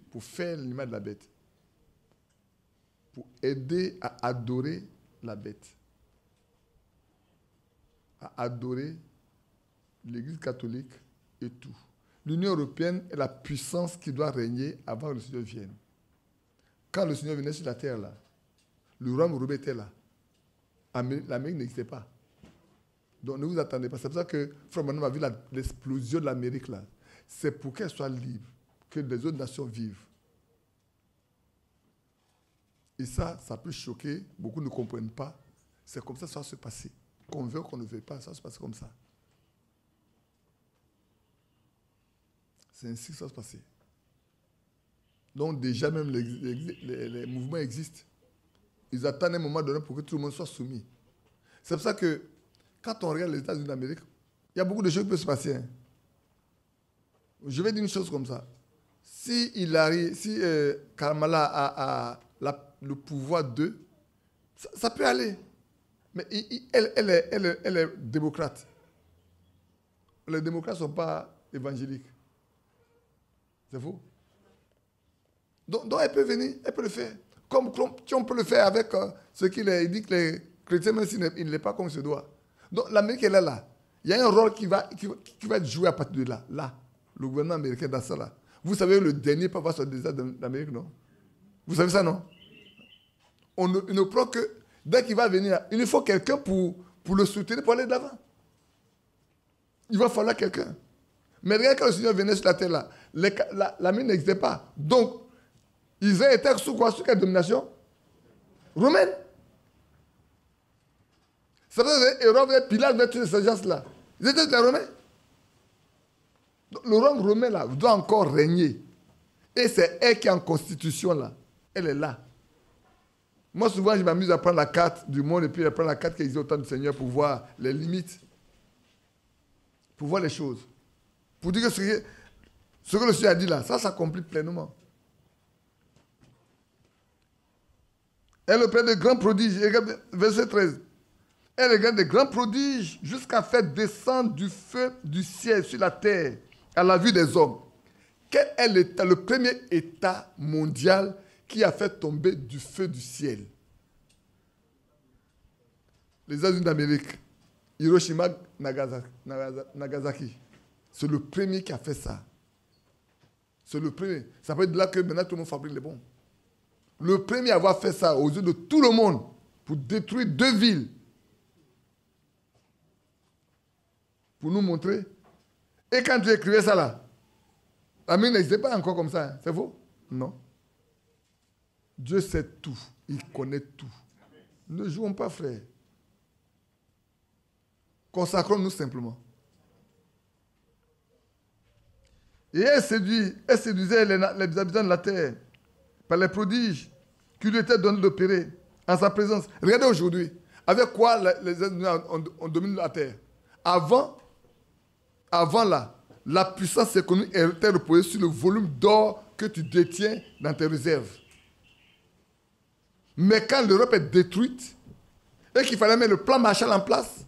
pour faire l'image de la bête, pour aider à adorer la bête, à adorer l'Église catholique et tout. L'Union européenne est la puissance qui doit régner avant que le Seigneur vienne. Quand le Seigneur venait sur la terre, là, le royaume romain était là. L'Amérique n'existait pas. Donc ne vous attendez pas. C'est pour ça que Frère Manon a vu l'explosion de l'Amérique là. C'est pour qu'elle soit libre, que les autres nations vivent. Et ça peut choquer. Beaucoup ne comprennent pas. C'est comme ça que ça va se passer. Qu'on veut ou qu'on ne veut pas, ça va se passer comme ça. C'est ainsi que ça va se passer. Donc déjà même les mouvements existent. Ils attendent un moment donné pour que tout le monde soit soumis. C'est pour ça que quand on regarde les États-Unis d'Amérique, il y a beaucoup de choses qui peuvent se passer. Hein. Je vais dire une chose comme ça. Si Kamala a le pouvoir d'eux, ça peut aller. Mais elle est démocrate. Les démocrates ne sont pas évangéliques. C'est faux. Donc elle peut venir, elle peut le faire. Comme on peut le faire avec ce qu'il dit que les chrétiens, même s'il ne l'est pas comme se doit. Donc l'Amérique, elle est là. Il y a un rôle qui va être joué à partir de là. Là, le gouvernement américain dans ça là. Vous savez, le dernier pape va sur le désert d'Amérique, non? Vous savez ça, non? Il ne prend que, dès qu'il va venir, il nous faut quelqu'un pour le soutenir, pour aller de l'avant. Il va falloir quelqu'un. Mais regarde, quand le Seigneur venait sur la terre là, l'Amérique n'existait pas. Donc, Israël était sous quoi? Sous quelle domination? Romaine. C'est pour ça que Hérode, Pilate, tous ces gens-là. Ils étaient des Romains. Donc, le roi romain là doit encore régner. Et c'est elle qui est en constitution là. Elle est là. Moi, souvent, je m'amuse à prendre la carte du monde et puis à prendre la carte qui existe au temps du Seigneur pour voir les limites. Pour voir les choses. Pour dire que ce que le Seigneur a dit là, ça s'accomplit pleinement. Elle opère de grands prodiges. Verset 13. Elle regarde de grands prodiges jusqu'à faire descendre du feu du ciel sur la terre à la vue des hommes. Quel est l'État, le premier État mondial qui a fait tomber du feu du ciel? Les États-Unis d'Amérique. Hiroshima, Nagasaki. C'est le premier qui a fait ça. C'est le premier. Ça peut être là que maintenant tout le monde fabrique les bombes. Le premier à avoir fait ça aux yeux de tout le monde pour détruire 2 villes. Pour nous montrer. Et quand tu écrivais ça là, l'Amérique n'existait pas encore comme ça. Hein. C'est faux? Non. Dieu sait tout. Il connaît tout. Ne jouons pas, frère. Consacrons-nous simplement. Et elle séduisait les habitants de la terre par les prodiges qui lui étaient donnés d'opérer en sa présence. Regardez aujourd'hui, avec quoi les États-Unis ont dominé la terre. Avant là, la puissance économique était reposée sur le volume d'or que tu détiens dans tes réserves. Mais quand l'Europe est détruite et qu'il fallait mettre le plan Marshall en place,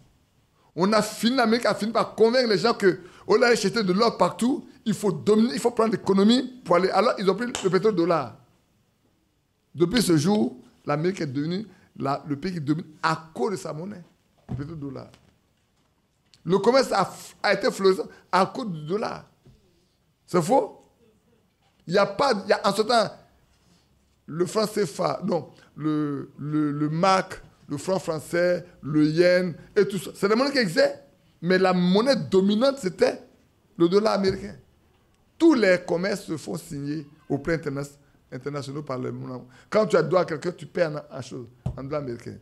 l'Amérique a fini par convaincre les gens que au lieu d'aller chercher de l'or partout, il faut dominer, il faut prendre l'économie pour aller. Alors ils ont pris le pétrodollar. Depuis ce jour, l'Amérique est devenue le pays qui domine à cause de sa monnaie, le pétrodollar. Le commerce a été florissant à cause du dollar. C'est faux? En ce temps, le franc CFA, non, le mark, le franc français, le yen et tout ça. C'est des monnaies qui existaient, mais la monnaie dominante, c'était le dollar américain. Tous les commerces se font signer au plan international par le monde. Quand tu as droit à quelqu'un, tu paies en dollar américain.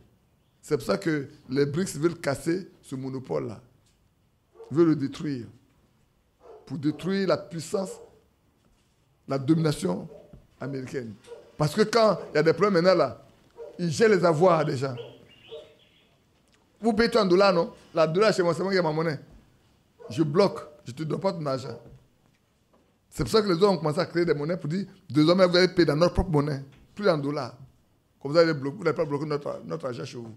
C'est pour ça que les BRICS veulent casser ce monopole-là. Ils veulent le détruire. Pour détruire la puissance, la domination américaine. Parce que quand il y a des problèmes maintenant là, ils gèrent les avoirs des gens. Vous payez en dollars, non? La dollar chez moi, c'est moi qui ai ma monnaie. Je bloque, je ne te donne pas ton argent. C'est pour ça que les gens ont commencé à créer des monnaies pour dire, désormais vous allez payer dans notre propre monnaie, plus en dollars. Comme ça, vous n'allez pas bloquer notre argent chez vous.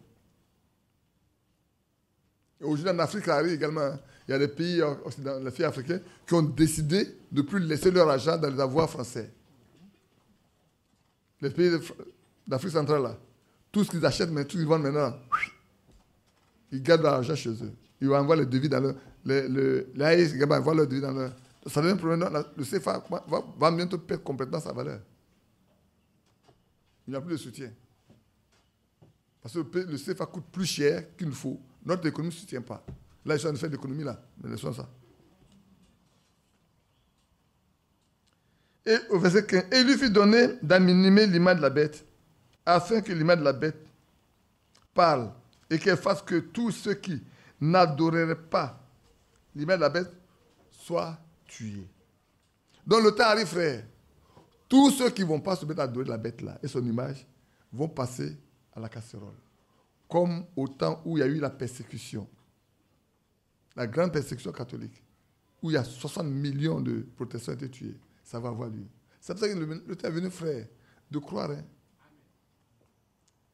Et aujourd'hui, en Afrique, ça arrive également. Il y a des pays, les pays africains, qui ont décidé de ne plus laisser leur argent dans les avoirs français. Les pays d'Afrique centrale, là, tout ce qu'ils achètent, mais tout ce qu'ils vendent maintenant, ils gardent l'argent chez eux. Ils vont envoyer les devis dans leur... Les AIS vont envoyer leurs devis dans leur... Ça devient un problème. Le CFA va bientôt perdre complètement sa valeur. Il n'y a plus de soutien. Parce que le CFA coûte plus cher qu'il ne faut. Notre économie ne soutient pas. Là, ils sont en train de faire de l'économie, là. Mais laissons ça. Et au verset 15, et il lui fit donner d'animer l'image de la bête, afin que l'image de la bête parle et qu'elle fasse que tous ceux qui n'adoreraient pas l'image de la bête soient tués. Donc le temps arrive, frère. Tous ceux qui ne vont pas se mettre à adorer la bête là et son image vont passer à la casserole. Comme au temps où il y a eu la persécution, la grande persécution catholique, où il y a 60 millions de protestants qui ont été tués. Ça va avoir lieu. C'est pour ça que le temps est venu, frère, de croire. Hein.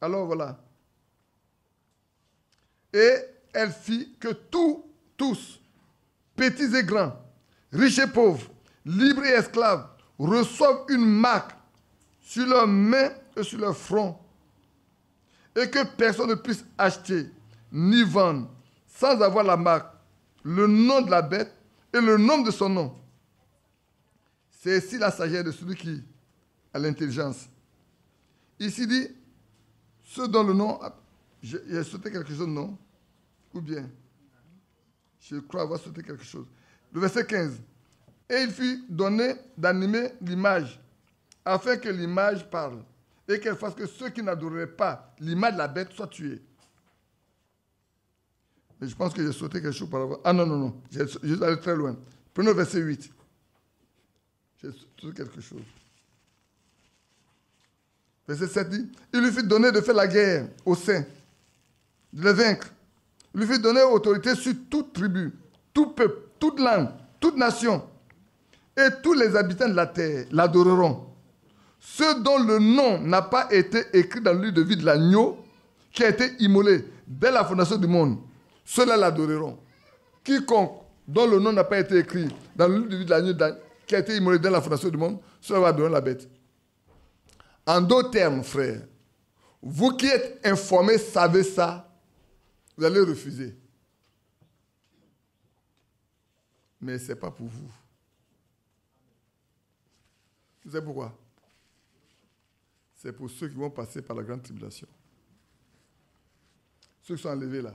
Alors voilà. Et elle fit que tous, petits et grands, riches et pauvres, libres et esclaves, reçoivent une marque sur leurs mains et sur leur front, et que personne ne puisse acheter ni vendre sans avoir la marque, le nom de la bête et le nom de son nom. C'est ici la sagesse de celui qui a l'intelligence. Ici dit, ceux dont le nom... J'ai sauté quelque chose, non? Ou bien? Je crois avoir sauté quelque chose. Le verset 15. Et il fut donné d'animer l'image, afin que l'image parle, et qu'elle fasse que ceux qui n'adoreraient pas l'image de la bête soient tués. Mais je pense que j'ai sauté quelque chose par rapport. Ah non. J'ai allé très loin. Prenons le verset 8. J'ai sauté quelque chose. Verset 7 dit, il lui fut donné de faire la guerre aux saints, de les vaincre. Il lui fut donné autorité sur toute tribu, tout peuple, toute langue, toute nation. Et tous les habitants de la terre l'adoreront. Ceux dont le nom n'a pas été écrit dans le livre de vie de l'agneau, qui a été immolé dès la fondation du monde, ceux-là l'adoreront. Quiconque dont le nom n'a pas été écrit dans le livre de vie de l'agneau, qui a été immolé dès la fondation du monde, cela va adorer la bête. En d'autres termes, frères, vous qui êtes informés, savez ça, vous allez refuser. Mais ce n'est pas pour vous. Vous savez pourquoi? C'est pour ceux qui vont passer par la grande tribulation. Ceux qui sont enlevés là,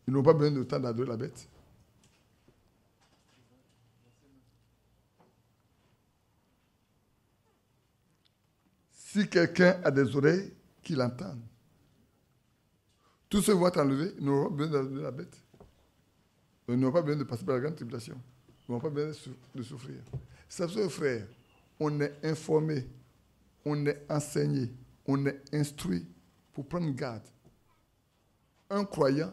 ils n'ont pas besoin de temps d'adorer la bête. Si quelqu'un a des oreilles, qu'il entende. Tous ceux qui vont être enlevés, ils n'auront pas besoin d'adorer la bête. Ils n'auront pas besoin de passer par la grande tribulation. Ils n'auront pas besoin de souffrir. C'est ça, frère, on est informé, on est enseigné, on est instruit pour prendre garde. Un croyant,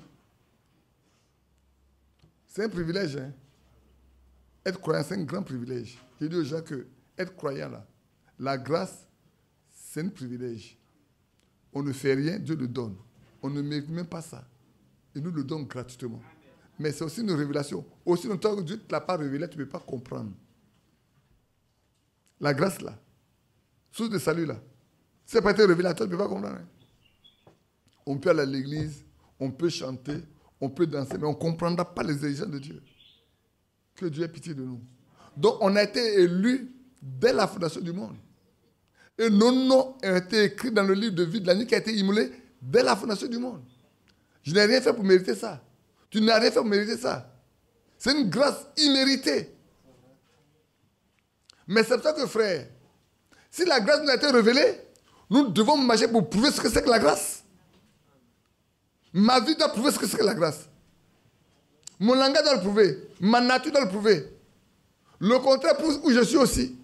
c'est un privilège. Hein? Être croyant, c'est un grand privilège. Je dis aux gens que être croyant, là, la grâce, c'est un privilège. On ne fait rien, Dieu le donne. On ne mérite même pas ça. Il nous le donne gratuitement. Mais c'est aussi une révélation. Aussi longtemps que Dieu ne te l'a pas révélé, tu ne peux pas comprendre. La grâce, là, source de salut, là, si ça n'a pas été révélateur, tu ne peux pas comprendre. Hein? On peut aller à l'église, on peut chanter, on peut danser, mais on ne comprendra pas les exigences de Dieu. Que Dieu ait pitié de nous. Donc, on a été élus dès la fondation du monde. Et nos noms ont été écrits dans le livre de vie de l'agneau qui a été immolé dès la fondation du monde. Je n'ai rien fait pour mériter ça. Tu n'as rien fait pour mériter ça. C'est une grâce imméritée. Mais c'est pour ça que, frère, si la grâce nous a été révélée, nous devons marcher pour prouver ce que c'est que la grâce. Ma vie doit prouver ce que c'est que la grâce. Mon langage doit le prouver. Ma nature doit le prouver. Le contraire prouve où je suis aussi.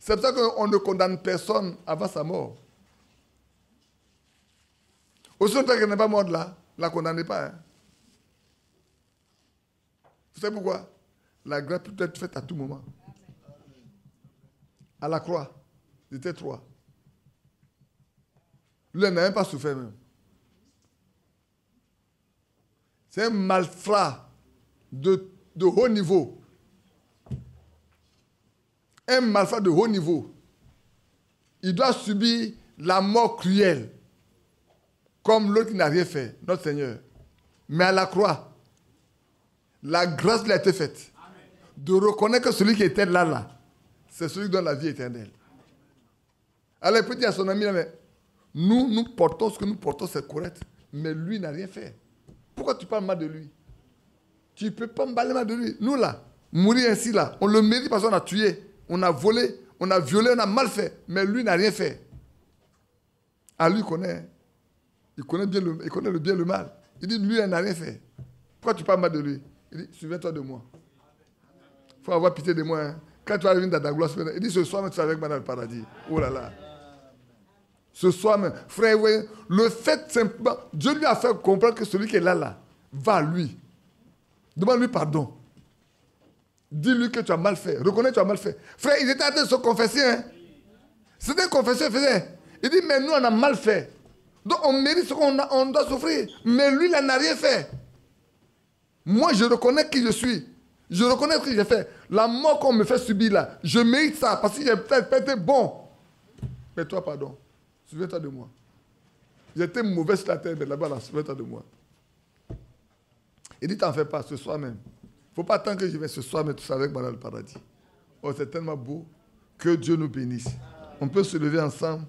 C'est pour ça qu'on ne condamne personne avant sa mort. Aussi longtemps qu'elle n'est pas morte là, ne la condamnez pas. Hein. Vous savez pourquoi? La grâce peut être faite à tout moment. À la croix, ils étaient 3. Lui, elle n'a même pas souffert même. C'est un malfrat de haut niveau. Un malfrat de haut niveau. Il doit subir la mort cruelle. Comme l'autre qui n'a rien fait, notre Seigneur. Mais à la croix, la grâce lui a été faite. De reconnaître que celui qui était là, c'est celui qui donne la vie éternelle. Alors il peut dire à son ami, mais nous portons ce que nous portons, c'est correct. Mais lui n'a rien fait. Pourquoi tu parles mal de lui? Tu ne peux pas me parler mal de lui. Nous là, mourir ainsi là, on le mérite parce qu'on a tué, on a volé, on a violé, on a mal fait. Mais lui n'a rien fait. Ah, lui connaît. Il connaît bien le bien et le mal. Il dit, lui, il n'a rien fait. Pourquoi tu parles mal de lui? Il dit, souviens-toi de moi. Il faut avoir pitié de moi. Hein. Quand tu vas venir dans ta gloire, il dit ce soir même tu seras avec moi dans le paradis. Oh là là. Ce soir même. Frère, voyez, le fait simplement, Dieu lui a fait comprendre que celui qui est là, va à lui. Demande-lui pardon. Dis-lui que tu as mal fait. Reconnais que tu as mal fait. Frère, ils étaient en train de se confesser. Hein? C'était une confession qu'il faisait. Il dit, mais nous, on a mal fait. Donc, on mérite ce qu'on doit souffrir. Mais lui, il n'a rien fait. Moi, je reconnais qui je suis. Je reconnais ce que j'ai fait. La mort qu'on me fait subir là, je mérite ça parce que j'ai peut-être été bon. Mais toi, pardon. Souviens-toi de moi. J'étais mauvais sur la terre, mais là-bas, souviens-toi de moi. Il dit, t'en fais pas ce soir même. Il ne faut pas attendre que je vienne ce soir, mais tu seras avec moi dans le paradis. Oh, c'est tellement beau. Que Dieu nous bénisse. On peut se lever ensemble.